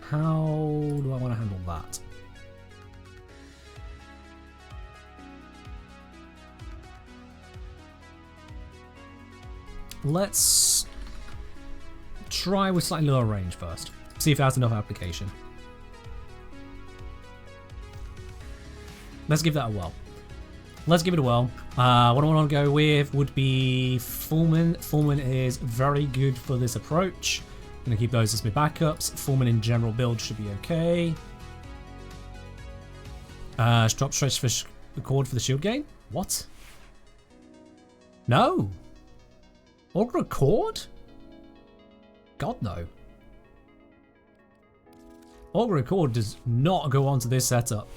How do I want to handle that? Let's try with slightly lower range first. See if it has enough application. Let's give that a whirl. Let's give it a whirl. What I want to go with would be Fullman. Fullman is very good for this approach. I'm going to keep those as my backups. Fullman in general build should be okay. Drop stretch for cord for the shield gain? What? No. Augur Accord? God no. Augur Accord does not go onto this setup.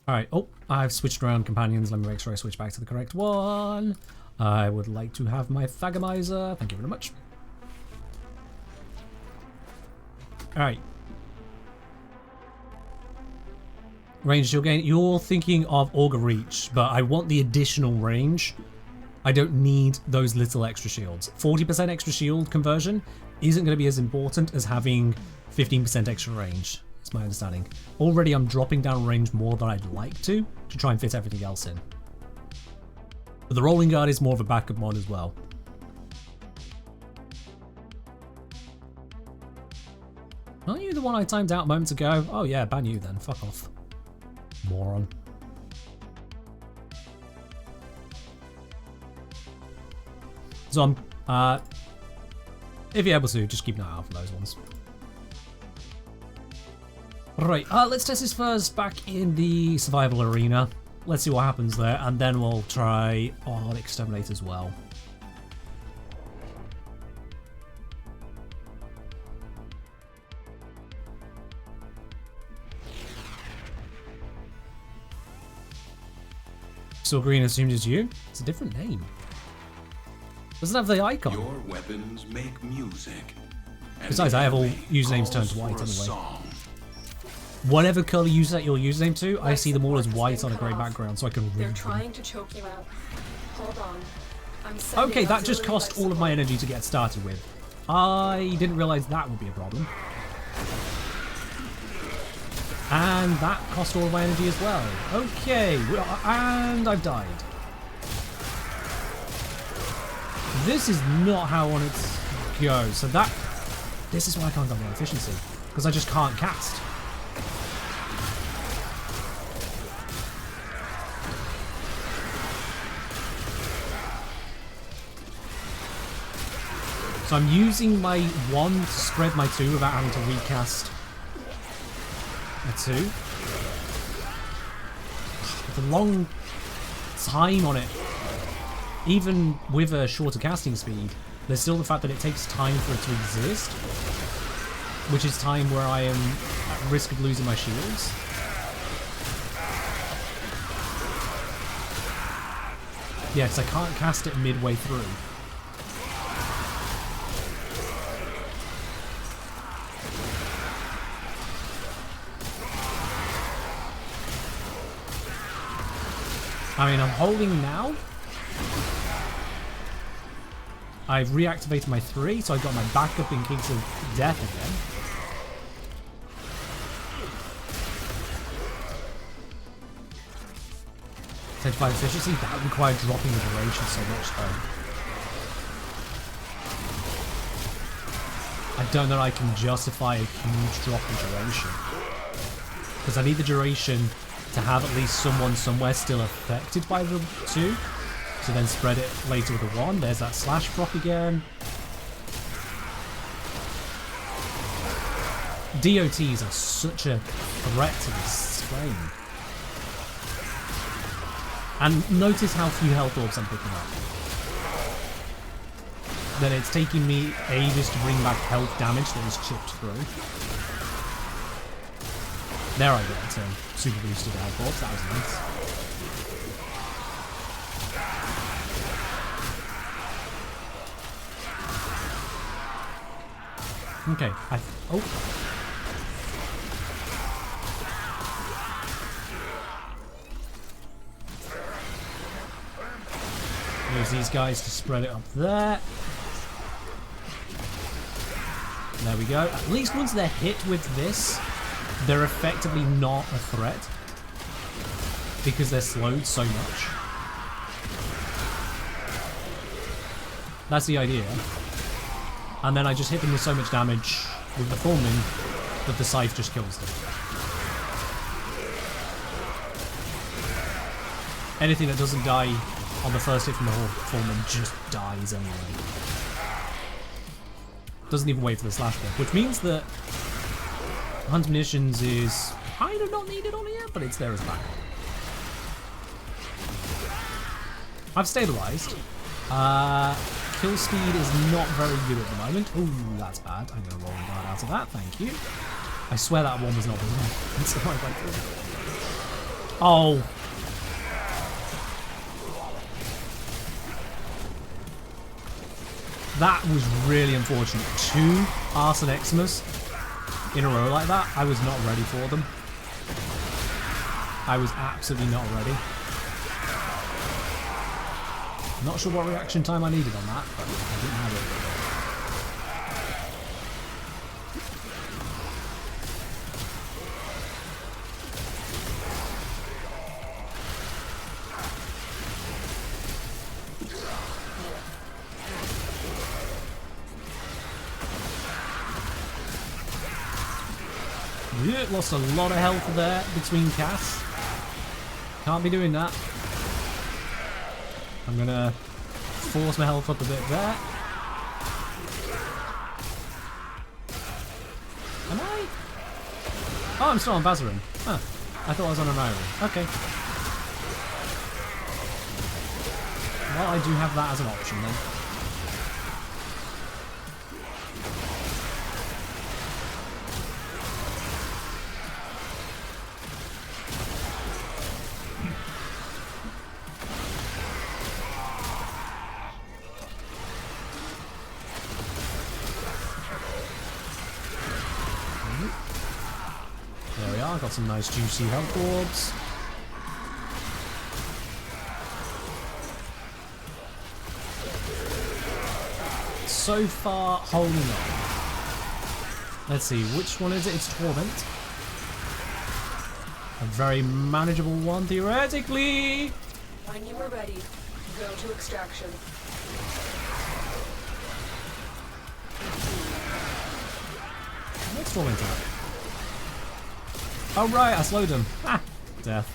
Alright, I've switched around companions. Let me make sure I switch back to the correct one. I would like to have my Thagomizer. Thank you very much. Alright. Range shield gain. You're thinking of Augur Reach, but I want the additional range. I don't need those little extra shields. 40% extra shield conversion isn't going to be as important as having 15% extra range. That's my understanding. Already I'm dropping down range more than I'd like to try and fit everything else in. But the rolling guard is more of a backup mod as well. Aren't you the one I timed out moments ago? Oh yeah, ban you then. Fuck off. Moron. So I'm, if you're able to, just keep an eye out for those ones. Right, let's test this first back in the survival arena. Let's see what happens there, and then we'll try on Exterminate as well. Still green assumed it's you? It's a different name. Doesn't have the icon.
Your weapons make music.
Besides, I have all usernames turned to white anyway. Whatever color you set your username to, I see them all as white on a grey background, so I can read them.
They're trying to choke you out. Hold on.
Okay, that just cost all of my energy to get started with. I didn't realise that would be a problem. And that cost all of my energy as well. Okay, and I've died. This is not how I want it to go. So this is why I can't get more efficiency, because I just can't cast. So I'm using my 1 to spread my 2 without having to recast a 2. With a long time on it, even with a shorter casting speed, there's still the fact that it takes time for it to exist, which is time where I am at risk of losing my shields. Yes, I can't cast it midway through. I mean, I'm holding now. I've reactivated my 3, so I've got my backup in case of death again. By efficiency, that would require dropping the duration so much though. I don't know that I can justify a huge drop in duration. Because I need the duration to have at least someone somewhere still affected by the 2, to then spread it later with the 1. There's that slash proc again. DOTs are such a threat to this game. And notice how few health orbs I'm picking up. Then it's taking me ages to bring back health damage that is chipped through. There I get super boosted health orbs, that was nice. Okay, oh. Use these guys to spread it up there. There we go. At least once they're hit with this, they're effectively not a threat because they're slowed so much. That's the idea. And then I just hit them with so much damage with the forming that the scythe just kills them. Anything that doesn't die on the first hit from the forming just dies anyway. Doesn't even wait for the slash block, which means that Hunt Munitions is kind of not needed on here, but it's there as backup. I've stabilized. Kill speed is not very good at the moment. Ooh, that's bad. I'm going to roll a guard out of that, thank you. I swear that one was not there. It's like oh. That was really unfortunate. 2 Arson Eximus in a row like that. I was not ready for them. I was absolutely not ready. Not sure what reaction time I needed on that, but I didn't have it. Yeah, lost a lot of health there between casts. Can't be doing that. I'm gonna force my health up a bit there. Am I? Oh, I'm still on Bazarin. Huh. I thought I was on an Iron. Okay. Well, I do have that as an option then. Got some nice juicy health orbs. So far, holding on. Let's see, which one is it? It's Torment. A very manageable one, theoretically.
When you are ready, go to extraction.
Next Torment out. Oh right, I slowed him. Ah, death.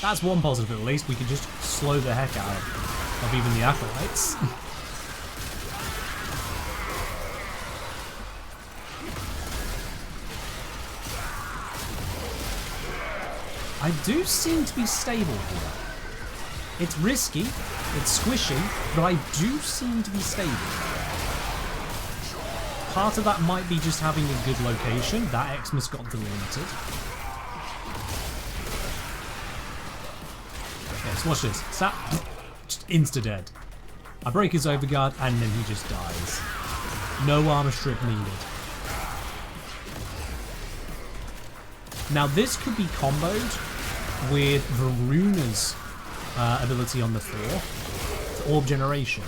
That's one positive at least. We can just slow the heck out of even the acolytes. I do seem to be stable here. It's risky, it's squishy, but I do seem to be stable. Part of that might be just having a good location. That Xmas got deleted. Yes, watch this. Sap, just insta-dead. I break his overguard and then he just dies. No armor strip needed. Now this could be comboed with Varuna's ability on the 4, Orb Generation.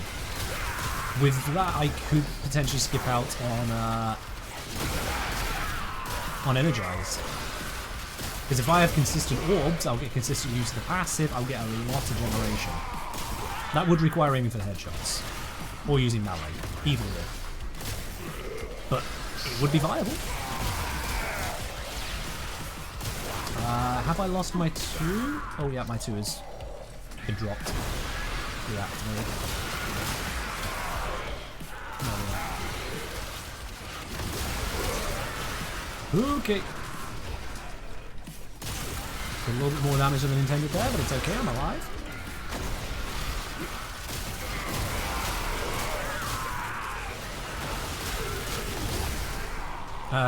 With that, I could potentially skip out on Energize. Because if I have consistent orbs, I'll get consistent use of the passive, I'll get a lot of generation. That would require aiming for the headshots. Or using melee. Either way. But it would be viable. Have I lost my 2? Oh yeah, my 2 has been dropped. Reactivated. Okay. A little bit more damage than intended there, but it's okay, I'm alive.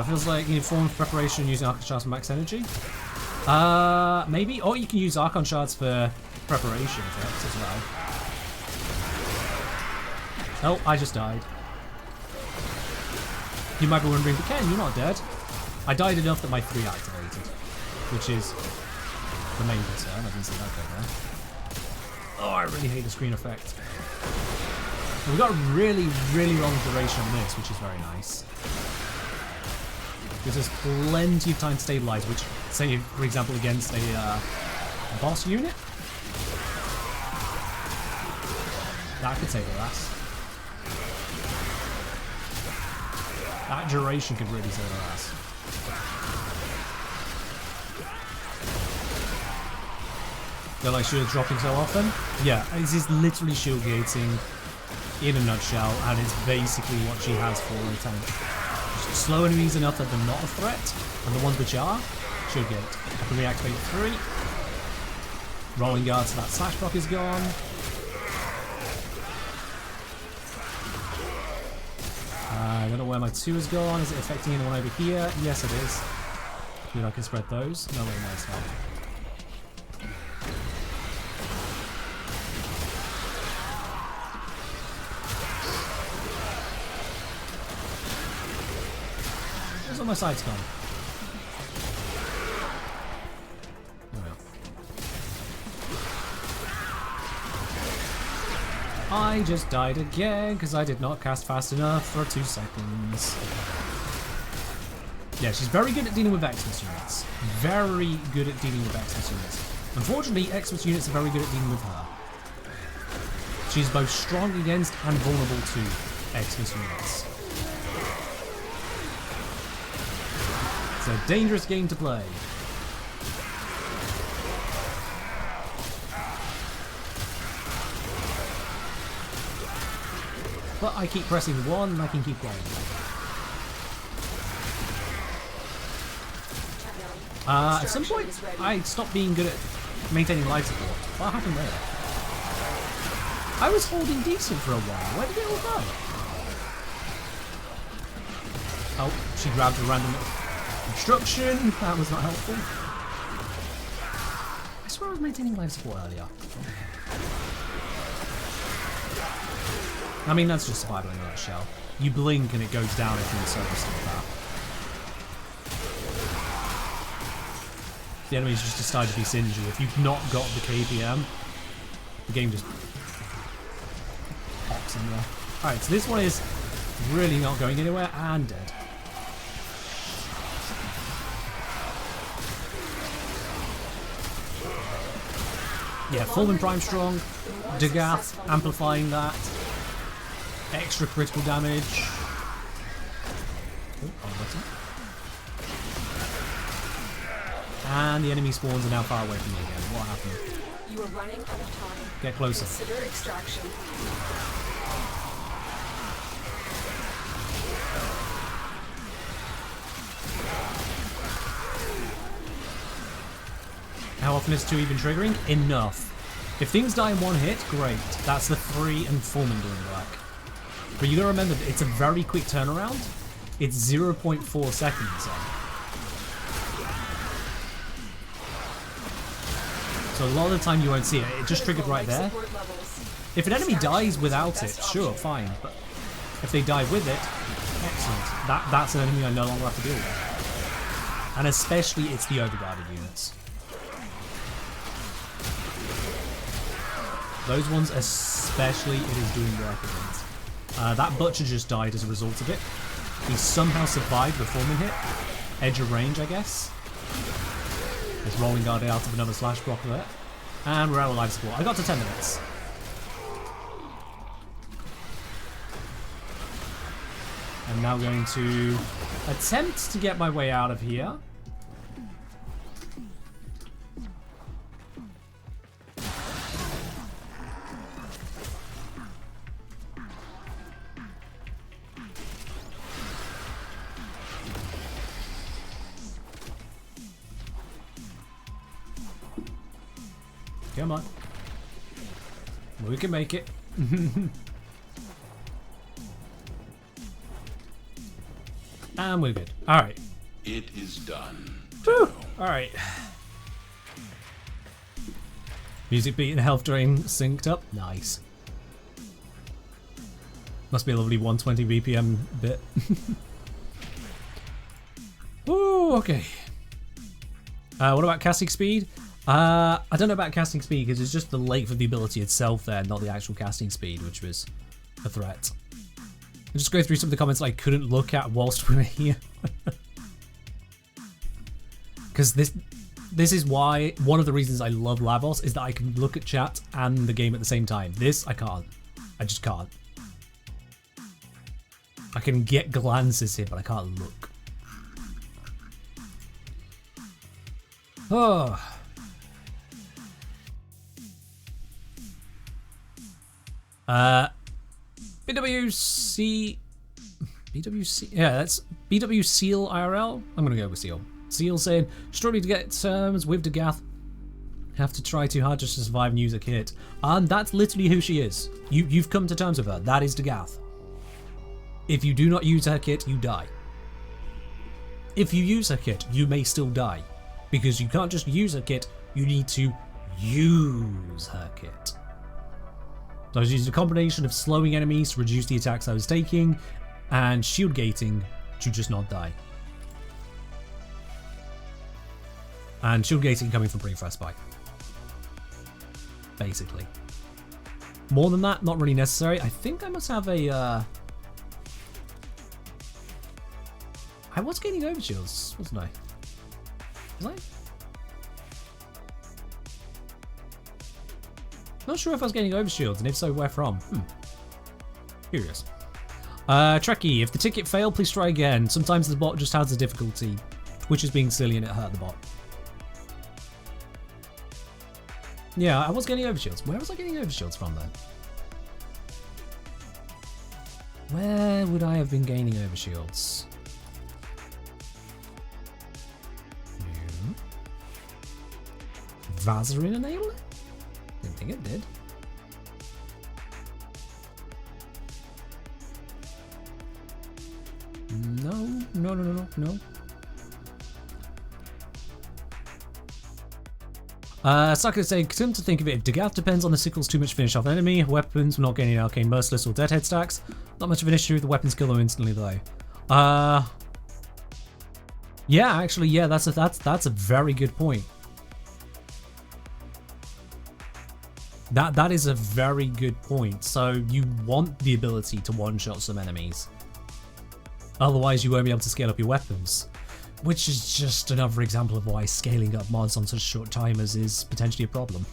Feels like you need form of preparation using Archon Shards for max energy. Maybe? Or you can use Archon Shards for preparation effects as well. Oh, I just died. You might be wondering, but Ken, you're not dead. I died enough that my 3 activated, which is the main concern. I didn't see that go there. Oh, I really hate the screen effect. We've got a really, really long duration on this, which is very nice. Gives us plenty of time to stabilize, which, say, for example, against a boss unit, that could save our ass. That duration could really save our ass. They're like shield dropping so often. Yeah, this is literally shield gating in a nutshell, and it's basically what she has for her tank. Just slow enemies enough that they're not a threat, and the ones which are, shield gate. I can reactivate 3. Rolling guard, so that slash block is gone. I don't know where my 2 has gone. Is it affecting anyone over here? Yes, it is. Maybe I can spread those. No way, nice not. Where's all my sides gone? Oh, well. I just died again because I did not cast fast enough for 2 seconds. Yeah, she's very good at dealing with Xmas units. Very good at dealing with Xmas units. Unfortunately, Xmas units are very good at dealing with her. She's both strong against and vulnerable to Xmas units. It's a dangerous game to play. But I keep pressing 1 and I can keep going. At some point, I stopped being good at maintaining life support. What happened there? I was holding decent for a while. Where did it all go? Oh, she grabbed a random obstruction. That was not helpful. I swear I was maintaining life support earlier. I mean, that's just survival in a nutshell. You blink and it goes down if you're in service like that. The enemies just decide to be Sinji. If you've not got the KPM, the game just pops in there. Alright, so this one is really not going anywhere and dead. Yeah, full and prime strong. Dagath amplifying that. Extra critical damage. Oh, and the enemy spawns are now far away from me again. What happened?
You are running out of time.
Get closer.
Consider extraction.
How often is 2 even triggering? Enough. If things die in 1 hit, great. That's the 3 and Foreman doing work. But you gotta remember that it's a very quick turnaround. It's 0.4 seconds. So a lot of the time you won't see it. It just triggered right there. If an enemy dies without it, sure, fine. But if they die with it, excellent. That's an enemy I no longer have to deal with. And especially it's the overguarded units. Those ones especially it is doing work against. That Butcher just died as a result of it. He somehow survived the Foreman hit. Edge of range, I guess. Just rolling guard out of another slash block there. And we're out of life support. I got to 10 minutes. I'm now going to attempt to get my way out of here. Come on. We can make it. And we're good. Alright.
It is done.
Alright. Music beat and health drain synced up. Nice. Must be a lovely 120 BPM bit. Ooh, okay. What about casting speed? I don't know about casting speed because it's just the length of the ability itself there, not the actual casting speed, which was a threat. I'll just go through some of the comments I couldn't look at whilst we were here. Because this is why, one of the reasons I love Lavos is that I can look at chat and the game at the same time. This, I can't. I just can't. I can get glances here, but I can't look. Oh. BWC, yeah, that's BW Seal IRL. I'm gonna go with Seal. Seal saying, struggling to get terms with Dagath. Have to try too hard just to survive and use a kit. And that's literally who she is. You've come to terms with her. That is Dagath. If you do not use her kit, you die. If you use her kit, you may still die. Because you can't just use her kit, you need to use her kit. So I was using a combination of slowing enemies to reduce the attacks I was taking, and shield gating to just not die. And shield gating coming from pre-fresh spike. Basically. More than that, not really necessary. I think I must have a... I was gaining overshields, wasn't I? Was I? Not sure if I was getting overshields, and if so, where from? Curious. Trekkie, if the ticket failed, please try again. Sometimes the bot just has a difficulty, which is being silly and it hurt the bot. Yeah, I was getting overshields. Where was I getting overshields from then? Where would I have been gaining overshields? Vazarin enable it? Didn't think it did. No. Saka saying, come to think of it, if Dagath depends on the sickles too much finish off enemy, weapons, we're not getting arcane merciless or deadhead stacks. Not much of an issue with the weapons kill them instantly though. Yeah, actually, yeah, that's a very good point. That is a very good point. So you want the ability to one-shot some enemies. Otherwise you won't be able to scale up your weapons. Which is just another example of why scaling up mods on such short timers is potentially a problem.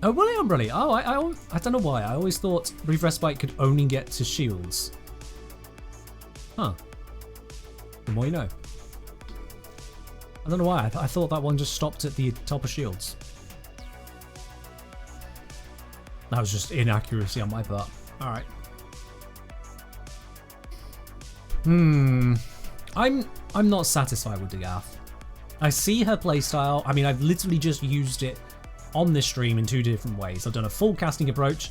Oh, really, Umbrella? Oh, I don't know why. I always thought Brief Respite could only get to shields. Huh. The more you know. I don't know why. I thought that one just stopped at the top of shields. That was just inaccuracy on my part. Alright. I'm not satisfied with Dagath. I see her playstyle. I mean, I've literally just used it on this stream in two different ways. I've done a full casting approach,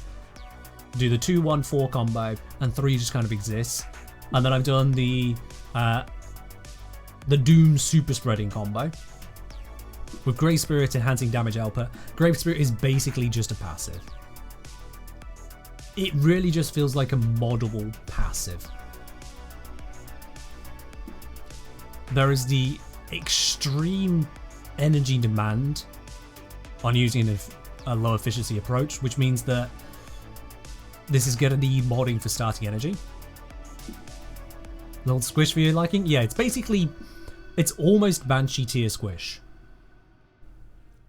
do the 2-1-4 combo, and 3 just kind of exists. And then I've done the Doom super spreading combo with Grey Spirit enhancing damage output. Grey Spirit is basically just a passive. It really just feels like a moddable passive. There is the extreme energy demand on using a low efficiency approach, which means that this is going to need modding for starting energy. Little squish for your liking? Yeah, it's basically, it's almost Banshee tier squish.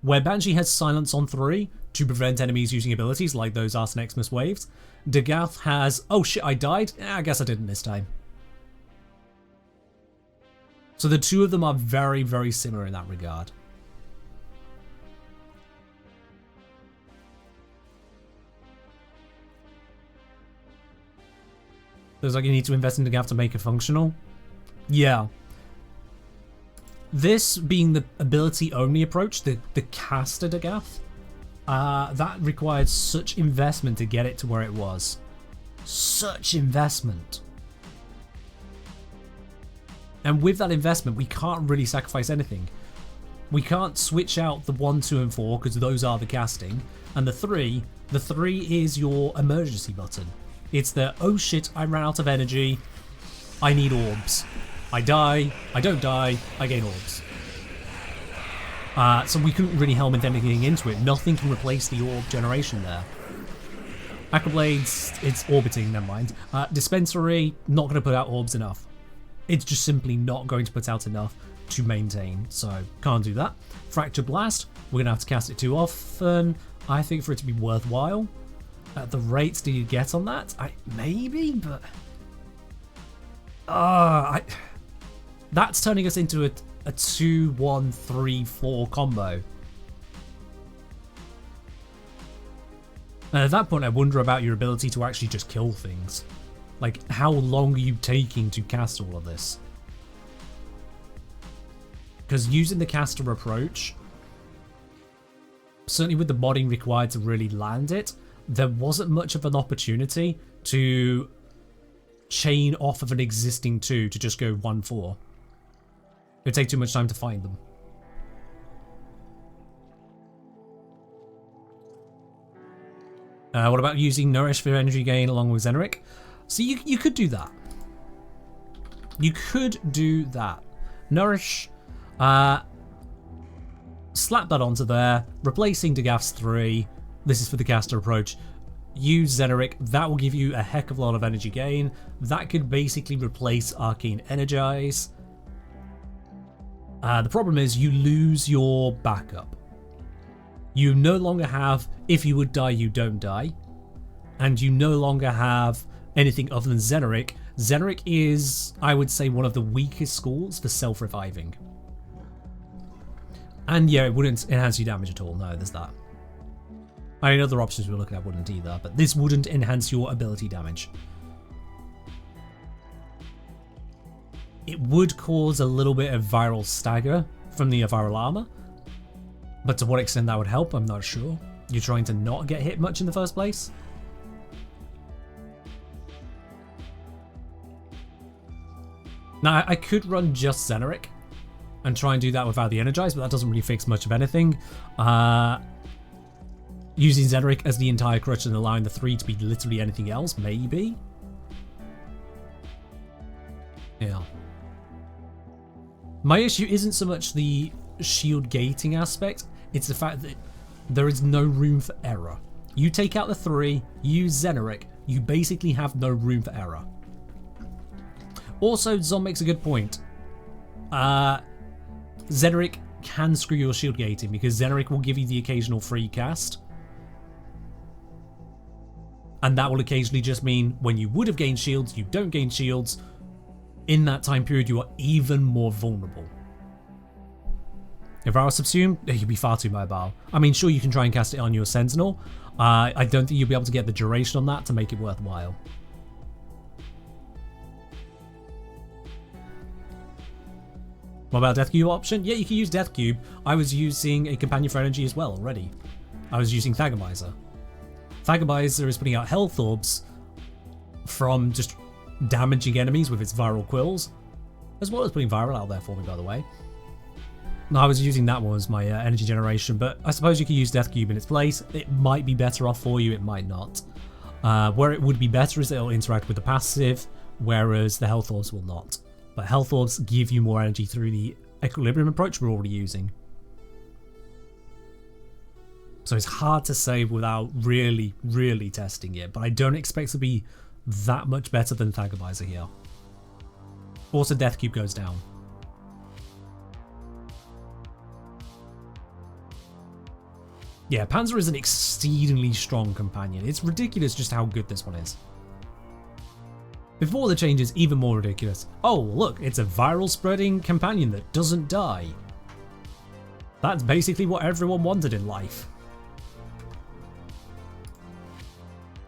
Where Banshee has silence on 3 to prevent enemies using abilities like those Arson Xmas waves, Dagath has, oh shit, I died? I guess I didn't this time. So the two of them are very, very similar in that regard. Feels like you need to invest in Dagath to make it functional. Yeah. This being the ability only approach, the caster Dagath, that required such investment to get it to where it was. Such investment. And with that investment, we can't really sacrifice anything. We can't switch out the 1, 2, and 4 because those are the casting. And the 3 is your emergency button. It's the, oh shit, I ran out of energy, I need orbs. I die, I don't die, I gain orbs. So we couldn't really helmet anything into it. Nothing can replace the orb generation there. Acroblade's, it's orbiting, never mind. Dispensary, not going to put out orbs enough. It's just simply not going to put out enough to maintain, so can't do that. Fracture Blast, we're going to have to cast it too often, I think, for it to be worthwhile. At the rates do you get on that? Maybe, but... that's turning us into a 2, 1, 3, 4 combo. And at that point, I wonder about your ability to actually just kill things. Like, how long are you taking to cast all of this? Because using the caster approach, certainly with the modding required to really land it, there wasn't much of an opportunity to chain off of an existing 2 to just go 1, 4. It would take too much time to find them. What about using Nourish for energy gain along with Zeneric? So you could do that. You could do that. Nourish, slap that onto there, replacing Dagath's 3. This is for the caster approach. Use Zeneric, that will give you a heck of a lot of energy gain. That could basically replace Arcane Energize. The problem is you lose your backup. You no longer have, if you would die, you don't die. And you no longer have anything other than Zeneric. Zeneric is, I would say, one of the weakest schools for self-reviving. And yeah, it wouldn't enhance your damage at all. No, there's that. I mean, other options we're looking at wouldn't either, but this wouldn't enhance your ability damage. It would cause a little bit of viral stagger from the viral armor, but to what extent that would help, I'm not sure. You're trying to not get hit much in the first place. Now, I could run just Zeneric and try and do that without the Energize, but that doesn't really fix much of anything. Using Zeneric as the entire crutch and allowing the 3 to be literally anything else, maybe? Yeah. My issue isn't so much the shield gating aspect, it's the fact that there is no room for error. You take out the 3, use Zeneric, you basically have no room for error. Also, Zom makes a good point. Zeneric can screw your shield gating because Zeneric will give you the occasional free cast. And that will occasionally just mean when you would have gained shields, you don't gain shields. In that time period, you are even more vulnerable. If I was subsumed, you'd be far too mobile. I mean, sure, you can try and cast it on your Sentinel. I don't think you'll be able to get the duration on that to make it worthwhile. What about Death Cube option? Yeah, you can use Death Cube. I was using a Companion for Energy as well already. I was using Thagomizer. Thagomizer is putting out health orbs from just damaging enemies with its viral quills, as well as putting viral out there for me, by the way. I was using that one as my energy generation, but I suppose you could use Death Cube in its place. It might be better off for you, it might not. Where it would be better is that it'll interact with the passive, whereas the health orbs will not. But health orbs give you more energy through the equilibrium approach we're already using. So it's hard to say without really, really testing it, but I don't expect to be that much better than Thagomizer here. Also, Death Cube goes down. Yeah, Panzer is an exceedingly strong companion. It's ridiculous just how good this one is. Before the changes, even more ridiculous. Oh, look, it's a viral spreading companion that doesn't die. That's basically what everyone wanted in life.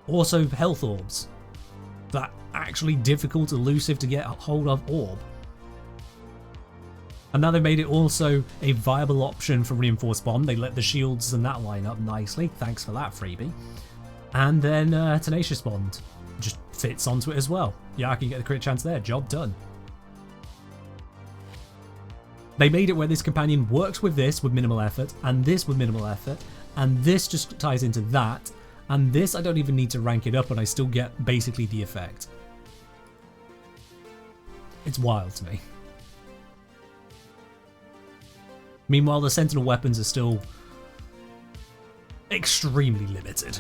Also, health orbs. That actually difficult, elusive to get hold of orb. And now they made it also a viable option for Reinforced Bomb. They let the shields and that line up nicely. Thanks for that, freebie. And then Tenacious Bond just fits onto it as well. Yeah, I can get the crit chance there. Job done. They made it where this companion works with this with minimal effort, and this with minimal effort, and this just ties into that, and this I don't even need to rank it up and I still get basically the effect. It's wild to me. Meanwhile, the Sentinel weapons are still extremely limited.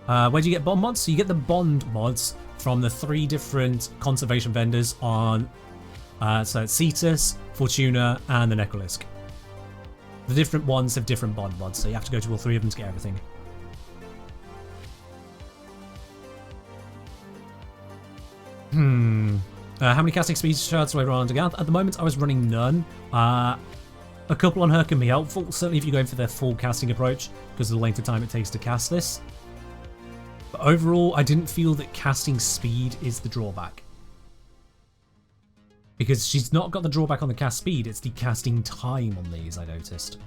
Where do you get bond mods? So you get the bond mods from the 3 different conservation vendors on so it's Cetus, Fortuna, and the Necrolisk. The different ones have different bond mods, so you have to go to all 3 of them to get everything. How many casting speed shards do I run on Dagath? At the moment, I was running none. A couple on her can be helpful, certainly if you're going for their full casting approach, because of the length of time it takes to cast this. But overall, I didn't feel that casting speed is the drawback. Because she's not got the drawback on the cast speed, it's the casting time on these, I noticed.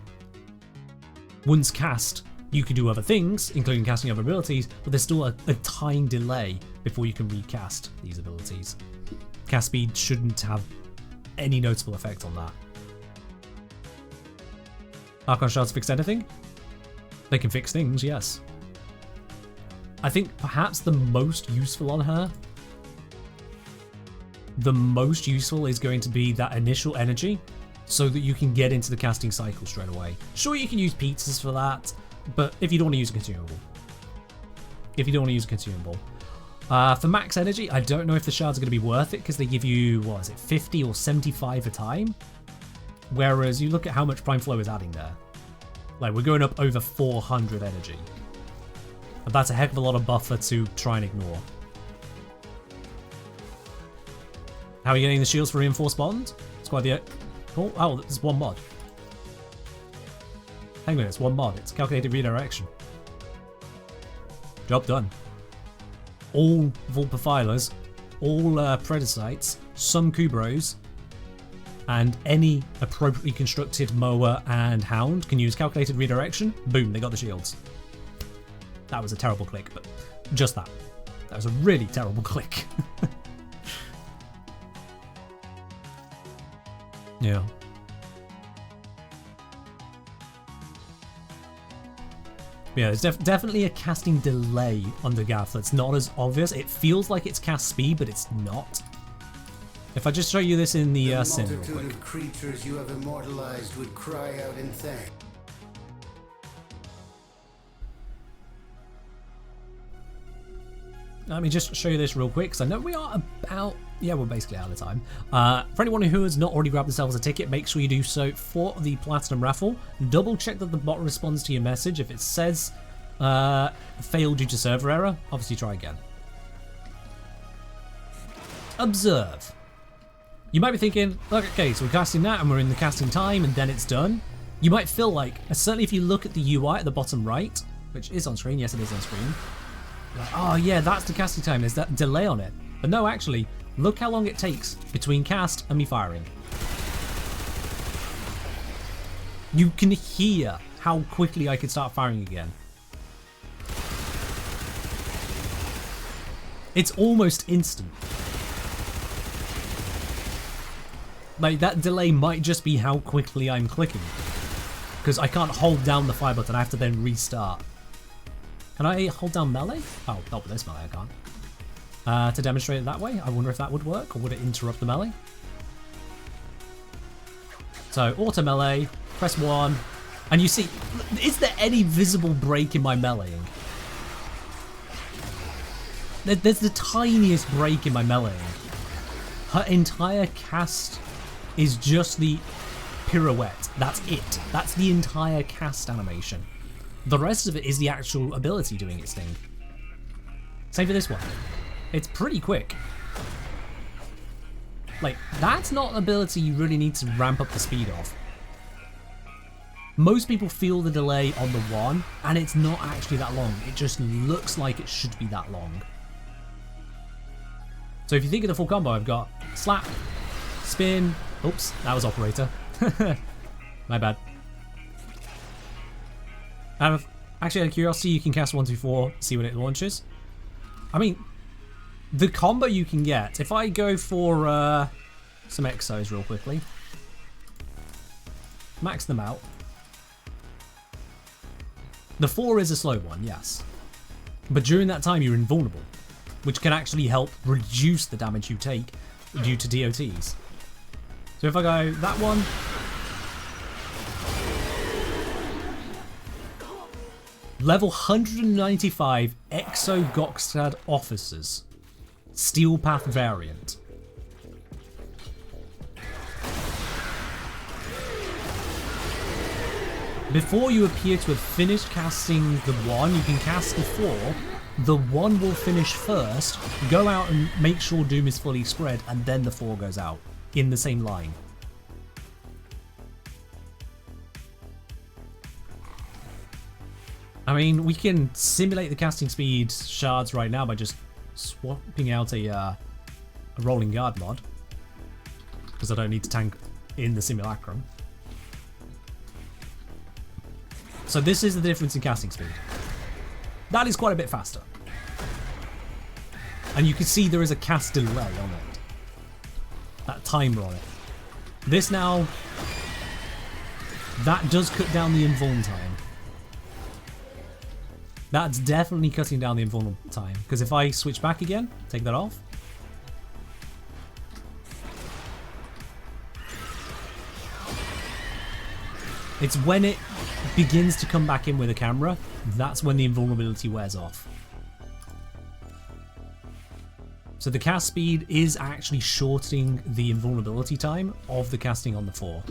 Once cast, you can do other things, including casting other abilities, but there's still a time delay before you can recast these abilities. Cast speed shouldn't have any noticeable effect on that. Archon shards fix anything? They can fix things, yes. I think perhaps the most useful on her, the most useful is going to be that initial energy so that you can get into the casting cycle straight away. Sure, you can use pizzas for that, but if you don't want to use a consumable. For max energy, I don't know if the shards are going to be worth it because they give you, what is it, 50 or 75 a time? Whereas you look at how much Prime Flow is adding there. Like, we're going up over 400 energy. And that's a heck of a lot of buffer to try and ignore. How are you getting the shields for Reinforced Bond? It's quite the... Oh, there's one mod. Hang on, it's one mod. It's Calculated Redirection. Job done. All Vulpifilers, all Predacites, some Kubros, and any appropriately constructed Moa and Hound can use Calculated Redirection. Boom, they got the shields. That was a terrible click, but just that. That was a really terrible click. Yeah. Yeah, there's definitely a casting delay on Dagath that's not as obvious. It feels like it's cast speed, but it's not. If I just show you this in the sim real quick.
Of creatures you have immortalized would cry out in thanks.
Let me just show you this real quick, because I know we are about... Yeah, we're basically out of time. For anyone who has not already grabbed themselves a ticket, make sure you do so for the Platinum Raffle. Double check that the bot responds to your message. If it says failed due to server error, obviously try again. Observe. You might be thinking, look, okay, so we're casting that and we're in the casting time and then it's done. You might feel like, certainly if you look at the UI at the bottom right, which is on screen, yes it is on screen. Like, oh yeah, that's the casting time, there's that delay on it. But no, actually, look how long it takes between cast and me firing. You can hear how quickly I could start firing again. It's almost instant. Like, that delay might just be how quickly I'm clicking. Because I can't hold down the fire button, I have to then restart. Can I hold down melee? Oh, not with this melee, I can't. To demonstrate it that way, I wonder if that would work, or would it interrupt the melee? So, auto melee, press 1, and you see, is there any visible break in my meleeing? There's the tiniest break in my meleeing. Her entire cast is just the pirouette. That's it. That's the entire cast animation. The rest of it is the actual ability doing its thing. Same for this one. It's pretty quick. Like, that's not an ability you really need to ramp up the speed of. Most people feel the delay on the one, and it's not actually that long. It just looks like it should be that long. So if you think of the full combo, I've got slap, Spin. Oops, that was operator. My bad. Actually, out of curiosity, you can cast 1, 2, 4, see when it launches. I mean, the combo you can get, if I go for some exos real quickly, max them out. The 4 is a slow one, yes. But during that time, you're invulnerable, which can actually help reduce the damage you take due to DOTs. So if I go that one, level 195 Exo Gokstad Officers, Steel Path variant. Before you appear to have finished casting the 1, you can cast the 4. The 1 will finish first, go out and make sure Doom is fully spread, and then the 4 goes out in the same line. I mean, we can simulate the casting speed shards right now by just swapping out a rolling guard mod, because I don't need to tank in the simulacrum. So this is the difference in casting speed. That is quite a bit faster. And you can see there is a cast delay on it. That timer on it. This now, that does cut down the invuln time. That's definitely cutting down the invuln time. Because if I switch back again, take that off. It's when it begins to come back in with a camera, that's when the invulnerability wears off. So the cast speed is actually shortening the invulnerability time of the casting on the 4,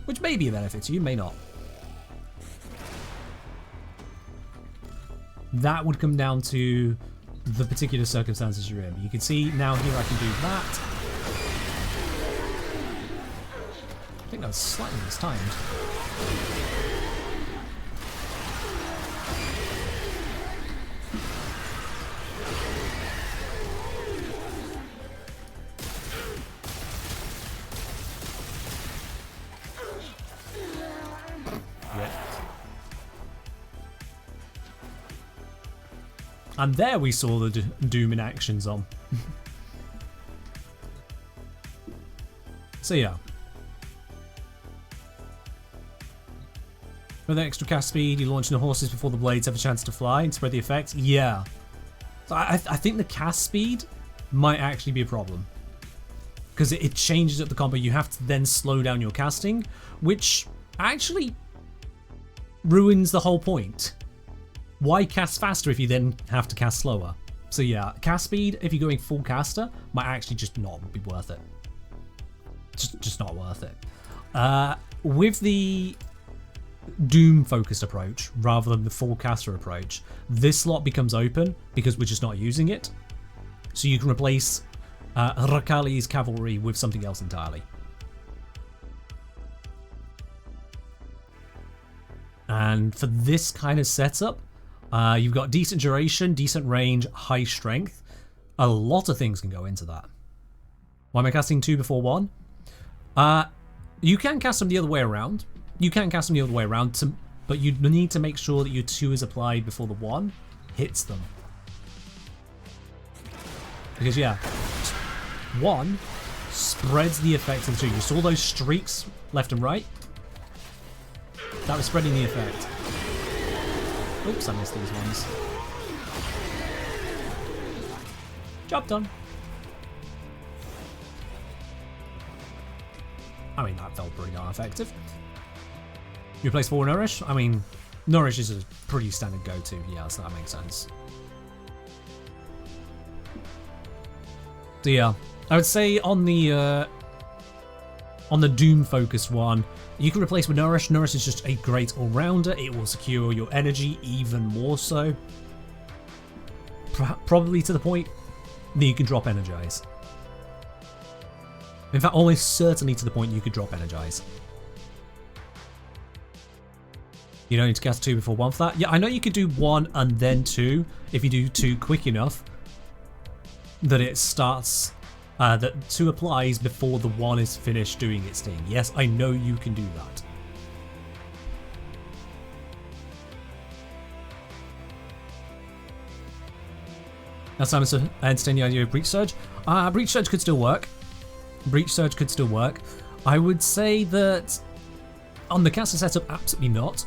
which may be a benefit to you, may not. That would come down to the particular circumstances you're in. You can see now here I can do that. I think that was slightly mistimed. And there we saw the Doom in actions on. So yeah. With extra cast speed, you launch the horses before the blades have a chance to fly and spread the effect. Yeah. So I think the cast speed might actually be a problem. Because it changes up the combo. You have to then slow down your casting, which actually ruins the whole point. Why cast faster if you then have to cast slower? So yeah, cast speed, if you're going full caster, might actually just not be worth it. Just not worth it. With the Doom focused approach, rather than the full caster approach, this slot becomes open because we're just not using it. So you can replace Rakali's cavalry with something else entirely. And for this kind of setup, you've got decent duration, decent range, high strength. A lot of things can go into that. Why am I casting 2 before 1? You can cast them the other way around. But you need to make sure that your 2 is applied before the 1 hits them. Because yeah, 1 spreads the effect of the 2. You saw those streaks left and right? That was spreading the effect. Oops, I missed these ones. Job done. I mean, that felt pretty darn effective. You replace 4 Nourish? I mean, Nourish is a pretty standard go-to. Yeah, so that makes sense. So yeah, I would say on the Doom-focused one, you can replace with Nourish. Nourish is just a great all-rounder. It will secure your energy even more so. Probably to the point that you can drop Energize. In fact, almost certainly to the point you could drop Energize. You don't need to cast 2 before 1 for that. Yeah, I know you could do 1 and then 2 if you do 2 quick enough that it starts that 2 applies before the 1 is finished doing its thing. Yes, I know you can do that. That's time to entertain the idea of Breach Surge. Breach Surge could still work. Breach Surge could still work. I would say that on the caster setup, absolutely not.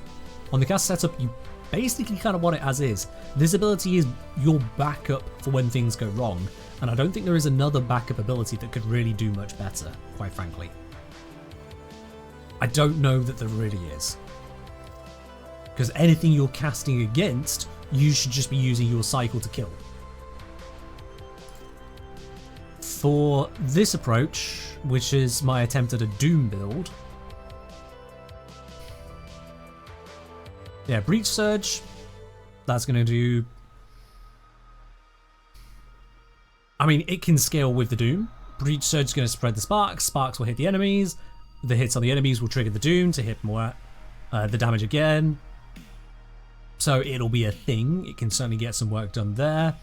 On the caster setup, you basically kind of want it as is. This ability is your backup for when things go wrong, and I don't think there is another backup ability that could really do much better, quite frankly. I don't know that there really is. Because anything you're casting against, you should just be using your cycle to kill. For this approach, which is my attempt at a Doom build, yeah, Breach Surge, that's going to do... I mean, it can scale with the Doom. Breach Surge is going to spread the sparks. Sparks will hit the enemies. The hits on the enemies will trigger the Doom to hit more the damage again. So it'll be a thing. It can certainly get some work done there.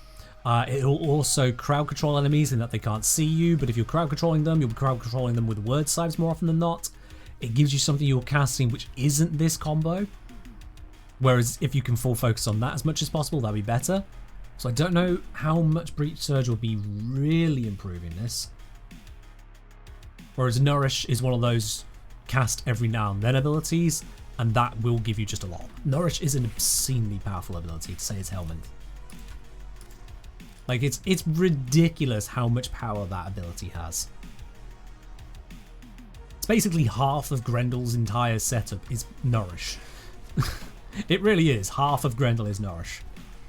It'll also crowd control enemies in that they can't see you, but if you're crowd controlling them, you'll be crowd controlling them with word salves more often than not. It gives you something you're casting which isn't this combo. Whereas if you can full focus on that as much as possible, that'd be better. So I don't know how much Breach Surge will be really improving this. Whereas Nourish is one of those cast every now and then abilities, and that will give you just a lot. Nourish is an obscenely powerful ability, to say its Hellman. Like, it's ridiculous how much power that ability has. It's basically half of Grendel's entire setup is Nourish. It really is. Half of Grendel is Nourish.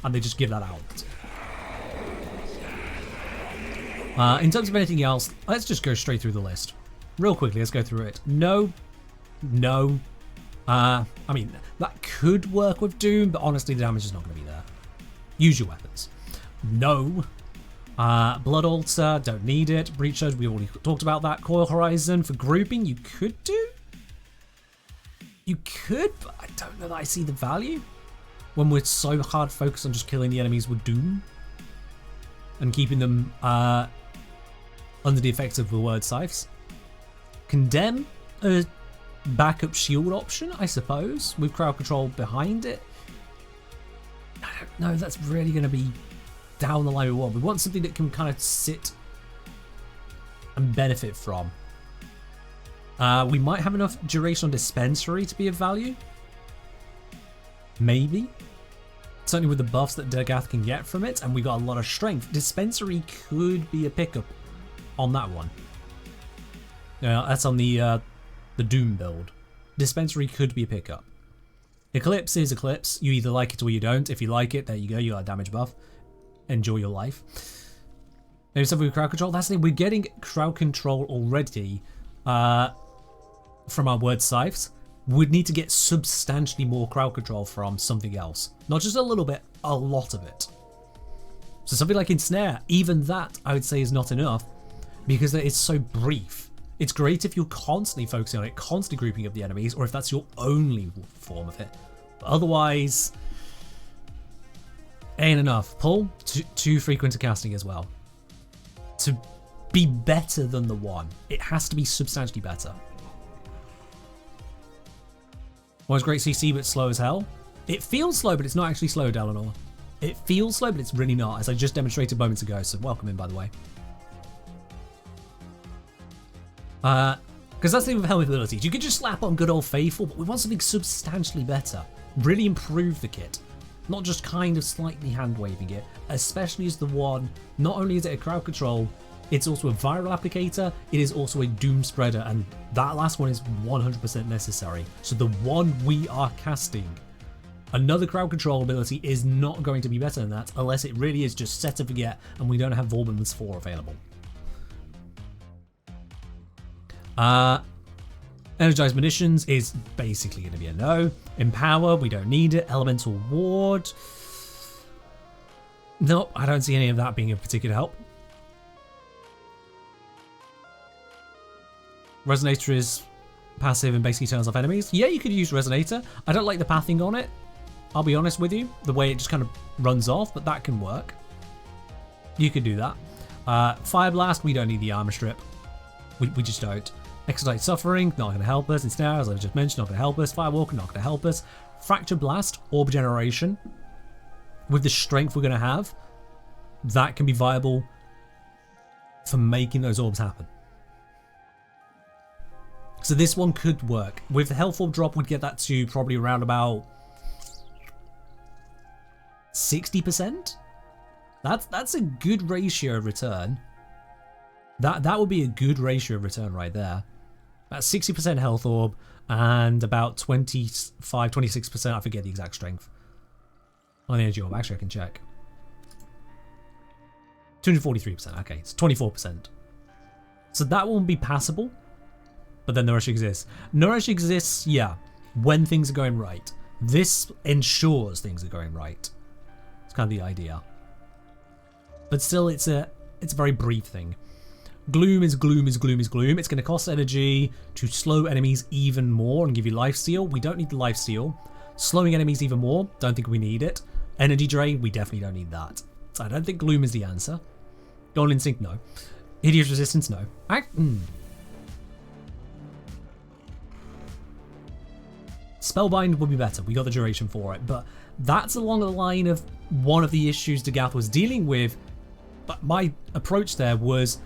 And they just give that out. In terms of anything else, let's just go straight through the list. Real quickly, let's go through it. No. I mean, that could work with Doom, but honestly, the damage is not going to be there. Use your weapons. No. Blood Altar, don't need it. Breach Surge, we already talked about that. Coil Horizon for grouping, you could do. You could, but I don't know that I see the value. When we're so hard focused on just killing the enemies with Doom. And keeping them under the effects of the word scythes. Condemn, a backup shield option, I suppose, with crowd control behind it. I don't know, that's really going to be down the line we want. We want something that can kind of sit and benefit from. We might have enough duration on Dispensary to be of value. Maybe. Certainly with the buffs that Dagath can get from it, and we got a lot of strength. Dispensary could be a pickup on that one. That's on the Doom build. Dispensary could be a pickup. Eclipse is Eclipse. You either like it or you don't. If you like it, there you go. You got a damage buff. Enjoy your life. Maybe something with crowd control. That's the thing. We're getting crowd control already from our word scythes. We'd need to get substantially more crowd control from something else. Not just a little bit, a lot of it. So something like Ensnare, even that I would say is not enough because it's so brief. It's great if you're constantly focusing on it, constantly grouping up the enemies, or if that's your only form of it. But otherwise, ain't enough. Pull, too frequent to casting as well. To be better than the 1, it has to be substantially better. One's great CC but slow as hell. It feels slow, but it's not actually slow, Eleanor. It feels slow, but it's really not, as I just demonstrated moments ago, so welcome in, by the way. Because that's the thing with Helmet abilities. You could just slap on good old Faithful, but we want something substantially better. Really improve the kit. Not just kind of slightly hand-waving it, especially as the 1, not only is it a crowd control, it's also a viral applicator, it is also a doom spreader, and that last one is 100% necessary. So the 1 we are casting, another crowd control ability is not going to be better than that, unless it really is just set and forget, and we don't have Vorman's 4 available. Energized Munitions is basically going to be a no. Empower, we don't need it. Elemental Ward. Nope, I don't see any of that being of particular help. Resonator is passive and basically turns off enemies. Yeah, you could use Resonator. I don't like the pathing on it. I'll be honest with you. The way it just kind of runs off, but that can work. You could do that. Fire Blast, we don't need the armor strip. We just don't. Expedite Suffering, not going to help us. Ensnare, as I just mentioned, not going to help us. Firewalker, not going to help us. Fracture Blast, Orb Generation. With the strength we're going to have, that can be viable for making those orbs happen. So this one could work. With the health orb drop, we'd get that to probably around about 60%. That's a good ratio of return. That would be a good ratio of return right there. About 60% health orb and about 26%, I forget the exact strength on the energy orb. Actually, I can check. 243%. Okay, it's 24%. So that won't be passable. But then Nourish exists. Nourish exists, yeah, when things are going right. This ensures things are going right. It's kind of the idea. But still, it's a very brief thing. Gloom is gloom is gloom is gloom. It's going to cost energy to slow enemies even more and give you lifesteal. We don't need the lifesteal. Slowing enemies even more, don't think we need it. Energy drain, we definitely don't need that. So I don't think gloom is the answer. Golden Instinct, no. Hideous Resistance, no. Spellbind would be better. We got the duration for it, but that's along the line of one of the issues Dagath was dealing with. But my approach there was,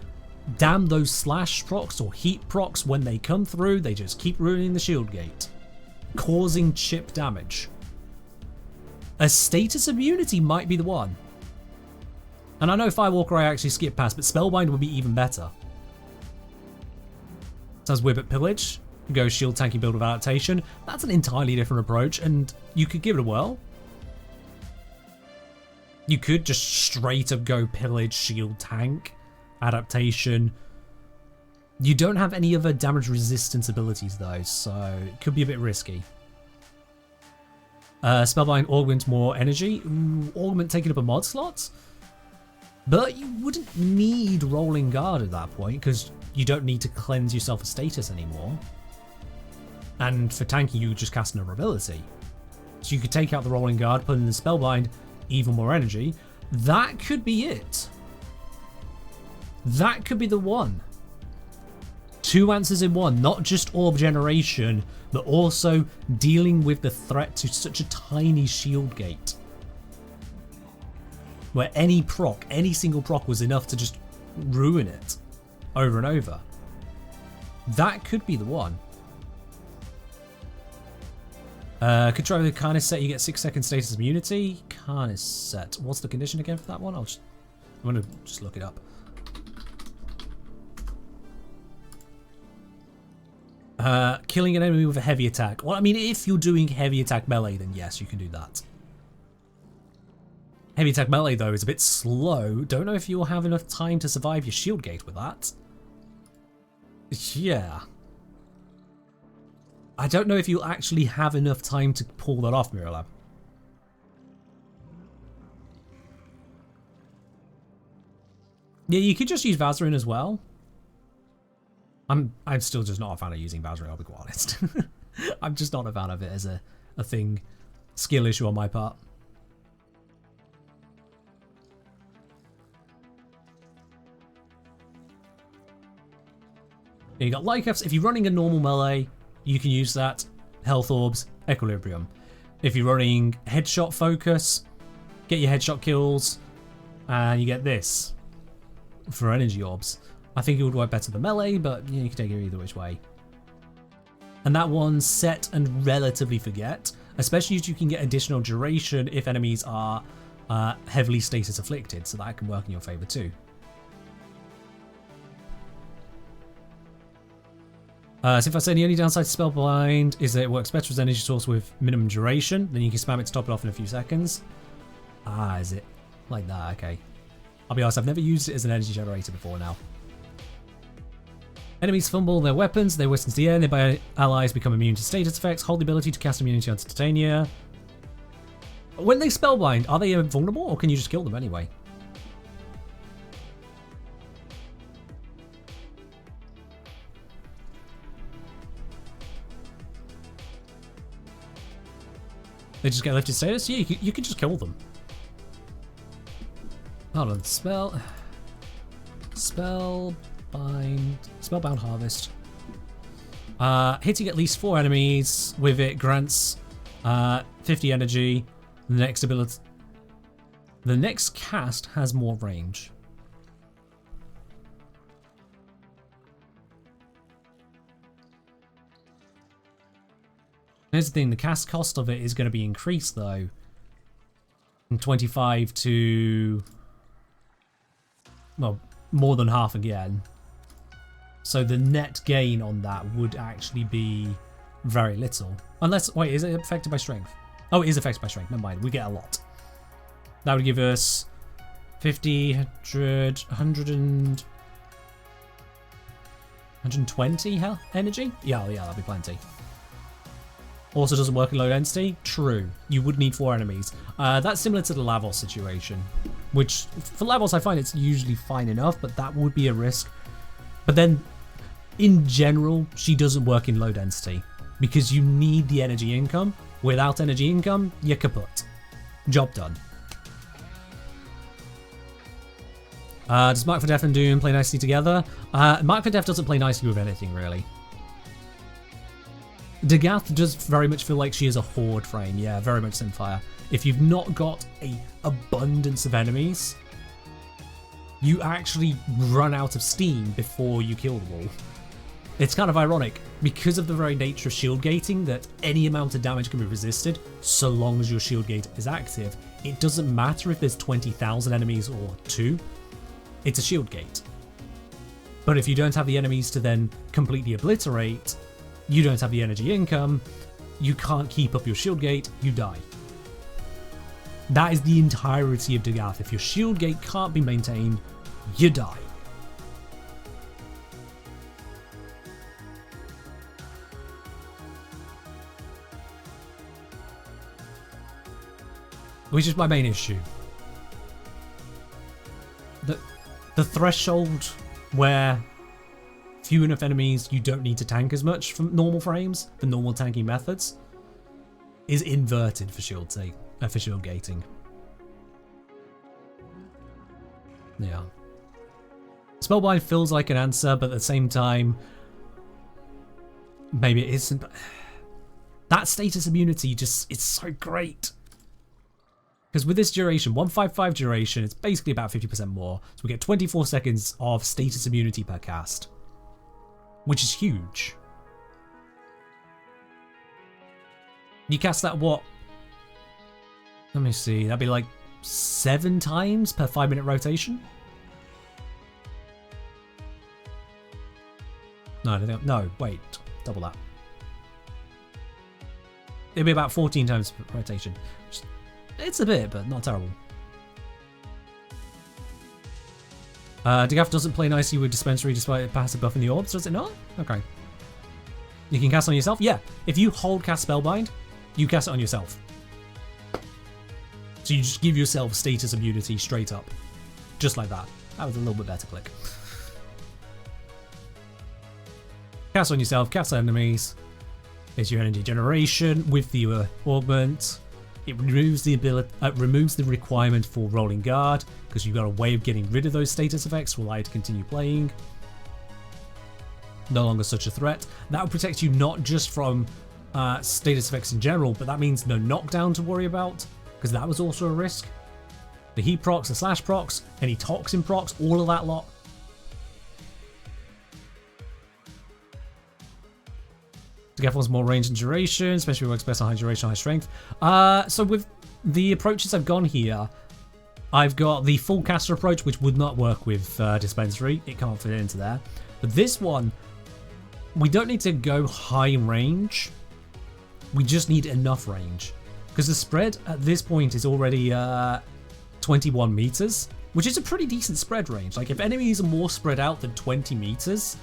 damn those slash procs or heat procs, when they come through, they just keep ruining the shield gate, causing chip damage. A status immunity might be the one. And I know Firewalker I actually skipped past, but Spellbind would be even better. Sounds weird, but Pillage, go shield tanky build with adaptation. That's an entirely different approach, and you could give it a whirl. You could just straight up go Pillage, shield tank, adaptation. You don't have any other damage resistance abilities though, so it could be a bit risky. Spellbind augment more energy. Ooh, augment taking up a mod slot? But you wouldn't need Rolling Guard at that point, because you don't need to cleanse yourself of status anymore. And for tanking, you just cast another ability. So you could take out the Rolling Guard, put in the Spellbind, even more energy. That could be it. That could be the one. Two answers in one, not just orb generation, but also dealing with the threat to such a tiny shield gate. Where any proc, any single proc was enough to just ruin it over and over. That could be the one. Control the Carnage set, you get 6 second status immunity. Carnage set. What's the condition again for that one? I'm gonna just look it up. Killing an enemy with a heavy attack. Well, I mean, if you're doing heavy attack melee, then yes, you can do that. Heavy attack melee, though, is a bit slow. Don't know if you'll have enough time to survive your shield gate with that. Yeah. I don't know if you'll actually have enough time to pull that off, Miralab. Yeah, you could just use Vazarin as well. I'm still just not a fan of using Vazarin, I'll be quite honest. I'm just not a fan of it as a thing. Skill issue on my part. You got Lycanths. If you're running a normal melee, you can use that. Health orbs, equilibrium. If you're running headshot focus, get your headshot kills, and you get this for energy orbs. I think it would work better than melee, but you can take it either which way. And that one's set and relatively forget, especially as you can get additional duration if enemies are heavily status afflicted, so that can work in your favor too. So if I say the only downside to Spellbind is that it works better as an energy source with minimum duration, then you can spam it to top it off in a few seconds. Ah, is it? Like that, okay. I'll be honest, I've never used it as an energy generator before now. Enemies fumble their weapons, they whisk into the air, nearby allies become immune to status effects, hold the ability to cast immunity onto Titania. When they Spellbind, are they invulnerable or can you just kill them anyway? They just get lifted status? Yeah, you can just kill them. Hold on, spell. Spellbound Harvest. Hitting at least 4 enemies with it grants 50 energy. The next cast has more range. Here's the thing, the cast cost of it is going to be increased though. From 25 to, well, more than half again. So the net gain on that would actually be very little. Unless, wait, is it affected by strength? Oh, it is affected by strength, never mind, we get a lot. That would give us 50, 100, 120 health energy? Yeah, that'd be plenty. Also doesn't work in low density? True. You would need 4 enemies. That's similar to the Lavos situation, which for Lavos I find it's usually fine enough, but that would be a risk. But then, in general, she doesn't work in low density because you need the energy income. Without energy income, you're kaput. Job done. Does Mark for Death and Doom play nicely together? Mark for Death doesn't play nicely with anything, really. Dagath does very much feel like she is a horde frame, yeah, very much Simfire. If you've not got an abundance of enemies, you actually run out of steam before you kill them all. It's kind of ironic, because of the very nature of shield gating, that any amount of damage can be resisted so long as your shield gate is active. It doesn't matter if there's 20,000 enemies or 2, it's a shield gate. But if you don't have the enemies to then completely obliterate, you don't have the energy income, you can't keep up your shield gate, you die. That is the entirety of Dagath. If your shield gate can't be maintained, you die. Which is my main issue. The threshold where few enough enemies, you don't need to tank as much from normal frames, the normal tanking methods, is inverted for shield gating. Yeah. Spellbind feels like an answer, but at the same time, maybe it isn't. That status immunity it's so great. Because with this duration, 155 duration, it's basically about 50% more. So we get 24 seconds of status immunity per cast, which is huge. You cast that what? Let me see, that'd be like 7 times per 5-minute rotation? No, wait, double that. It'd be about 14 times per rotation. It's a bit, but not terrible. Dagath doesn't play nicely with Dispensary despite passive buff in the orbs, does it not? Okay. You can cast on yourself? Yeah, if you hold cast Spellbind, you cast it on yourself. So you just give yourself status immunity straight up. Just like that. That was a little bit better click. Cast on yourself, cast on enemies. There's your energy generation with the augment. It removes the requirement for rolling guard because you've got a way of getting rid of those status effects to allow you to continue playing. No longer such a threat. That will protect you not just from status effects in general, but that means no knockdown to worry about because that was also a risk. The heat procs, the slash procs, any toxin procs, all of that lot. Dagath wants more range and duration, especially works best on high duration, high strength. So with the approaches I've gone here, I've got the full caster approach, which would not work with Dispensary. It can't fit into there. But this one, we don't need to go high range. We just need enough range. Because the spread at this point is already 21 meters, which is a pretty decent spread range. Like if enemies are more spread out than 20 meters,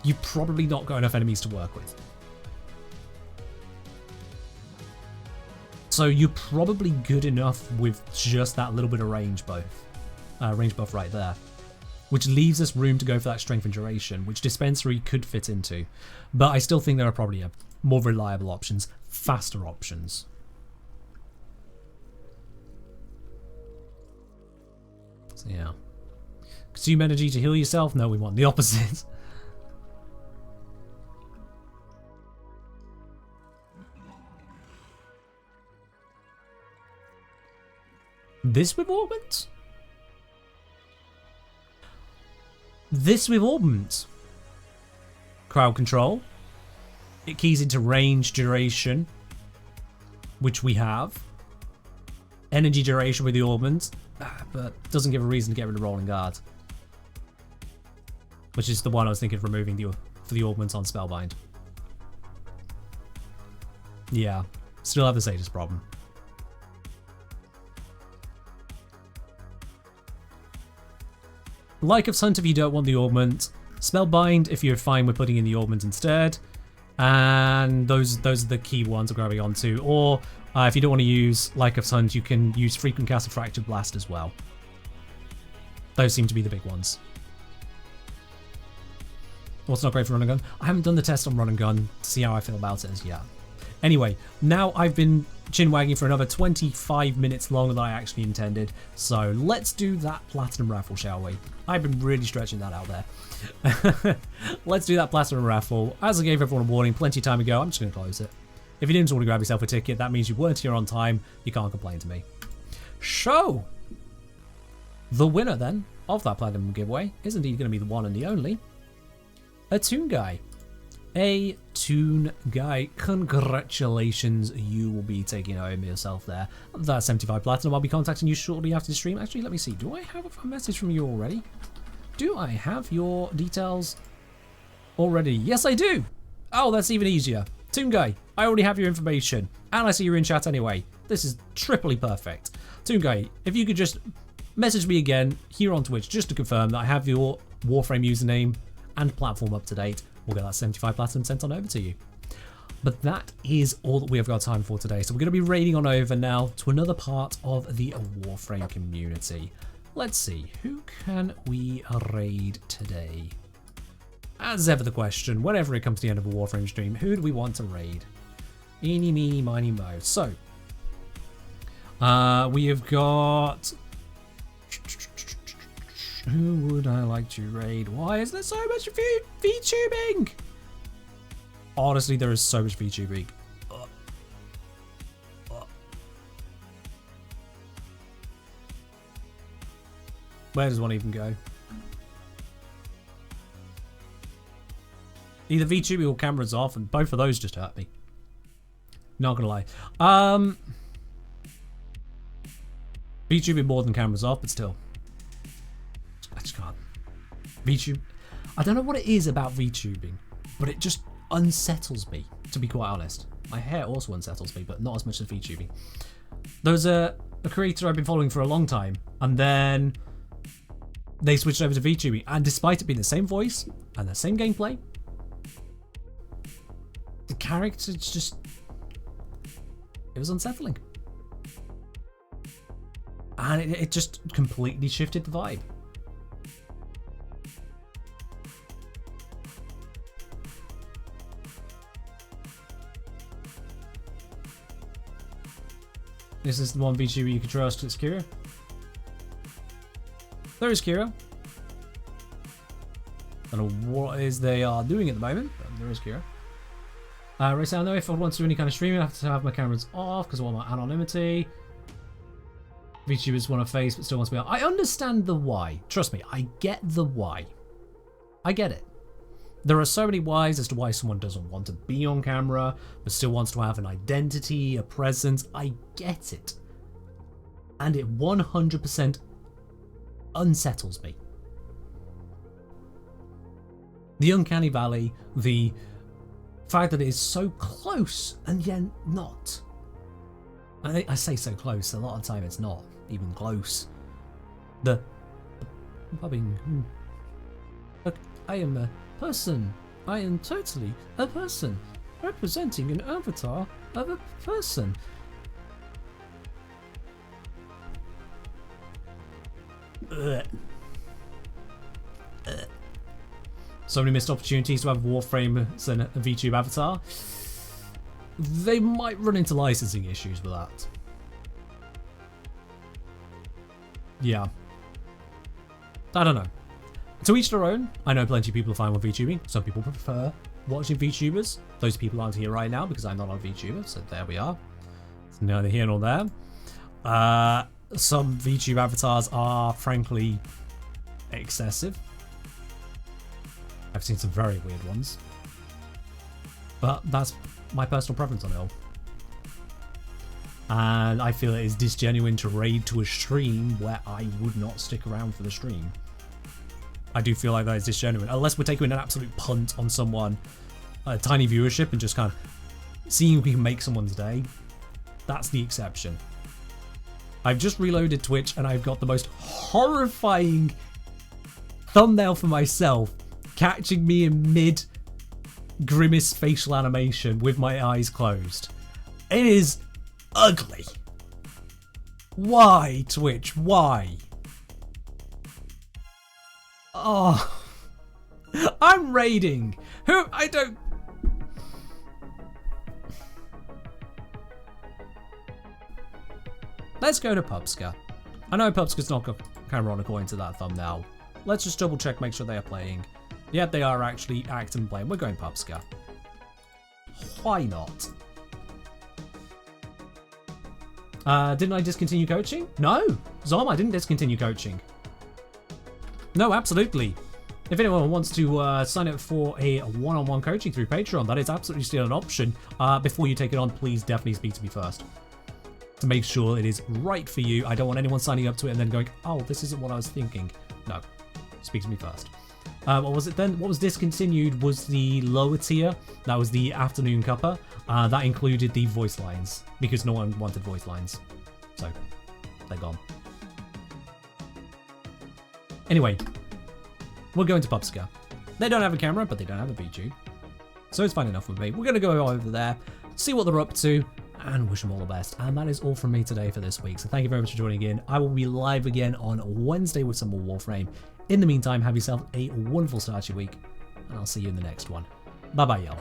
you've probably not got enough enemies to work with. So you're probably good enough with just that little bit of range buff right there, which leaves us room to go for that strength and duration, which Dispensary could fit into. But I still think there are probably more reliable options, faster options. So yeah. Consume energy to heal yourself? No, we want the opposite. This with augments? This with augments. Crowd control. It keys into range duration, which we have. Energy duration with the augments, but doesn't give a reason to get rid of rolling guard. Which is the one I was thinking of removing for the augments on Spellbind. Yeah, still have the Satyrs problem. Like of Hunt if you don't want the augment. Spellbind if you're fine with putting in the augment instead. And those are the key ones I'm grabbing onto. Or if you don't want to use Like of Hunt, you can use Frequent Cast of Fractured Blast as well. Those seem to be the big ones. What's not great for run and gun? I haven't done the test on run and gun to see how I feel about it as yet. Anyway, now I've been chin-wagging for another 25 minutes longer than I actually intended, so let's do that Platinum Raffle, shall we? I've been really stretching that out there. Let's do that Platinum Raffle. As I gave everyone a warning plenty of time ago, I'm just going to close it. If you didn't want to grab yourself a ticket, that means you weren't here on time. You can't complain to me. So, the winner then of that Platinum giveaway is indeed going to be the one and the only, a Toon Guy. A Toon Guy. Congratulations, you will be taking home yourself there. That's 75 Platinum. I'll be contacting you shortly after the stream. Actually, let me see. Do I have a message from you already? Do I have your details already? Yes, I do. Oh, that's even easier. Toon Guy, I already have your information. And I see you're in chat anyway. This is triply perfect. Toon Guy, if you could just message me again here on Twitch just to confirm that I have your Warframe username and platform up to date. We'll get that 75 Platinum sent on over to you. But that is all that we have got time for today. So we're going to be raiding on over now to another part of the Warframe community. Let's see, who can we raid today? As ever the question, whenever it comes to the end of a Warframe stream, who do we want to raid? Eeny, meeny, miny, mo. So, we have got... Who would I like to raid? Why is there so much VTubing? Honestly, there is so much VTubing. Where does one even go? Either VTubing or cameras off, and both of those just hurt me. Not gonna lie. VTubing more than cameras off, but still. I just can't. VTube. I don't know what it is about VTubing, but it just unsettles me, to be quite honest. My hair also unsettles me, but not as much as VTubing. There's a creator I've been following for a long time, and then they switched over to VTubing, and despite it being the same voice and the same gameplay, the characters just... It was unsettling. And it just completely shifted the vibe. This is the one VTuber you can trust. It's Kira. There is Kira. I don't know what it is they are doing at the moment, but there is Kira. Right, so I know if I want to do any kind of streaming, I have to have my cameras off because I want my anonymity. VTubers want to face, but still wants to be on. I understand the why. Trust me, I get the why. I get it. There are so many whys as to why someone doesn't want to be on camera, but still wants to have an identity, a presence. I get it. And it 100% unsettles me. The uncanny valley, the fact that it is so close and yet not. I say so close, a lot of the time it's not even close. The pubbing. Look, I am a person. I am totally a person, representing an avatar of a person. So many missed opportunities to have Warframe as a VTube avatar. They might run into licensing issues with that. Yeah. I don't know. To each their own. I know plenty of people are fine with VTubing. Some people prefer watching VTubers. Those people aren't here right now because I'm not a VTuber, so there we are. It's neither here nor there. Some VTube avatars are frankly excessive. I've seen some very weird ones. But that's my personal preference on it all. And I feel it is disgenuine to raid to a stream where I would not stick around for the stream. I do feel like that is disgenuine. Unless we're taking an absolute punt on someone, a tiny viewership, and just kind of seeing if we can make someone's day. That's the exception. I've just reloaded Twitch and I've got the most horrifying thumbnail for myself catching me in mid grimace facial animation with my eyes closed. It is ugly. Why, Twitch? Why? Oh, I'm raiding. Who? I don't. Let's go to Pubska. I know Pubska's not got camera on according to that thumbnail. Let's just double check, make sure they are playing. Yeah, they are actually acting and playing. We're going Pubska. Why not? Didn't I discontinue coaching? No, Zom, I didn't discontinue coaching. No, absolutely. If anyone wants to sign up for a one-on-one coaching through Patreon, that is absolutely still an option. Before you take it on, please definitely speak to me first to make sure it is right for you. I don't want anyone signing up to it and then going, oh, this isn't what I was thinking. No, speak to me first. What was it then? What was discontinued was the lower tier. That was the afternoon cuppa. That included the voice lines because no one wanted voice lines. So they're gone. Anyway, we're going to Pubska. They don't have a camera, but they don't have a VTube. So it's fine enough with me. We're going to go over there, see what they're up to, and wish them all the best. And that is all from me today for this week. So thank you very much for joining in. I will be live again on Wednesday with some more Warframe. In the meantime, have yourself a wonderful start to your week, and I'll see you in the next one. Bye-bye, y'all.